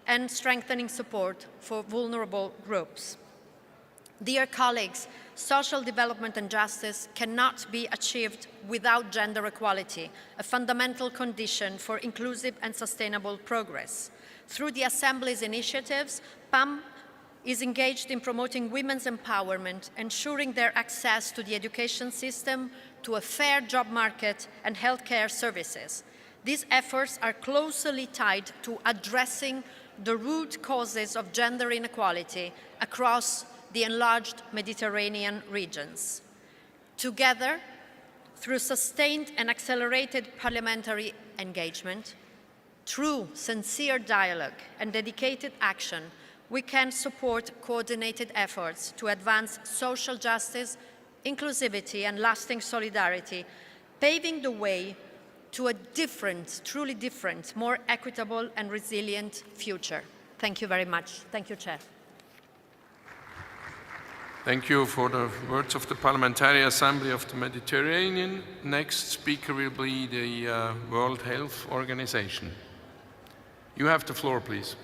and strengthening support for vulnerable groups. Dear colleagues, social development and justice cannot be achieved without gender equality, a fundamental condition for inclusive and sustainable progress. Through the Assembly's initiatives, PAM is engaged in promoting women's empowerment, ensuring their access to the education system, to a fair job market and healthcare services. These efforts are closely tied to addressing the root causes of gender inequality across the enlarged Mediterranean regions. Together, through sustained and accelerated parliamentary engagement, through sincere dialogue and dedicated action, we can support coordinated efforts to advance social justice, inclusivity, and lasting solidarity, paving the way to a different, truly different, more equitable and resilient future. Thank you very much. Thank you, Chair. Thank you for the words of the Parliamentary Assembly of the Mediterranean. Next speaker will be the World Health Organization. You have the floor, please.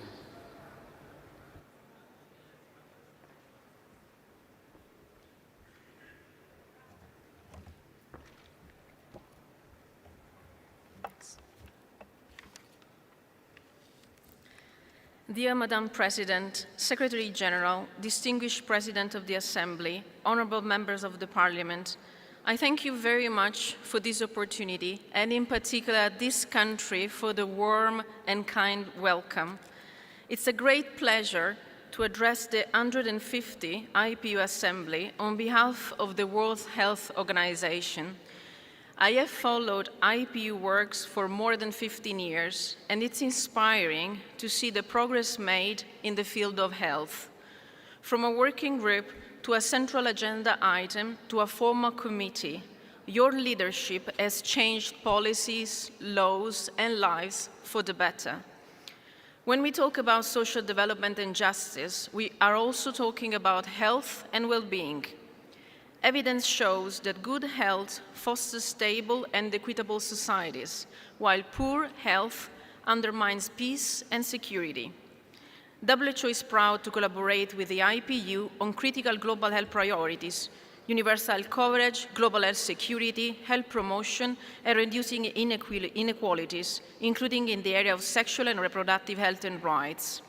Dear Madam President, Secretary General, distinguished President of the Assembly, honorable members of the Parliament, I thank you very much for this opportunity, and in particular this country for the warm and kind welcome. It's a great pleasure to address the 150 IPU Assembly on behalf of the World Health Organization. I have followed IPU works for more than 15 years, and it's inspiring to see the progress made in the field of health. From a working group to a central agenda item to a formal committee, your leadership has changed policies, laws, and lives for the better. When we talk about social development and justice, we are also talking about health and well-being. Evidence shows that good health fosters stable and equitable societies, while poor health undermines peace and security. WHO is proud to collaborate with the IPU on critical global health priorities: universal coverage, global health security, health promotion, and reducing inequalities, including in the area of sexual and reproductive health and rights.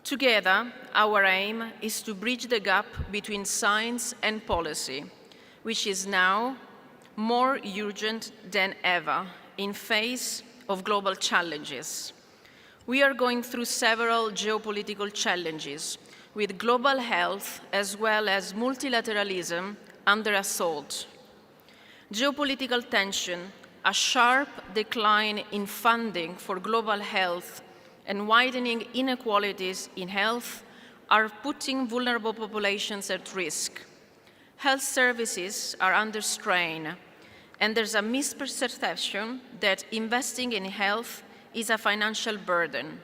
Together, our aim is to bridge the gap between science and policy, which is now more urgent than ever in face of global challenges. We are going through several geopolitical challenges, with global health as well as multilateralism under assault. Geopolitical tension, a sharp decline in funding for global health, and widening inequalities in health are putting vulnerable populations at risk. Health services are under strain, and there's a misperception that investing in health is a financial burden.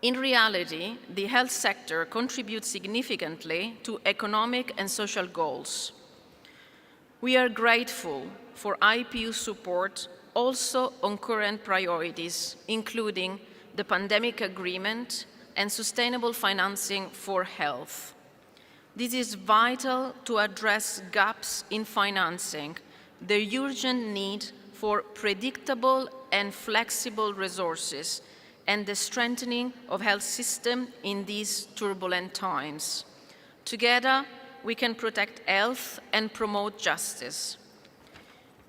In reality, the health sector contributes significantly to economic and social goals. We are grateful for IPU support also on current priorities, including the pandemic agreement and sustainable financing for health. This is vital to address gaps in financing, the urgent need for predictable and flexible resources, and the strengthening of health system in these turbulent times. Together, we can protect health and promote justice.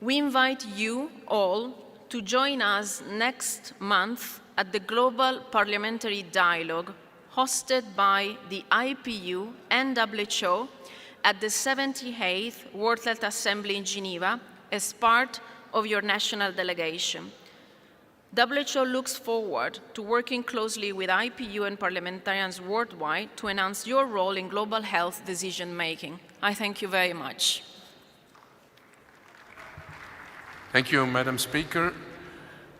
We invite you all to join us next month at the Global Parliamentary Dialogue hosted by the IPU and WHO at the 78th World Health Assembly in Geneva as part of your national delegation. WHO looks forward to working closely with IPU and parliamentarians worldwide to enhance your role in global health decision-making. I thank you very much. Thank you, Madam Speaker.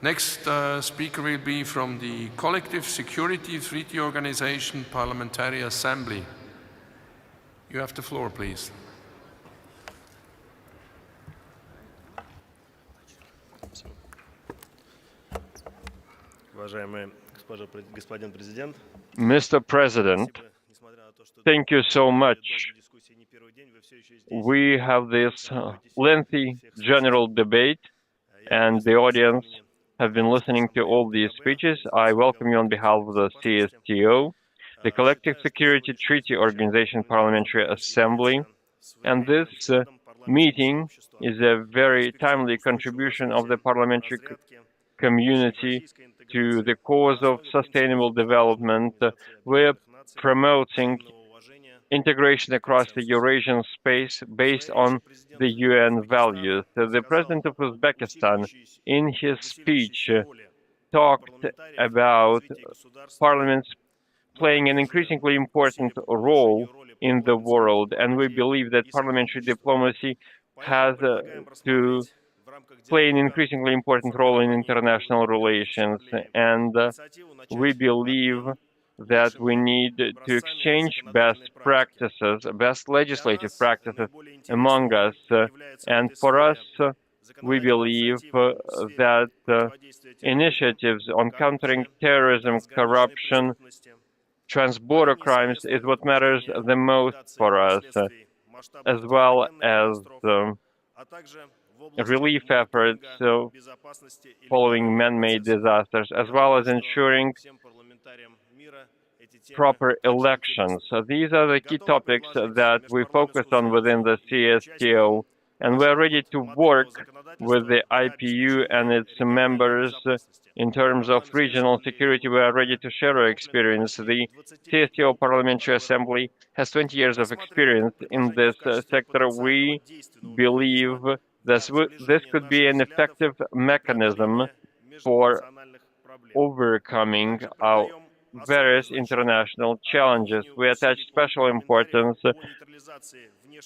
Next speaker will be from the Collective Security Treaty Organization Parliamentary Assembly. You have the floor, please. Mr. President, thank you so much. We have this lengthy general debate, and the audience have been listening to all these speeches. I welcome you on behalf of the CSTO, the Collective Security Treaty Organization Parliamentary Assembly, and this meeting is a very timely contribution of the parliamentary community to the cause of sustainable development. We're promoting integration across the Eurasian space based on the UN values. The President of Uzbekistan, in his speech, talked about parliaments playing an increasingly important role in the world, and we believe that parliamentary diplomacy has to play an increasingly important role in international relations, and we believe that we need to exchange best practices, best legislative practices among us. And for us, we believe that initiatives on countering terrorism, corruption, transborder crimes is what matters the most for us, as well as relief efforts following man-made disasters, as well as ensuring proper elections. So these are the key topics that we focus on within the CSTO, and we're ready to work with the IPU and its members in terms of regional security. We are ready to share our experience. The CSTO Parliamentary Assembly has 20 years of experience in this sector. We believe this could be an effective mechanism for overcoming our various international challenges. We attach special importance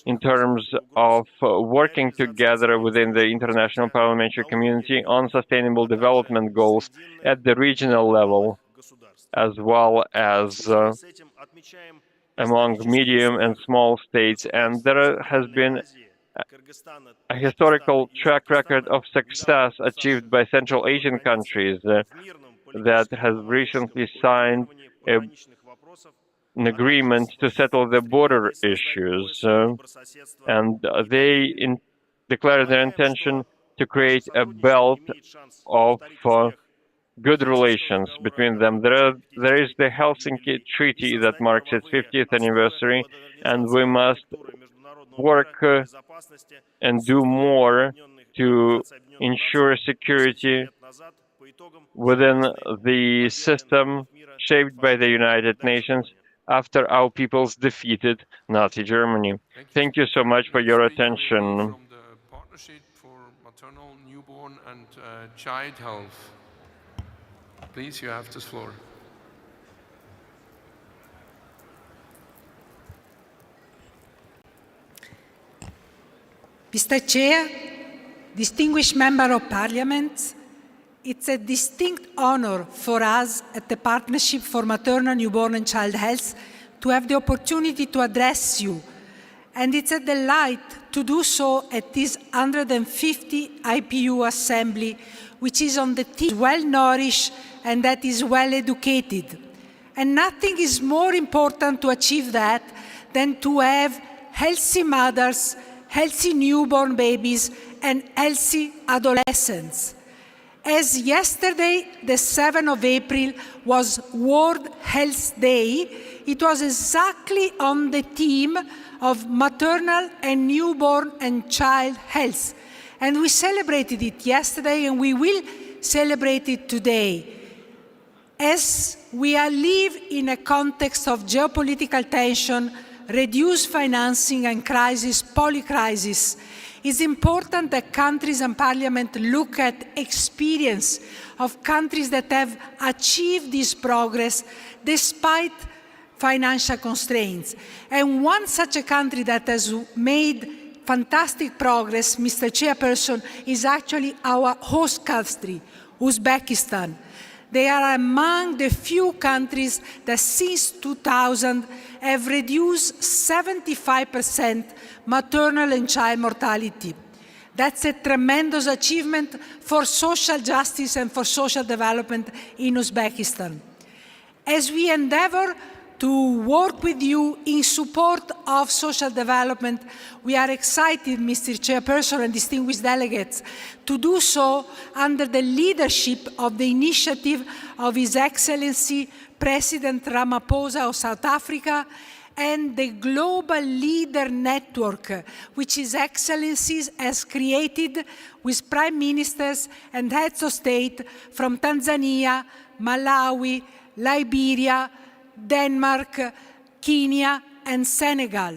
in terms of working together within the international parliamentary community on sustainable development goals at the regional level, as well as among medium and small states. And there has been a historical track record of success achieved by Central Asian countries that has recently signed an agreement to settle the border issues, and they declared their intention to create a belt of good relations between them. There is the Helsinki Treaty that marks its 50th anniversary, and we must work and do more to ensure security within the system shaped by the United Nations after our peoples defeated Nazi Germany. Thank you so much for your attention. From the Partnership for Maternal, Newborn and Child Health. Please, you have the floor. Mr. Chair, distinguished Member of Parliament, it's a distinct honor for us at the Partnership for Maternal, Newborn and Child Health to have the opportunity to address you. And it's a delight to do so at this 150 IPU assembly, which is on the team, well-nourished and that is well-educated. And nothing is more important to achieve that than to have healthy mothers, healthy newborn babies, and healthy adolescents. As yesterday, the 7th of April, was World Health Day, it was exactly on the theme of maternal and newborn and child health. And we celebrated it yesterday, and we will celebrate it today. As we live in a context of geopolitical tension, reduced financing and crisis, polycrisis, it's important that countries and parliament look at experience of countries that have achieved this progress despite financial constraints. And one such a country that has made fantastic progress, Mr. Chairperson, is actually our host country, Uzbekistan. They are among the few countries that since 2000 have reduced 75% maternal and child mortality. That's a tremendous achievement for social justice and for social development in Uzbekistan. As we endeavor to work with you in support of social development, we are excited, Mr. Chairperson and distinguished delegates, to do so under the leadership of the initiative of His Excellency President Ramaphosa of South Africa and the Global Leader Network, which His Excellency has created with prime ministers and heads of state from Tanzania, Malawi, Liberia, Denmark, Kenya, and Senegal.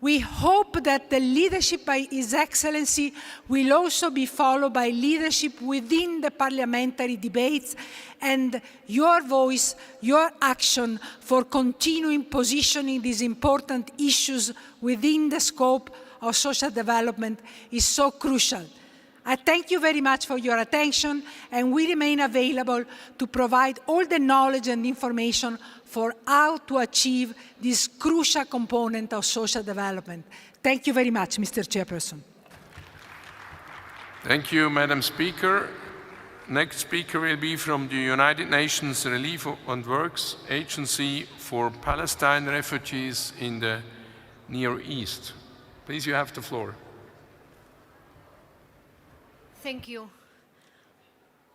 We hope that the leadership by His Excellency will also be followed by leadership within the parliamentary debates, and your voice, your action for continuing positioning these important issues within the scope of social development is so crucial. I thank you very much for your attention, and we remain available to provide all the knowledge and information for how to achieve this crucial component of social development. Thank you very much, Mr. Chairperson. Thank you, Madam Speaker. Next speaker will be from the United Nations Relief and Works Agency for Palestine refugees in the Near East. Please, you have the floor. Thank you.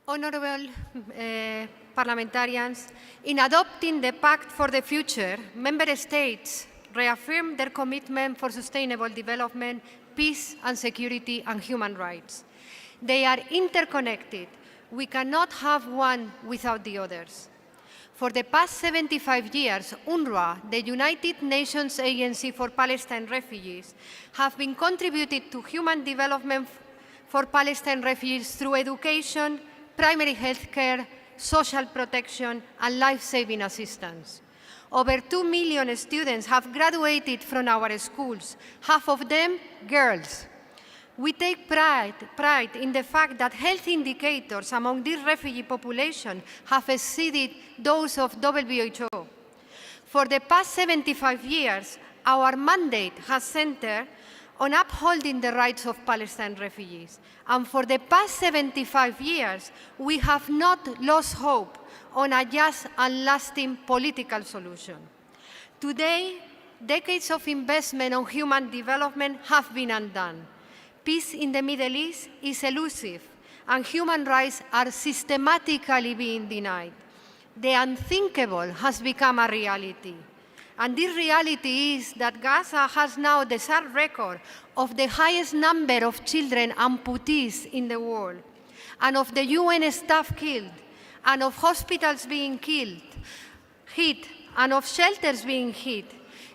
Honorable parliamentarians, in adopting the Pact for the Future, Member States reaffirmed their commitment for sustainable development, peace and security and human rights. They are interconnected. We cannot have one without the others. For the past 75 years, UNRWA, the United Nations Agency for Palestine Refugees, have been contributed to human development for Palestine refugees through education, primary health care, social protection, and life-saving assistance. Over 2 million students have graduated from our schools, half of them girls. We take pride in the fact that health indicators among this refugee population have exceeded those of WHO. For the past 75 years, our mandate has centered on upholding the rights of Palestine refugees. And for the past 75 years, we have not lost hope on a just and lasting political solution. Today, decades of investment on human development have been undone. Peace in the Middle East is elusive, and human rights are systematically being denied. The unthinkable has become a reality. And this reality is that Gaza has now the sad record of the highest number of children amputees in the world, and of the UN staff killed, and of hospitals being hit, and of shelters being hit.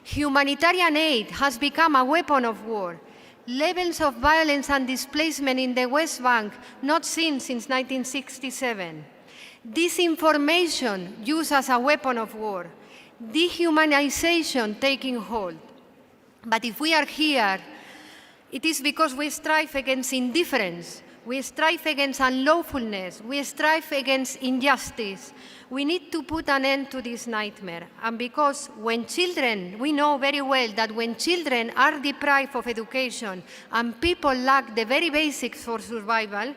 Humanitarian aid has become a weapon of war. Levels of violence and displacement in the West Bank not seen since 1967. Disinformation used as a weapon of war. Dehumanization taking hold. But if we are here, it is because we strive against indifference, we strive against unlawfulness, we strive against injustice. We need to put an end to this nightmare. And because when children, we know very well that when children are deprived of education and people lack the very basics for survival,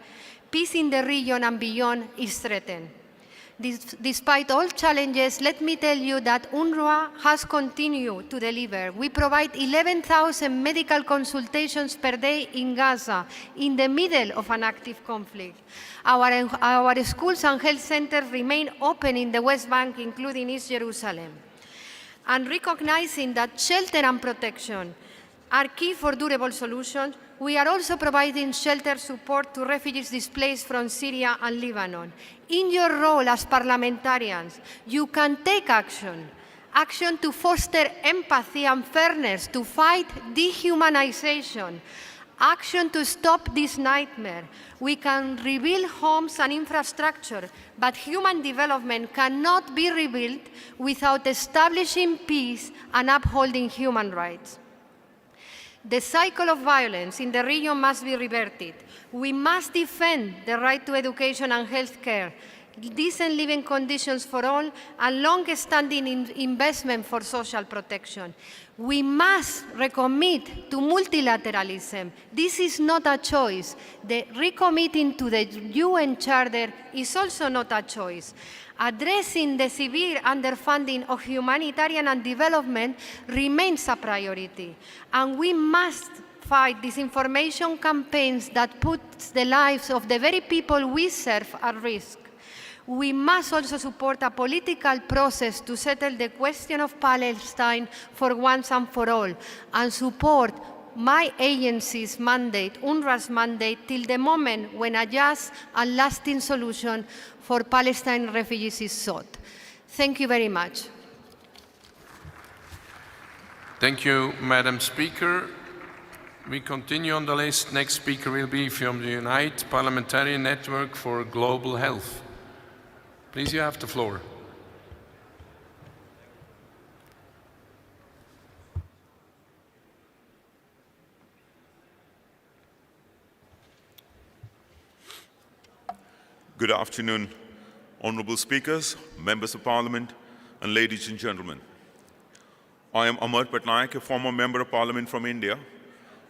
peace in the region and beyond is threatened. Despite all challenges, let me tell you that UNRWA has continued to deliver. We provide 11,000 medical consultations per day in Gaza, in the middle of an active conflict. Our schools and health centers remain open in the West Bank, including East Jerusalem. And recognizing that shelter and protection are key for durable solutions, we are also providing shelter support to refugees displaced from Syria and Lebanon. In your role as parliamentarians, you can take action to foster empathy and fairness, to fight dehumanization, action to stop this nightmare. We can rebuild homes and infrastructure, but human development cannot be rebuilt without establishing peace and upholding human rights. The cycle of violence in the region must be reverted. We must defend the right to education and health care, decent living conditions for all, and long-standing investment for social protection. We must recommit to multilateralism. This is not a choice. The recommitting to the UN Charter is also not a choice. Addressing the severe underfunding of humanitarian and development remains a priority. And we must fight disinformation campaigns that put the lives of the very people we serve at risk. We must also support a political process to settle the question of Palestine for once and for all, and support my agency's mandate, UNRWA's mandate, till the moment when a just and lasting solution for Palestine refugees is sought. Thank you very much. Thank you, Madam Speaker. We continue on the list. Next speaker will be from the Inter-Parliamentary Network for Global Health. Please, you have the floor. Good afternoon, honorable speakers, members of parliament, and ladies and gentlemen. I am Amar Patnaik, a former member of parliament from India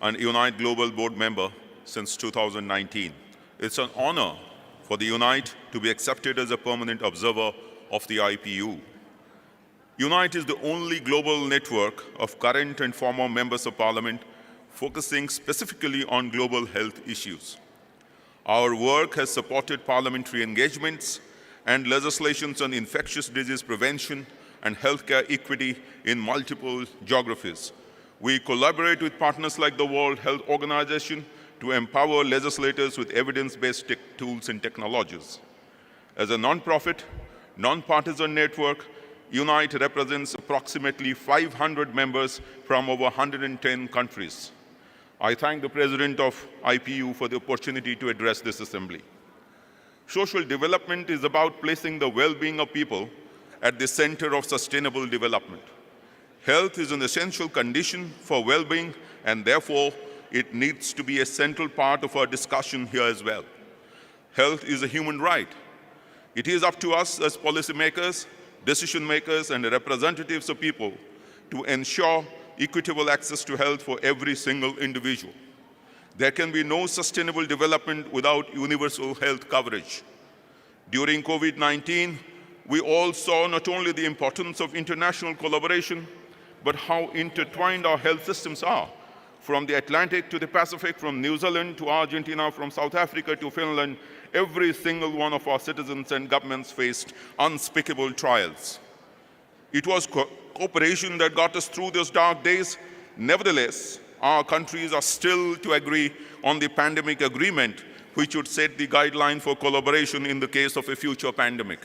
and Unite Global Board member since 2019. It's an honor for the Unite to be accepted as a permanent observer of the IPU. Unite is the only global network of current and former members of parliament focusing specifically on global health issues. Our work has supported parliamentary engagements and legislations on infectious disease prevention and healthcare equity in multiple geographies. We collaborate with partners like the World Health Organization to empower legislators with evidence-based tools and technologies. As a non-profit, non-partisan network, Unite represents approximately 500 members from over 110 countries. I thank the President of IPU for the opportunity to address this assembly. Social development is about placing the well-being of people at the center of sustainable development. Health is an essential condition for well-being, and therefore it needs to be a central part of our discussion here as well. Health is a human right. It is up to us as policymakers, decision makers, and representatives of people to ensure equitable access to health for every single individual. There can be no sustainable development without universal health coverage. During COVID-19, we all saw not only the importance of international collaboration, but how intertwined our health systems are. From the Atlantic to the Pacific, from New Zealand to Argentina, from South Africa to Finland, every single one of our citizens and governments faced unspeakable trials. It was cooperation that got us through those dark days. Nevertheless, our countries are still to agree on the pandemic agreement, which would set the guideline for collaboration in the case of a future pandemic.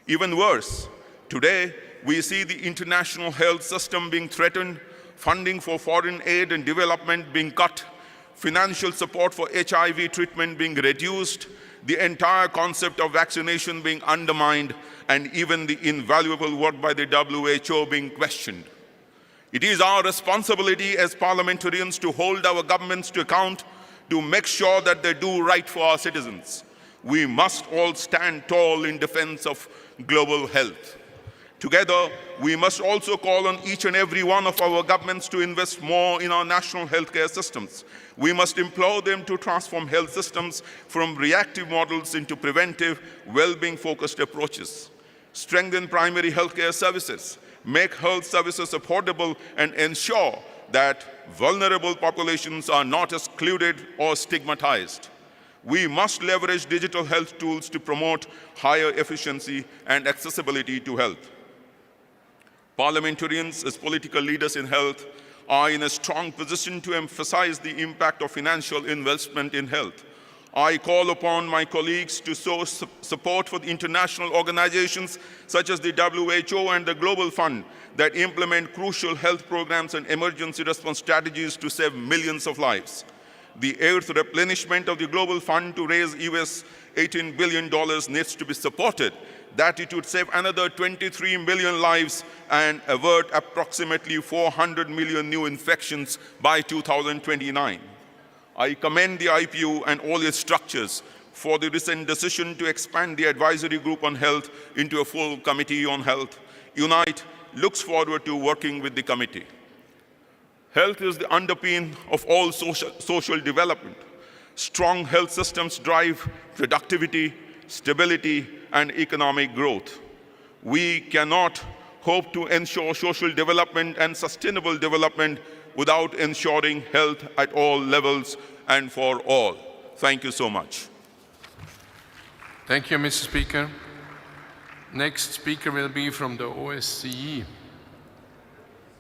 Even worse, today we see the international health system being threatened, funding for foreign aid and development being cut, financial support for HIV treatment being reduced, the entire concept of vaccination being undermined, and even the invaluable work by the WHO being questioned. It is our responsibility as parliamentarians to hold our governments to account, to make sure that they do right for our citizens. We must all stand tall in defense of global health. Together, we must also call on each and every one of our governments to invest more in our national healthcare systems. We must implore them to transform health systems from reactive models into preventive, well-being focused approaches. Strengthen primary healthcare services, make health services affordable, and ensure that vulnerable populations are not excluded or stigmatized. We must leverage digital health tools to promote higher efficiency and accessibility to health. Parliamentarians, as political leaders in health, are in a strong position to emphasize the impact of financial investment in health. I call upon my colleagues to show support for the international organizations such as the WHO and the Global Fund that implement crucial health programs and emergency response strategies to save millions of lives. The 8th replenishment of the Global Fund to raise US $18 billion needs to be supported, that it would save another 23 million lives and avert approximately 400 million new infections by 2029. I commend the IPU and all its structures for the recent decision to expand the advisory group on health into a full committee on health. UNITE looks forward to working with the committee. Health is the underpin of all social development. Strong health systems drive productivity, stability, and economic growth. We cannot hope to ensure social development and sustainable development without ensuring health at all levels and for all. Thank you so much. Thank you, Mr. Speaker. Next speaker will be from the OSCE.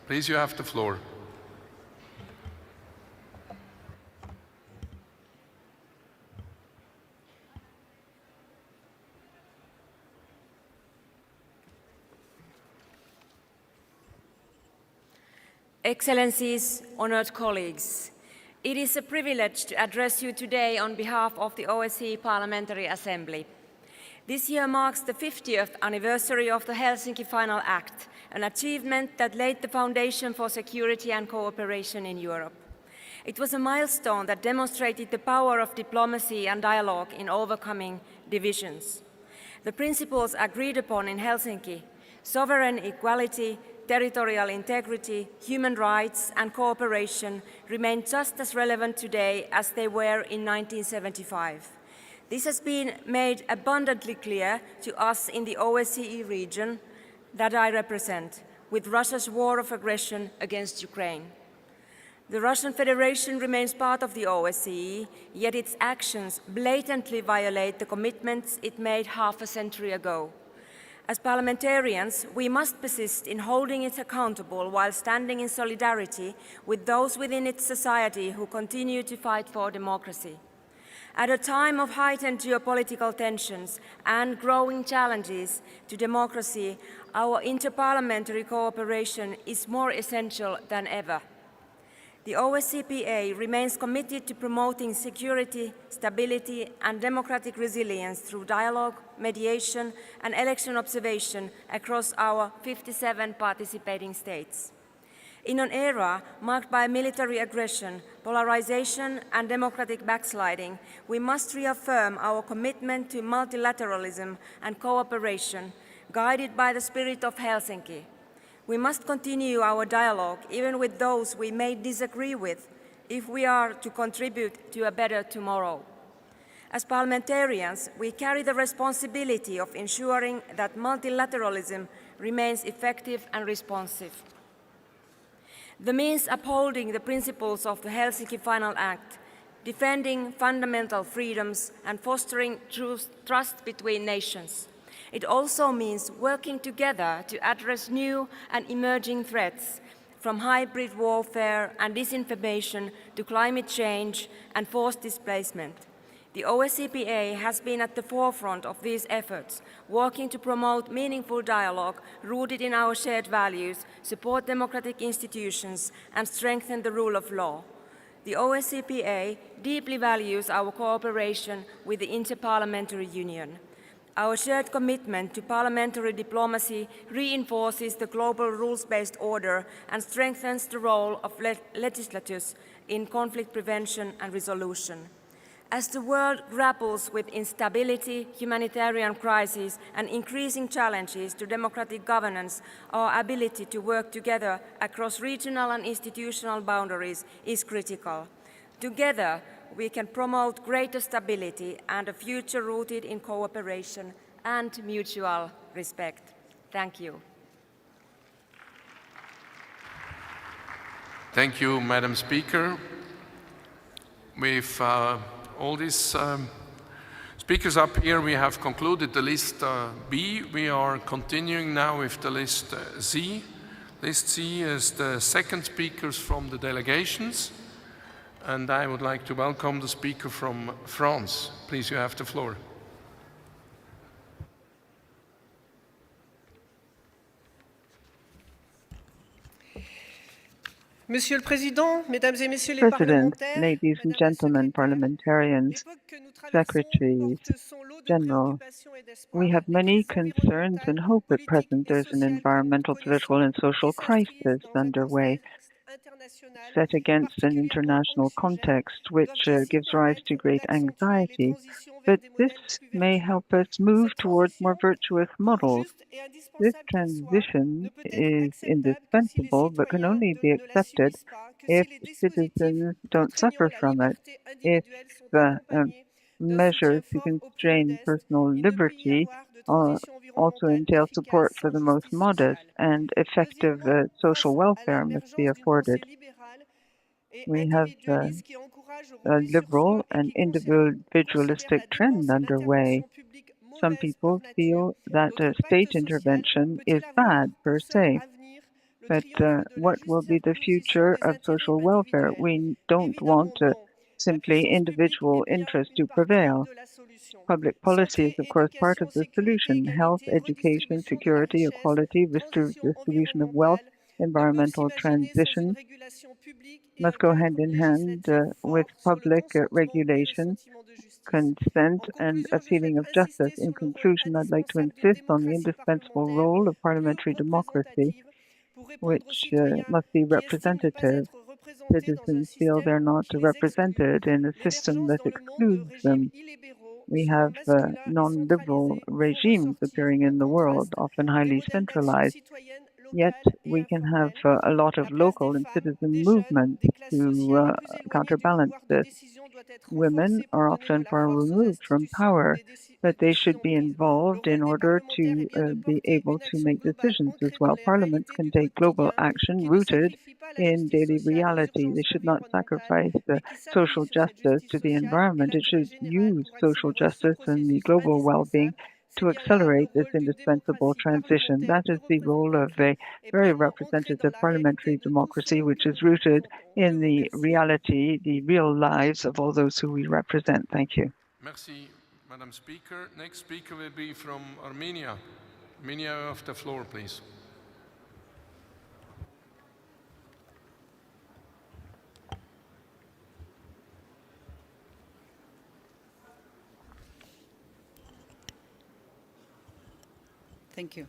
Please, you have the floor. Excellencies, honored colleagues, it is a privilege to address you today on behalf of the OSCE Parliamentary Assembly. This year marks the 50th anniversary of the Helsinki Final Act, an achievement that laid the foundation for security and cooperation in Europe. It was a milestone that demonstrated the power of diplomacy and dialogue in overcoming divisions. The principles agreed upon in Helsinki, sovereign equality, territorial integrity, human rights, and cooperation remain just as relevant today as they were in 1975. This has been made abundantly clear to us in the OSCE region that I represent, with Russia's war of aggression against Ukraine. The Russian Federation remains part of the OSCE, yet its actions blatantly violate the commitments it made half a century ago. As parliamentarians, we must persist in holding it accountable while standing in solidarity with those within its society who continue to fight for democracy. At a time of heightened geopolitical tensions and growing challenges to democracy, our inter-parliamentary cooperation is more essential than ever. The OSCPA remains committed to promoting security, stability, and democratic resilience through dialogue, mediation, and election observation across our 57 participating states. In an era marked by military aggression, polarization, and democratic backsliding, we must reaffirm our commitment to multilateralism and cooperation, guided by the spirit of Helsinki. We must continue our dialogue, even with those we may disagree with, if we are to contribute to a better tomorrow. As parliamentarians, we carry the responsibility of ensuring that multilateralism remains effective and responsive. The means upholding the principles of the Helsinki Final Act, defending fundamental freedoms and fostering trust between nations. It also means working together to address new and emerging threats, from hybrid warfare and disinformation to climate change and forced displacement. The OSCPA has been at the forefront of these efforts, working to promote meaningful dialogue rooted in our shared values, support democratic institutions, and strengthen the rule of law. The OSCPA deeply values our cooperation with the Inter-Parliamentary Union. Our shared commitment to parliamentary diplomacy reinforces the global rules-based order and strengthens the role of legislators in conflict prevention and resolution. As the world grapples with instability, humanitarian crises, and increasing challenges to democratic governance, our ability to work together across regional and institutional boundaries is critical. Together, we can promote greater stability and a future rooted in cooperation and mutual respect. Thank you. Thank you, Madam Speaker. With all these speakers up here, we have concluded the list B. We are continuing now with the list Z. List C is the second speakers from the delegations. And I would like to welcome the speaker from France. Please, you have the floor. Monsieur le Président, Mesdames et Messieurs les President, parlementaires, ladies and gentlemen, parliamentarians, secretaries, general, we have many concerns and hope at present. There's an environmental, political, and social crisis underway set against an international context which gives rise to great anxiety. But this may help us move towards more virtuous models. This transition is indispensable, but can only be accepted if citizens don't suffer from it, if measures to constrain personal liberty also entail support for the most modest, and effective social welfare must be afforded. We have a liberal and individualistic trend underway. Some people feel that state intervention is bad per se. But what will be the future of social welfare? We don't want simply individual interest to prevail. Public policy is, of course, part of the solution. Health, education, security, equality, distribution of wealth, environmental transition must go hand in hand with public regulation, consent, and a feeling of justice. In conclusion, I'd like to insist on the indispensable role of parliamentary democracy, which must be representative. Citizens feel they're not represented in a system that excludes them. We have non-liberal regimes appearing in the world, often highly centralized. Yet we can have a lot of local and citizen movements to counterbalance this. Women are often far removed from power, but they should be involved in order to be able to make decisions as well. Parliaments can take global action rooted in daily reality. They should not sacrifice social justice to the environment. It should use social justice and the global well-being to accelerate this indispensable transition. That is the role of a very representative parliamentary democracy, which is rooted in the reality, the real lives of all those who we represent. Thank you. Merci, Madam Speaker. Next speaker will be from Armenia. Armenia, you have the floor, please. Thank you.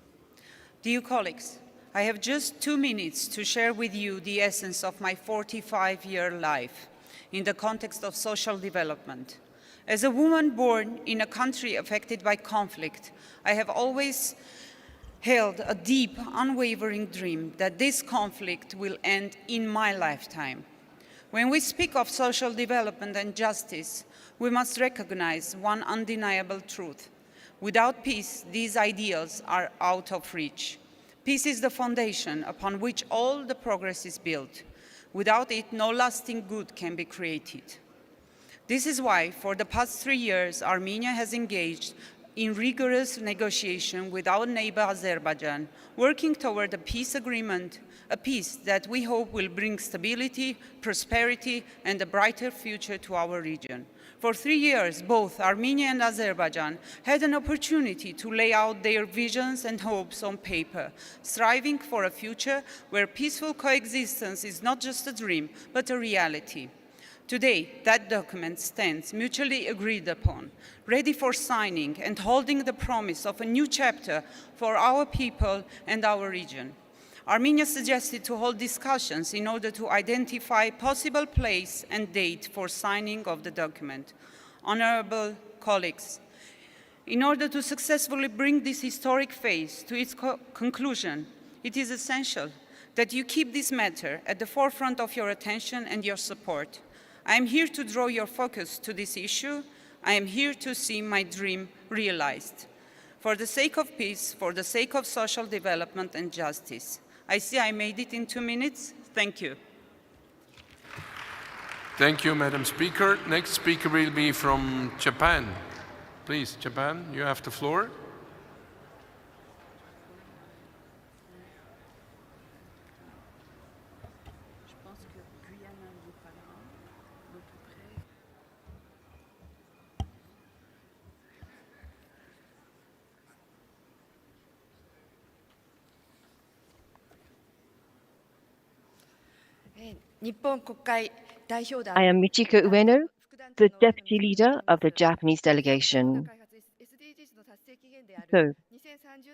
Dear colleagues, I have just 2 minutes to share with you the essence of my 45-year life in the context of social development. As a woman born in a country affected by conflict, I have always held a deep, unwavering dream that this conflict will end in my lifetime. When we speak of social development and justice, we must recognize one undeniable truth. Without peace, these ideals are out of reach. Peace is the foundation upon which all the progress is built. Without it, no lasting good can be created. This is why, for the past 3 years, Armenia has engaged in rigorous negotiation with our neighbor Azerbaijan, working toward a peace agreement, a peace that we hope will bring stability, prosperity, and a brighter future to our region. For 3 years, both Armenia and Azerbaijan had an opportunity to lay out their visions and hopes on paper, striving for a future where peaceful coexistence is not just a dream, but a reality. Today, that document stands mutually agreed upon, ready for signing and holding the promise of a new chapter for our people and our region. Armenia suggested to hold discussions in order to identify possible place and date for signing of the document. Honorable colleagues, in order to successfully bring this historic phase to its conclusion, it is essential that you keep this matter at the forefront of your attention and your support. I am here to draw your focus to this issue. I am here to see my dream realized. For the sake of peace, for the sake of social development and justice. I see I made it in 2 minutes. Thank you. Thank you, Madam Speaker. Next speaker will be from Japan. Please, Japan, you have the floor. I am Michiko Ueno, the Deputy Leader of the Japanese delegation. So,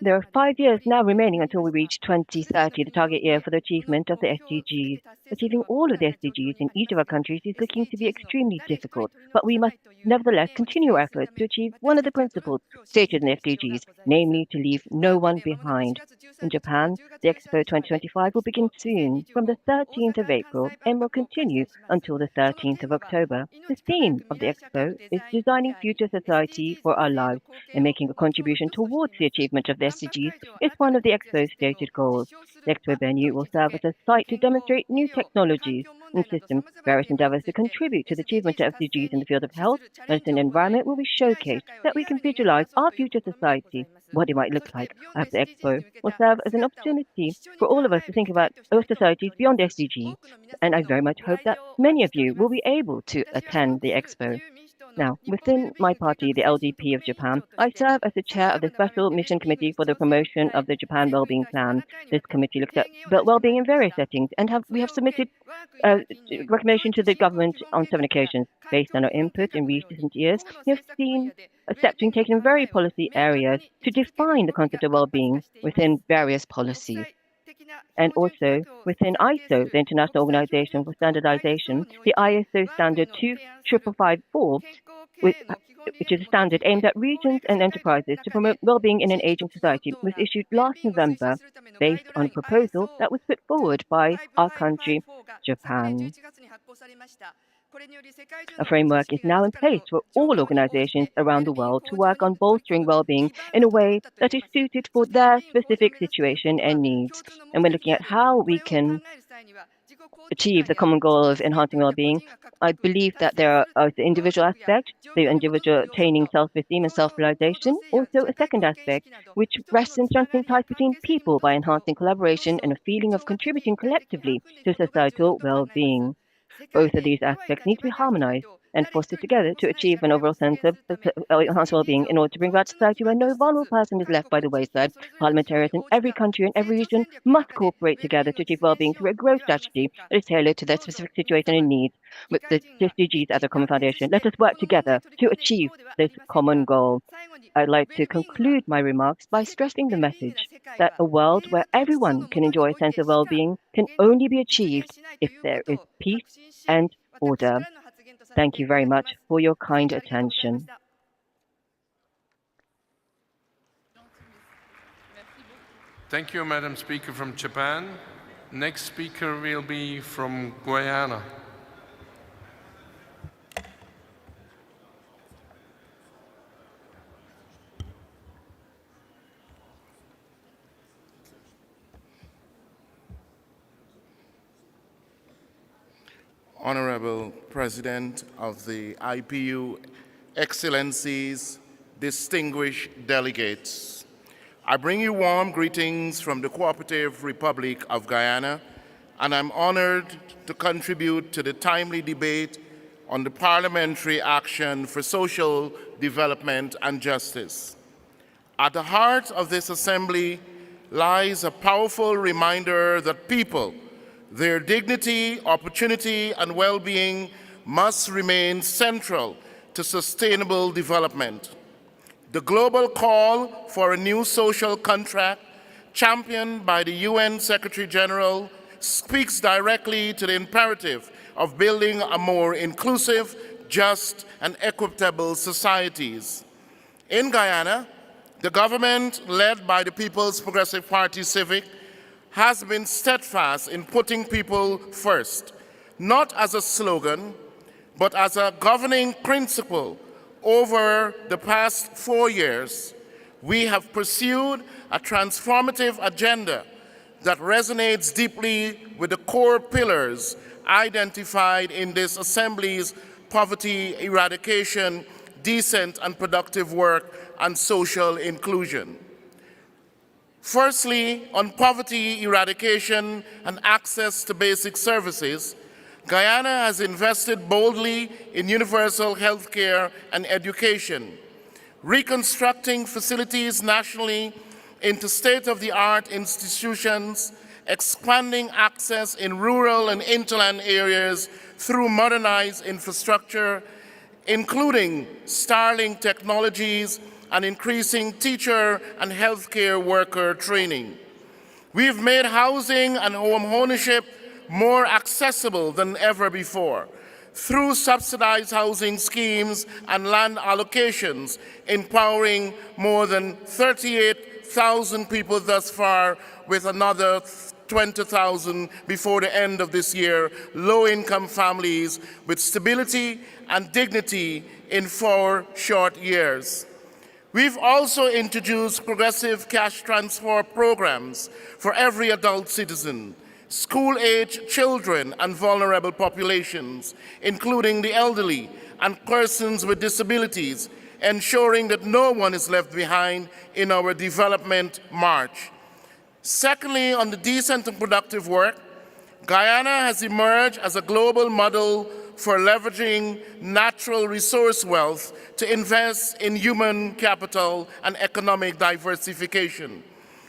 there are 5 years now remaining until we reach 2030, the target year for the achievement of the SDGs. Achieving all of the SDGs in each of our countries is looking to be extremely difficult, but we must nevertheless continue our efforts to achieve one of the principles stated in the SDGs, namely to leave no one behind. In Japan, the Expo 2025 will begin soon, from the 13th of April, and will continue until the 13th of October. The theme of the Expo is Designing Future Society for Our Lives, and making a contribution towards the achievement of the SDGs is one of the Expo's stated goals. The Expo venue will serve as a site to demonstrate new technologies and systems. Various endeavors to contribute to the achievement of SDGs in the field of health, medicine, and environment will be showcased so that we can visualize our future society, what it might look like. I hope the Expo will serve as an opportunity for all of us to think about our societies beyond SDGs, and I very much hope that many of you will be able to attend the Expo. Now, within my party, the LDP of Japan, I serve as the chair of the Special Mission Committee for the Promotion of the Japan Wellbeing Plan. This committee looks at well-being in various settings, and we have submitted recommendation to the government on 7 occasions. Based on our input in recent years, we have seen steps being taken in various policy areas to define the concept of well-being within various policies. And also within ISO, the International Organization for Standardization, the ISO standard 25554, which is a standard aimed at regions and enterprises to promote well-being in an aging society, was issued last November based on a proposal that was put forward by our country, Japan. A framework is now in place for all organizations around the world to work on bolstering well-being in a way that is suited for their specific situation and needs. And we're looking at how we can achieve the common goal of enhancing well-being. I believe that there are the individual aspect, the individual attaining self-esteem and self-realization. Also a second aspect, which rests in strengthening ties between people by enhancing collaboration and a feeling of contributing collectively to societal well-being. Both of these aspects need to be harmonized and fostered together to achieve an overall sense of enhanced well-being in order to bring about a society where no vulnerable person is left by the wayside. Parliamentarians in every country and every region must cooperate together to achieve well-being through a growth strategy that is tailored to their specific situation and needs. With the SDGs as a common foundation, let us work together to achieve this common goal. I'd like to conclude my remarks by stressing the message that a world where everyone can enjoy a sense of well-being can only be achieved if there is peace and order. Thank you very much for your kind attention. Thank you, Madam Speaker from Japan. Next speaker will be from Guyana. Honorable President of the IPU, Excellencies, distinguished delegates. I bring you warm greetings from the Cooperative Republic of Guyana, and I'm honored to contribute to the timely debate on the Parliamentary Action for Social Development and Justice. At the heart of this assembly lies a powerful reminder that people, their dignity, opportunity, and well-being must remain central to sustainable development. The global call for a new social contract, championed by the UN Secretary-General, speaks directly to the imperative of building a more inclusive, just, and equitable societies. In Guyana, the government, led by the People's Progressive Party Civic, has been steadfast in putting people first, not as a slogan, but as a governing principle. Over the past 4 years, we have pursued a transformative agenda that resonates deeply with the core pillars identified in this Assembly's poverty eradication, decent and productive work, and social inclusion. Firstly, on poverty eradication and access to basic services, Guyana has invested boldly in universal health care and education, reconstructing facilities nationally into state-of-the-art institutions, expanding access in rural and hinterland areas through modernized infrastructure, including Starlink technologies and increasing teacher and healthcare worker training. We've made housing and home ownership more accessible than ever before through subsidized housing schemes and land allocations, empowering more than 38,000 people thus far, with another 20,000 before the end of this year, low-income families with stability and dignity in 4 short years. We've also introduced progressive cash transfer programs for every adult citizen, school-age children and vulnerable populations, including the elderly and persons with disabilities, ensuring that no one is left behind in our development march. Secondly, on the decent and productive work, Guyana has emerged as a global model for leveraging natural resource wealth to invest in human capital and economic diversification.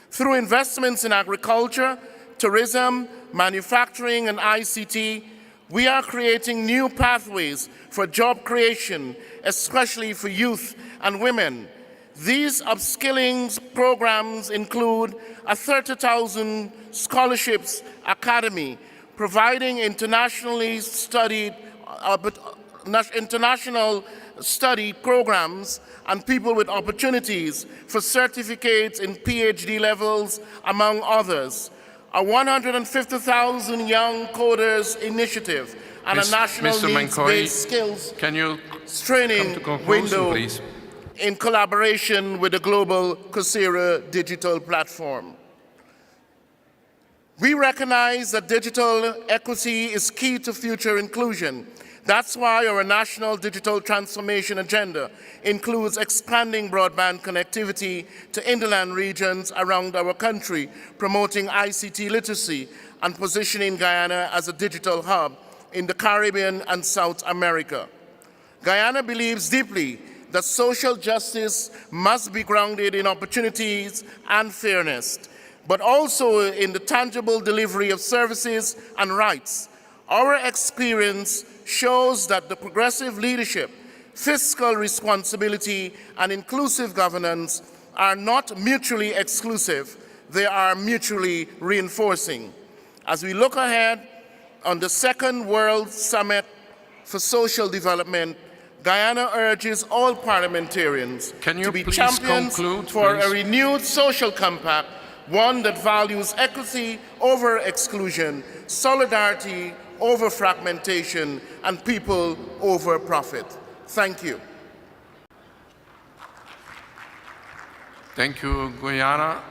Through investments in agriculture, tourism, manufacturing, and ICT, we are creating new pathways for job creation, especially for youth and women. These upskilling programs include a 30,000 scholarships academy, providing international study programs and people with opportunities for certificates in PhD levels, among others. A 150,000 young coders initiative and a national needs-based skills training window please, in collaboration with the global Coursera digital platform. We recognize that digital equity is key to future inclusion. That's why our national digital transformation agenda includes expanding broadband connectivity to hinterland regions around our country, promoting ICT literacy, and positioning Guyana as a digital hub in the Caribbean and South America. Guyana believes deeply that social justice must be grounded in opportunities and fairness, but also in the tangible delivery of services and rights. Our experience shows that the progressive leadership, fiscal responsibility, and inclusive governance are not mutually exclusive, they are mutually reinforcing. As we look ahead on the Second World Summit for Social Development, Guyana urges all parliamentarians to be champions for a renewed social compact, one that values equity over exclusion, solidarity over fragmentation, and people over profit. Thank you. Thank you, Guyana.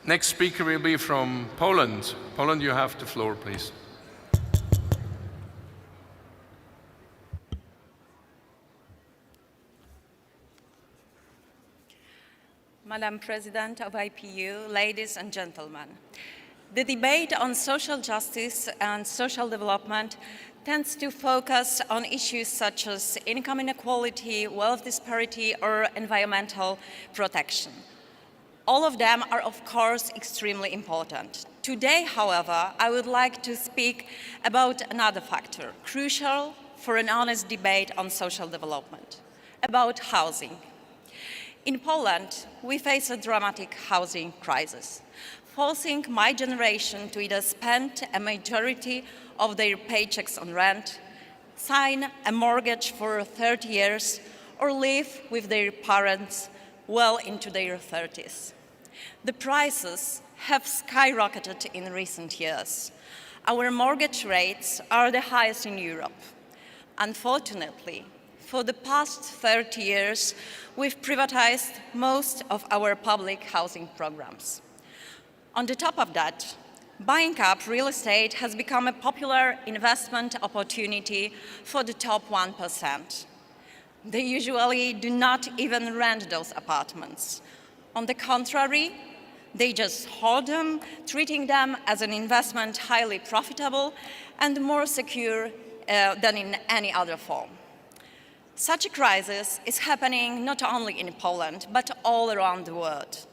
Next speaker will be from Poland. Poland, you have the floor, please. Madam President of IPU, ladies and gentlemen. The debate on social justice and social development tends to focus on issues such as income inequality, wealth disparity, or environmental protection. All of them are, of course, extremely important. Today, however, I would like to speak about another factor, crucial for an honest debate on social development, about housing. In Poland, we face a dramatic housing crisis, forcing my generation to either spend a majority of their paychecks on rent, sign a mortgage for 30 years, or live with their parents well into their 30s. The prices have skyrocketed in recent years. Our mortgage rates are the highest in Europe. Unfortunately, for the past 30 years, we've privatized most of our public housing programs. On the top of that, buying up real estate has become a popular investment opportunity for the top 1%. They usually do not even rent those apartments. On the contrary, they just hoard them, treating them as an investment highly profitable and more secure than in any other form. Such a crisis is happening not only in Poland, but all around the world.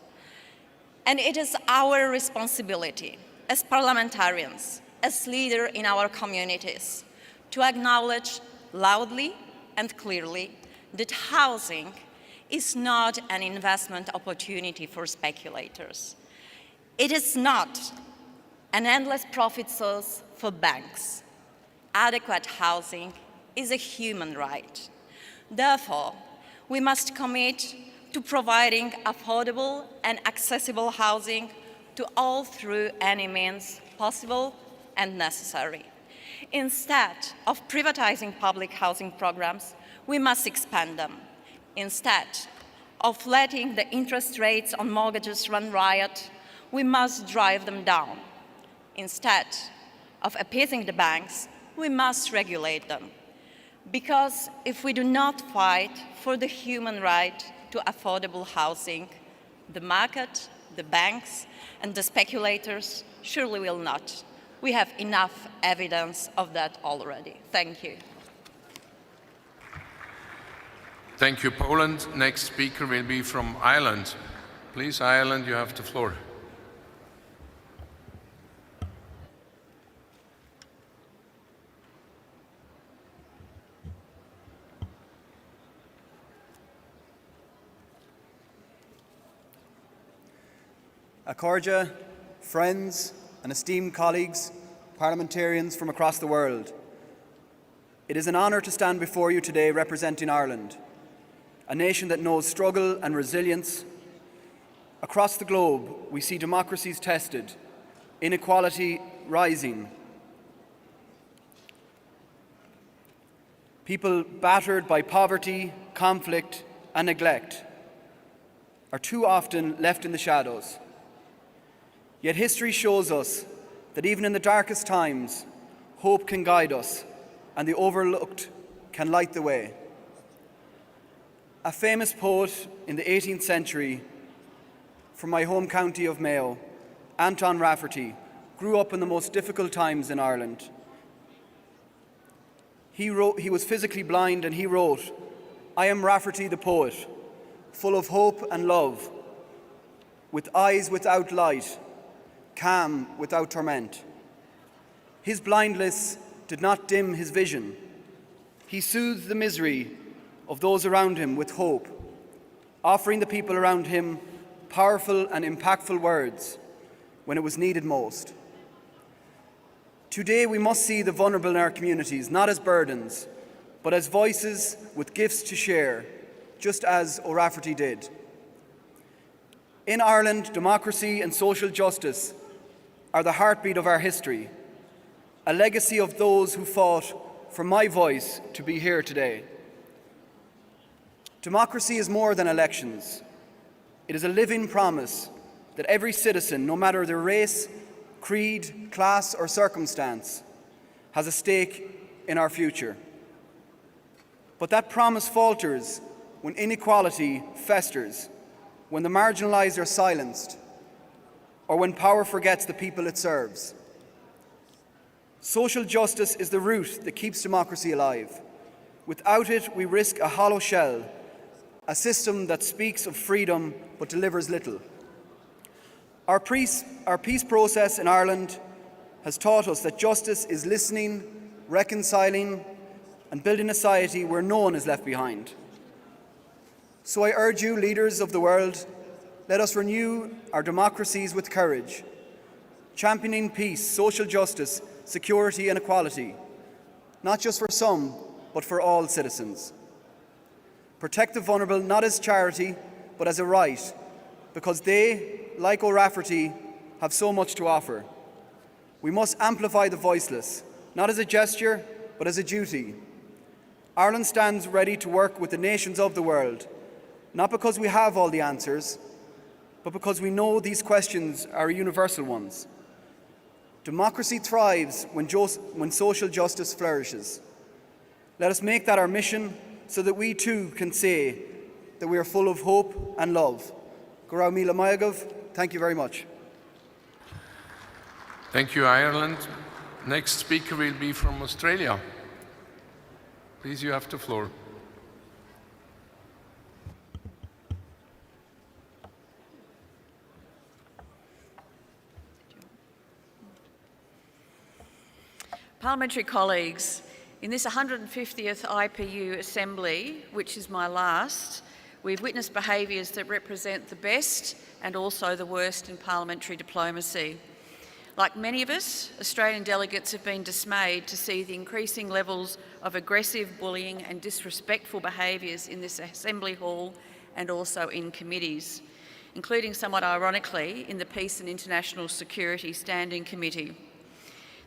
And it is our responsibility as parliamentarians, as leaders in our communities, to acknowledge loudly and clearly that housing is not an investment opportunity for speculators. It is not an endless profit source for banks. Adequate housing is a human right. Therefore, we must commit to providing affordable and accessible housing to all through any means possible and necessary. Instead of privatizing public housing programs, we must expand them. Instead of letting the interest rates on mortgages run riot, we must drive them down. Instead of appeasing the banks, we must regulate them. Because if we do not fight for the human right to affordable housing, the market, the banks, and the speculators surely will not. We have enough evidence of that already. Thank you. Thank you, Poland. Next speaker will be from Ireland. Please, Ireland, you have the floor. Accordia, friends and esteemed colleagues, parliamentarians from across the world. It is an honour to stand before you today representing Ireland, a nation that knows struggle and resilience. Across the globe, we see democracies tested, inequality rising, people battered by poverty, conflict and neglect are too often left in the shadows. Yet history shows us that even in the darkest times, hope can guide us and the overlooked can light the way. A famous poet in the 18th century from my home county of Mayo, Anton Rafferty, grew up in the most difficult times in Ireland. He was physically blind and he wrote, "I am Rafferty the poet, full of hope and love, with eyes without light, calm without torment." His blindness did not dim his vision. He soothed the misery of those around him with hope, offering the people around him powerful and impactful words when it was needed most. Today we must see the vulnerable in our communities not as burdens, but as voices with gifts to share, just as O'Rafferty did. In Ireland, democracy and social justice are the heartbeat of our history, a legacy of those who fought for my voice to be here today. Democracy is more than elections. It is a living promise that every citizen, no matter their race, creed, class, or circumstance, has a stake in our future. But that promise falters when inequality festers, when the marginalised are silenced, or when power forgets the people it serves. Social justice is the root that keeps democracy alive. Without it, we risk a hollow shell, a system that speaks of freedom but delivers little. Our peace process in Ireland has taught us that justice is listening, reconciling, and building a society where no one is left behind. So I urge you, leaders of the world, let us renew our democracies with courage, championing peace, social justice, security and equality, not just for some, but for all citizens. Protect the vulnerable not as charity, but as a right, because they, like O'Rafferty, have so much to offer. We must amplify the voiceless, not as a gesture, but as a duty. Ireland stands ready to work with the nations of the world, not because we have all the answers, but because we know these questions are universal ones. Democracy thrives when social justice flourishes. Let us make that our mission so that we too can say that we are full of hope and love. Gorau Mila Mayagov, thank you very much. Thank you, Ireland. Next speaker will be from Australia. Please, you have the floor. Parliamentary colleagues, in this 150th IPU Assembly, which is my last, we've witnessed behaviours that represent the best and also the worst in parliamentary diplomacy. Like many of us, Australian delegates have been dismayed to see the increasing levels of aggressive bullying and disrespectful behaviours in this Assembly hall and also in committees, including somewhat ironically in the Peace and International Security Standing Committee.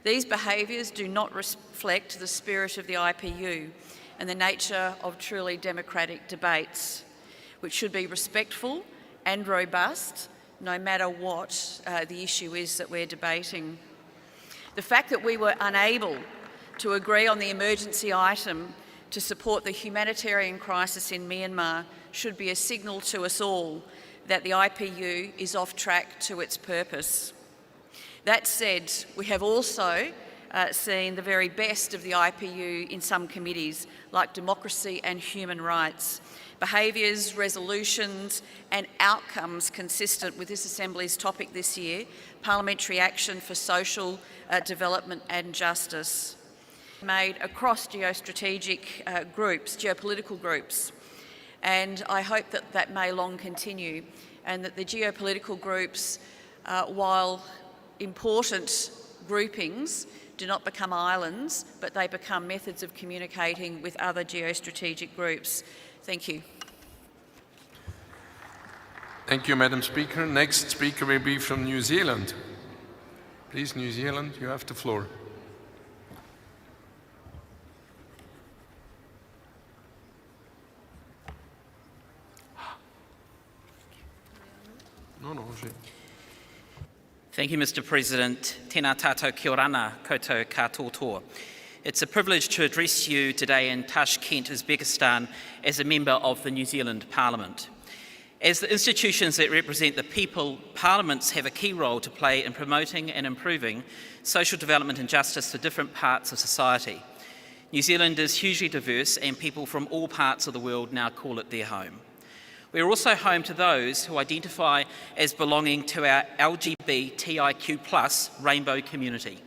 These behaviours do not reflect the spirit of the IPU and the nature of truly democratic debates, which should be respectful and robust, no matter what the issue is that we're debating. The fact that we were unable to agree on the emergency item to support the humanitarian crisis in Myanmar should be a signal to us all that the IPU is off track to its purpose. That said, we have also seen the very best of the IPU in some committees, like democracy and human rights. Behaviours, resolutions and outcomes consistent with this Assembly's topic this year, parliamentary action for social development and justice, made across geostrategic groups, geopolitical groups. And I hope that that may long continue and that the geopolitical groups, while important groupings, do not become islands, but they become methods of communicating with other geostrategic groups. Thank you. Thank you, Madam Speaker. Next speaker will be from New Zealand. Please, New Zealand, you have the floor. Thank you, Mr. President. Tēnā tātou kia orana, koutou katoa. It's a privilege to address you today in Tashkent, Uzbekistan, as a member of the New Zealand Parliament. As the institutions that represent the people, parliaments have a key role to play in promoting and improving social development and justice for different parts of society. New Zealand is hugely diverse and people from all parts of the world now call it their home. We are also home to those who identify as belonging to our LGBTIQ+ rainbow community.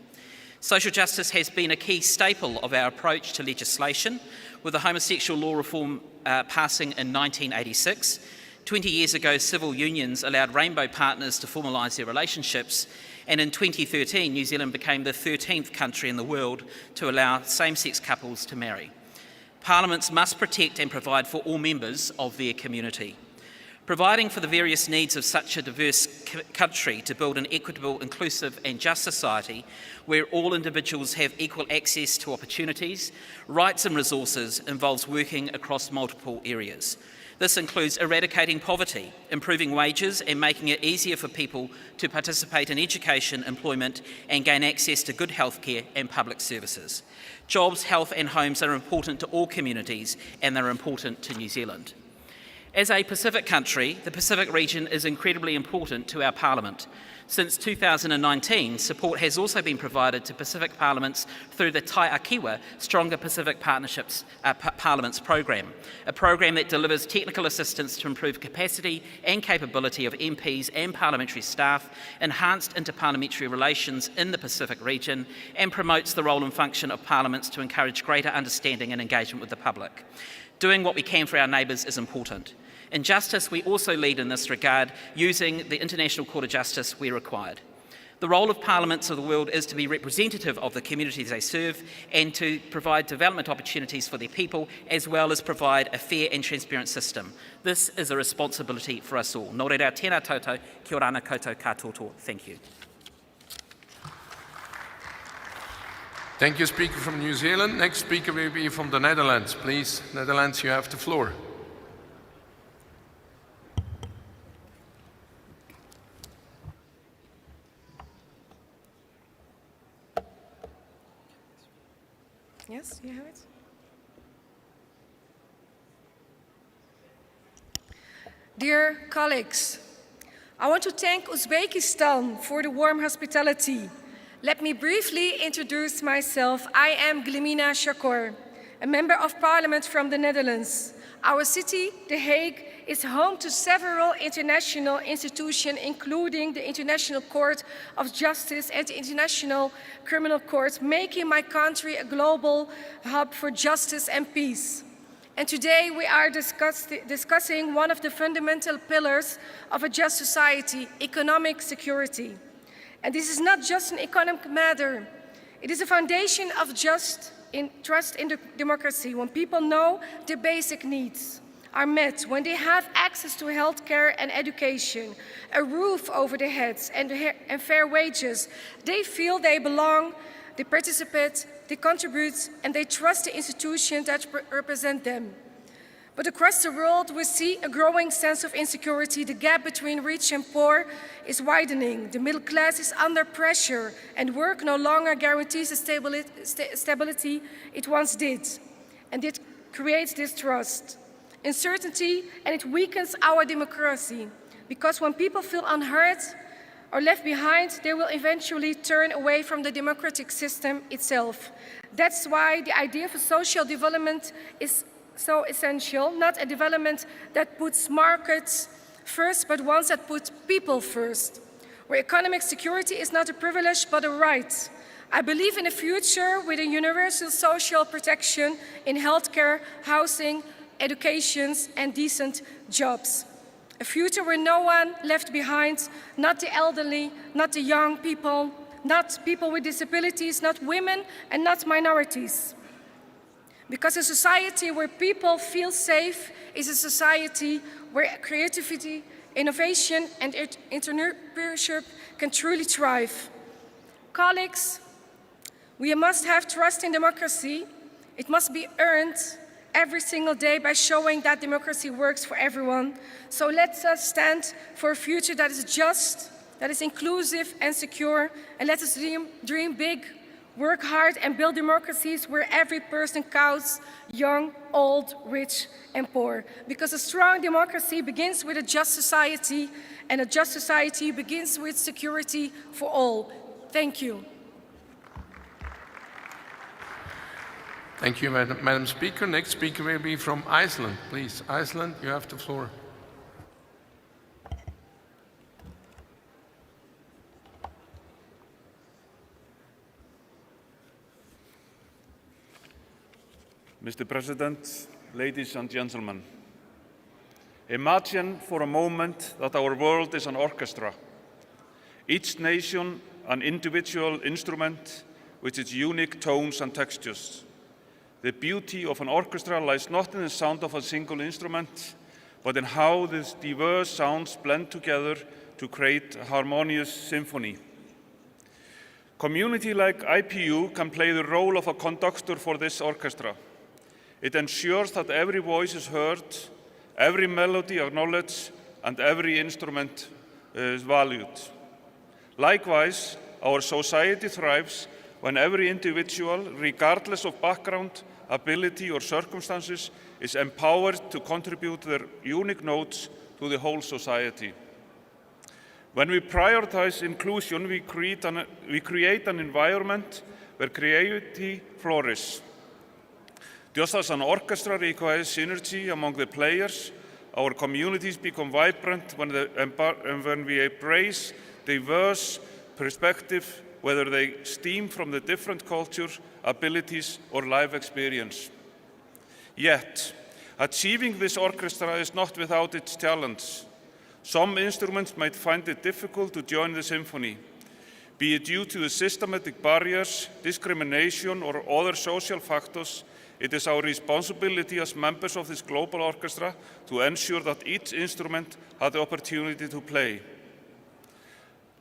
Social justice has been a key staple of our approach to legislation, with the homosexual law reform passing in 1986. 20 years ago, civil unions allowed rainbow partners to formalise their relationships, and in 2013, New Zealand became the 13th country in the world to allow same-sex couples to marry. Parliaments must protect and provide for all members of their community. Providing for the various needs of such a diverse country to build an equitable, inclusive and just society where all individuals have equal access to opportunities, rights and resources involves working across multiple areas. This includes eradicating poverty, improving wages and making it easier for people to participate in education, employment and gain access to good healthcare and public services. Jobs, health and homes are important to all communities and they're important to New Zealand. As a Pacific country, the Pacific region is incredibly important to our Parliament. Since 2019, support has also been provided to Pacific parliaments through the Tai-Akiwa Stronger Pacific Partnerships Parliaments program, a program that delivers technical assistance to improve capacity and capability of MPs and parliamentary staff, enhanced interparliamentary relations in the Pacific region, and promotes the role and function of parliaments to encourage greater understanding and engagement with the public. Doing what we can for our neighbours is important. In justice, we also lead in this regard, using the International Court of Justice where required. The role of parliaments of the world is to be representative of the communities they serve and to provide development opportunities for their people, as well as provide a fair and transparent system. This is a responsibility for us all. Nō reira, tēnā tautau, kia ora ana koutou katoa. Thank you. Thank you, Speaker from New Zealand. Next speaker will be from the Netherlands. Please, Netherlands, you have the floor. Yes, you have it. Dear colleagues, I want to thank Uzbekistan for the warm hospitality. Let me briefly introduce myself. I am Glimina Shakor, a member of parliament from the Netherlands. Our city, The Hague, is home to several international institutions, including the International Court of Justice and the International Criminal Court, making my country a global hub for justice and peace. And today we are discussing one of the fundamental pillars of a just society, economic security. And this is not just an economic matter. It is a foundation of trust in democracy, when people know their basic needs are met, when they have access to healthcare and education, a roof over their heads and fair wages. They feel they belong, they participate, they contribute, and they trust the institutions that represent them. But across the world, we see a growing sense of insecurity. The gap between rich and poor is widening. The middle class is under pressure, and work no longer guarantees the stability it once did. And it creates distrust, uncertainty, and it weakens our democracy. Because when people feel unheard or left behind, they will eventually turn away from the democratic system itself. That's why the idea of social development is so essential, not a development that puts markets first, but ones that put people first, where economic security is not a privilege, but a right. I believe in a future with a universal social protection in healthcare, housing, education, and decent jobs. A future where no one left behind, not the elderly, not the young people, not people with disabilities, not women, and not minorities. Because a society where people feel safe is a society where creativity, innovation, and entrepreneurship can truly thrive. Colleagues, we must have trust in democracy. It must be earned every single day by showing that democracy works for everyone. So let us stand for a future that is just, that is inclusive and secure, and let us dream big. Work hard and build democracies where every person counts, young, old, rich, and poor. Because a strong democracy begins with a just society, and a just society begins with security for all. Thank you. Thank you, Madam Speaker. Next speaker will be from Iceland. Please, Iceland, you have the floor. Mr. President, ladies and gentlemen, imagine for a moment that our world is an orchestra, each nation an individual instrument with its unique tones and textures. The beauty of an orchestra lies not in the sound of a single instrument, but in how these diverse sounds blend together to create a harmonious symphony. Community like IPU can play the role of a conductor for this orchestra. It ensures that every voice is heard, every melody acknowledged, and every instrument is valued. Likewise, our society thrives when every individual, regardless of background, ability, or circumstances is empowered to contribute their unique notes to the whole society. When we prioritize inclusion, we create an environment where creativity flourishes. Just as an orchestra requires synergy among the players, our communities become vibrant when we embrace diverse perspectives, whether they stem from the different cultures, abilities, or life experience. Yet, achieving this orchestra is not without its challenge. Some instruments might find it difficult to join the symphony, be it due to the systematic barriers, discrimination, or other social factors. It is our responsibility as members of this global orchestra to ensure that each instrument has the opportunity to play.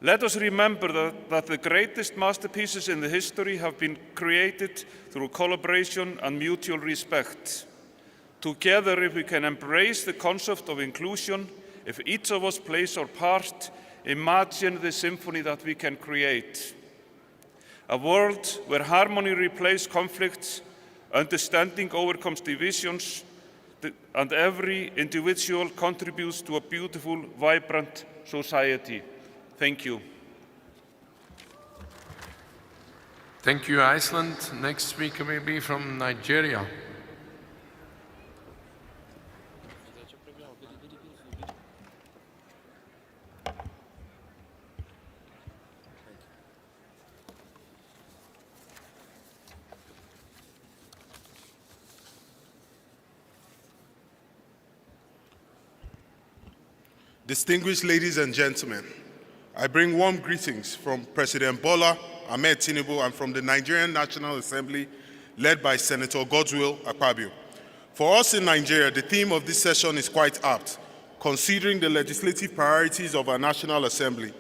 Let us remember that the greatest masterpieces in the history have been created through collaboration and mutual respect. Together, if we can embrace the concept of inclusion, if each of us plays our part, imagine the symphony that we can create. A world where harmony replaces conflicts, understanding overcomes divisions, and every individual contributes to a beautiful, vibrant society. Thank you. Thank you, Iceland. Next speaker will be from Nigeria. Distinguished ladies and gentlemen, I bring warm greetings from President Bola Ahmed Tinubu and from the Nigerian National Assembly, led by Senator Godswill Akpabio. For us in Nigeria, the theme of this session is quite apt, considering the legislative priorities of our National Assembly.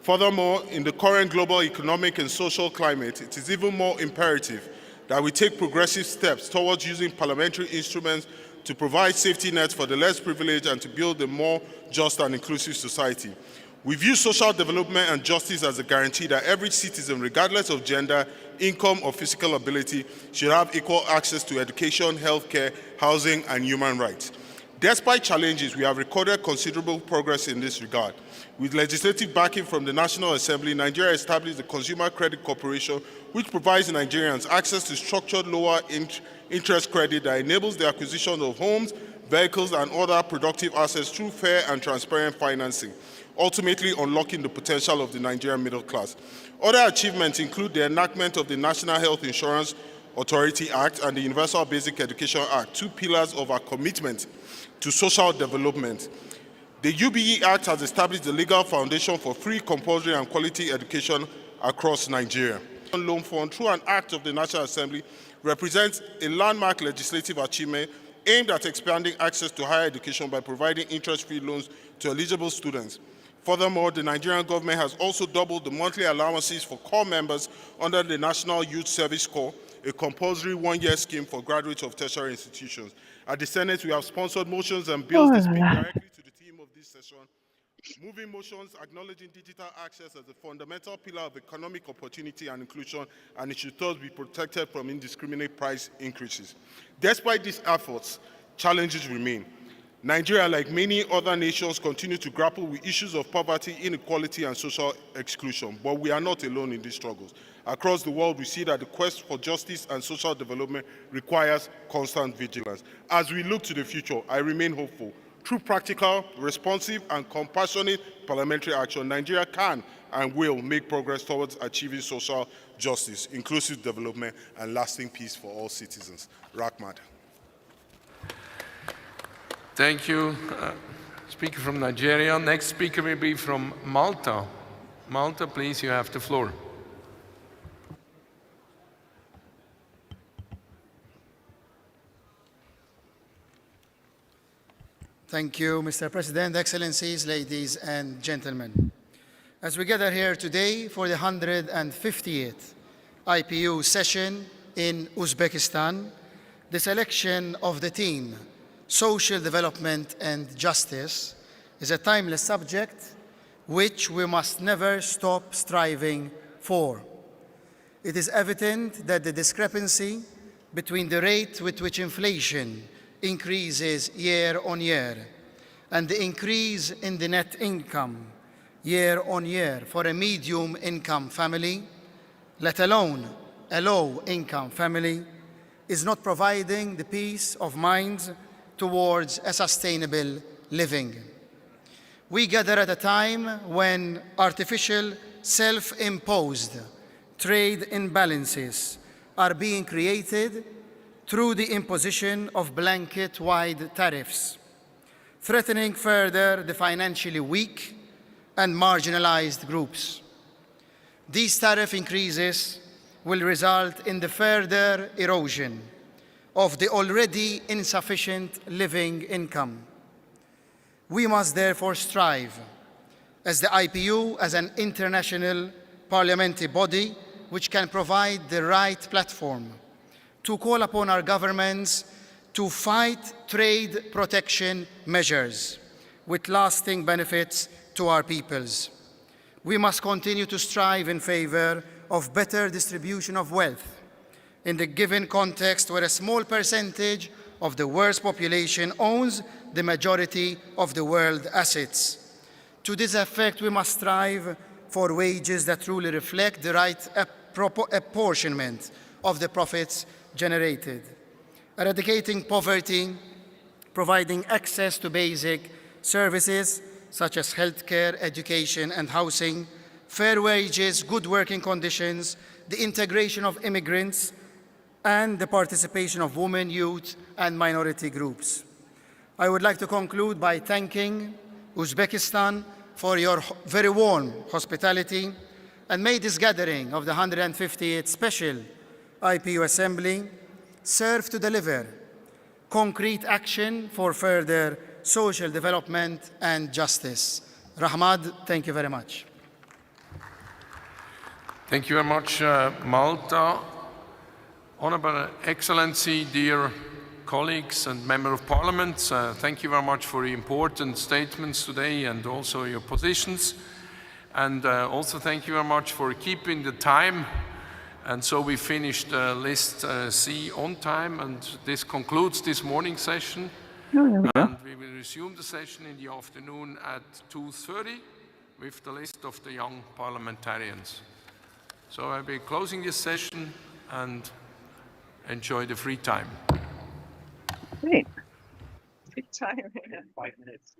Furthermore, in the current global economic and social climate, it is even more imperative that we take progressive steps towards using parliamentary instruments to provide safety nets for the less privileged and to build a more just and inclusive society. We view social development and justice as a guarantee that every citizen, regardless of gender, income, or physical ability, should have equal access to education, healthcare, housing, and human rights. Despite challenges, we have recorded considerable progress in this regard. With legislative backing from the National Assembly, Nigeria established the Consumer Credit Corporation, which provides Nigerians access to structured lower interest credit that enables the acquisition of homes, vehicles, and other productive assets through fair and transparent financing, ultimately unlocking the potential of the Nigerian middle class. Other achievements include the enactment of the National Health Insurance Authority Act and the Universal Basic Education Act, two pillars of our commitment to social development. The UBE Act has established the legal foundation for free, compulsory, and quality education across Nigeria. The Loan Fund, through an act of the National Assembly, represents a landmark legislative achievement aimed at expanding access to higher education by providing interest-free loans to eligible students. Furthermore, the Nigerian government has also doubled the monthly allowances for corps members under the National Youth Service Corps, a compulsory one-year scheme for graduates of tertiary institutions. At the Senate, we have sponsored motions and bills that speak directly to the theme of this session, moving motions acknowledging digital access as a fundamental pillar of economic opportunity and inclusion, and it should thus be protected from indiscriminate price increases. Despite these efforts, challenges remain. Nigeria, like many other nations, continue to grapple with issues of poverty, inequality, and social exclusion, but we are not alone in these struggles. Across the world, we see that the quest for justice and social development requires constant vigilance. As we look to the future, I remain hopeful. Through practical, responsive, and compassionate parliamentary action, Nigeria can and will make progress towards achieving social justice, inclusive development, and lasting peace for all citizens. Rahmat. Thank you, speaker from Nigeria. Next speaker will be from Malta. Malta, please, you have the floor. Thank you, Mr. President, Excellencies, ladies and gentlemen. As we gather here today for the 150th IPU session in Uzbekistan, the selection of the theme, Social Development and Justice, is a timeless subject which we must never stop striving for. It is evident that the discrepancy between the rate with which inflation increases year on year and the increase in the net income year on year for a medium income family, let alone a low income family, is not providing the peace of mind towards a sustainable living. We gather at a time when artificial, self-imposed trade imbalances are being created through the imposition of blanket-wide tariffs, threatening further the financially weak and marginalized groups. These tariff increases will result in the further erosion of the already insufficient living income. We must therefore strive, as the IPU, as an international parliamentary body which can provide the right platform, to call upon our governments to fight trade protection measures with lasting benefits to our peoples. We must continue to strive in favor of better distribution of wealth in the given context where a small percentage of the world's population owns the majority of the world assets. To this effect, we must strive for wages that truly reflect the right apportionment of the profits generated, eradicating poverty, providing access to basic services such as healthcare, education, and housing, fair wages, good working conditions, the integration of immigrants, and the participation of women, youth, and minority groups. I would like to conclude by thanking Uzbekistan for your very warm hospitality, and may this gathering of the 158th Special IPU Assembly serve to deliver concrete action for further social development and justice. Rahmad, thank you very much. Thank you very much, Malta. Honourable Excellency, dear colleagues and Member of Parliament, thank you very much for the important statements today and also your positions. And also thank you very much for keeping the time. And so we finished list C on time, and this concludes this morning session. And we will resume the session in the afternoon at 2:30 with the list of the young parliamentarians. So I'll be closing this session, and enjoy the free time. Great. Good time. 5 minutes.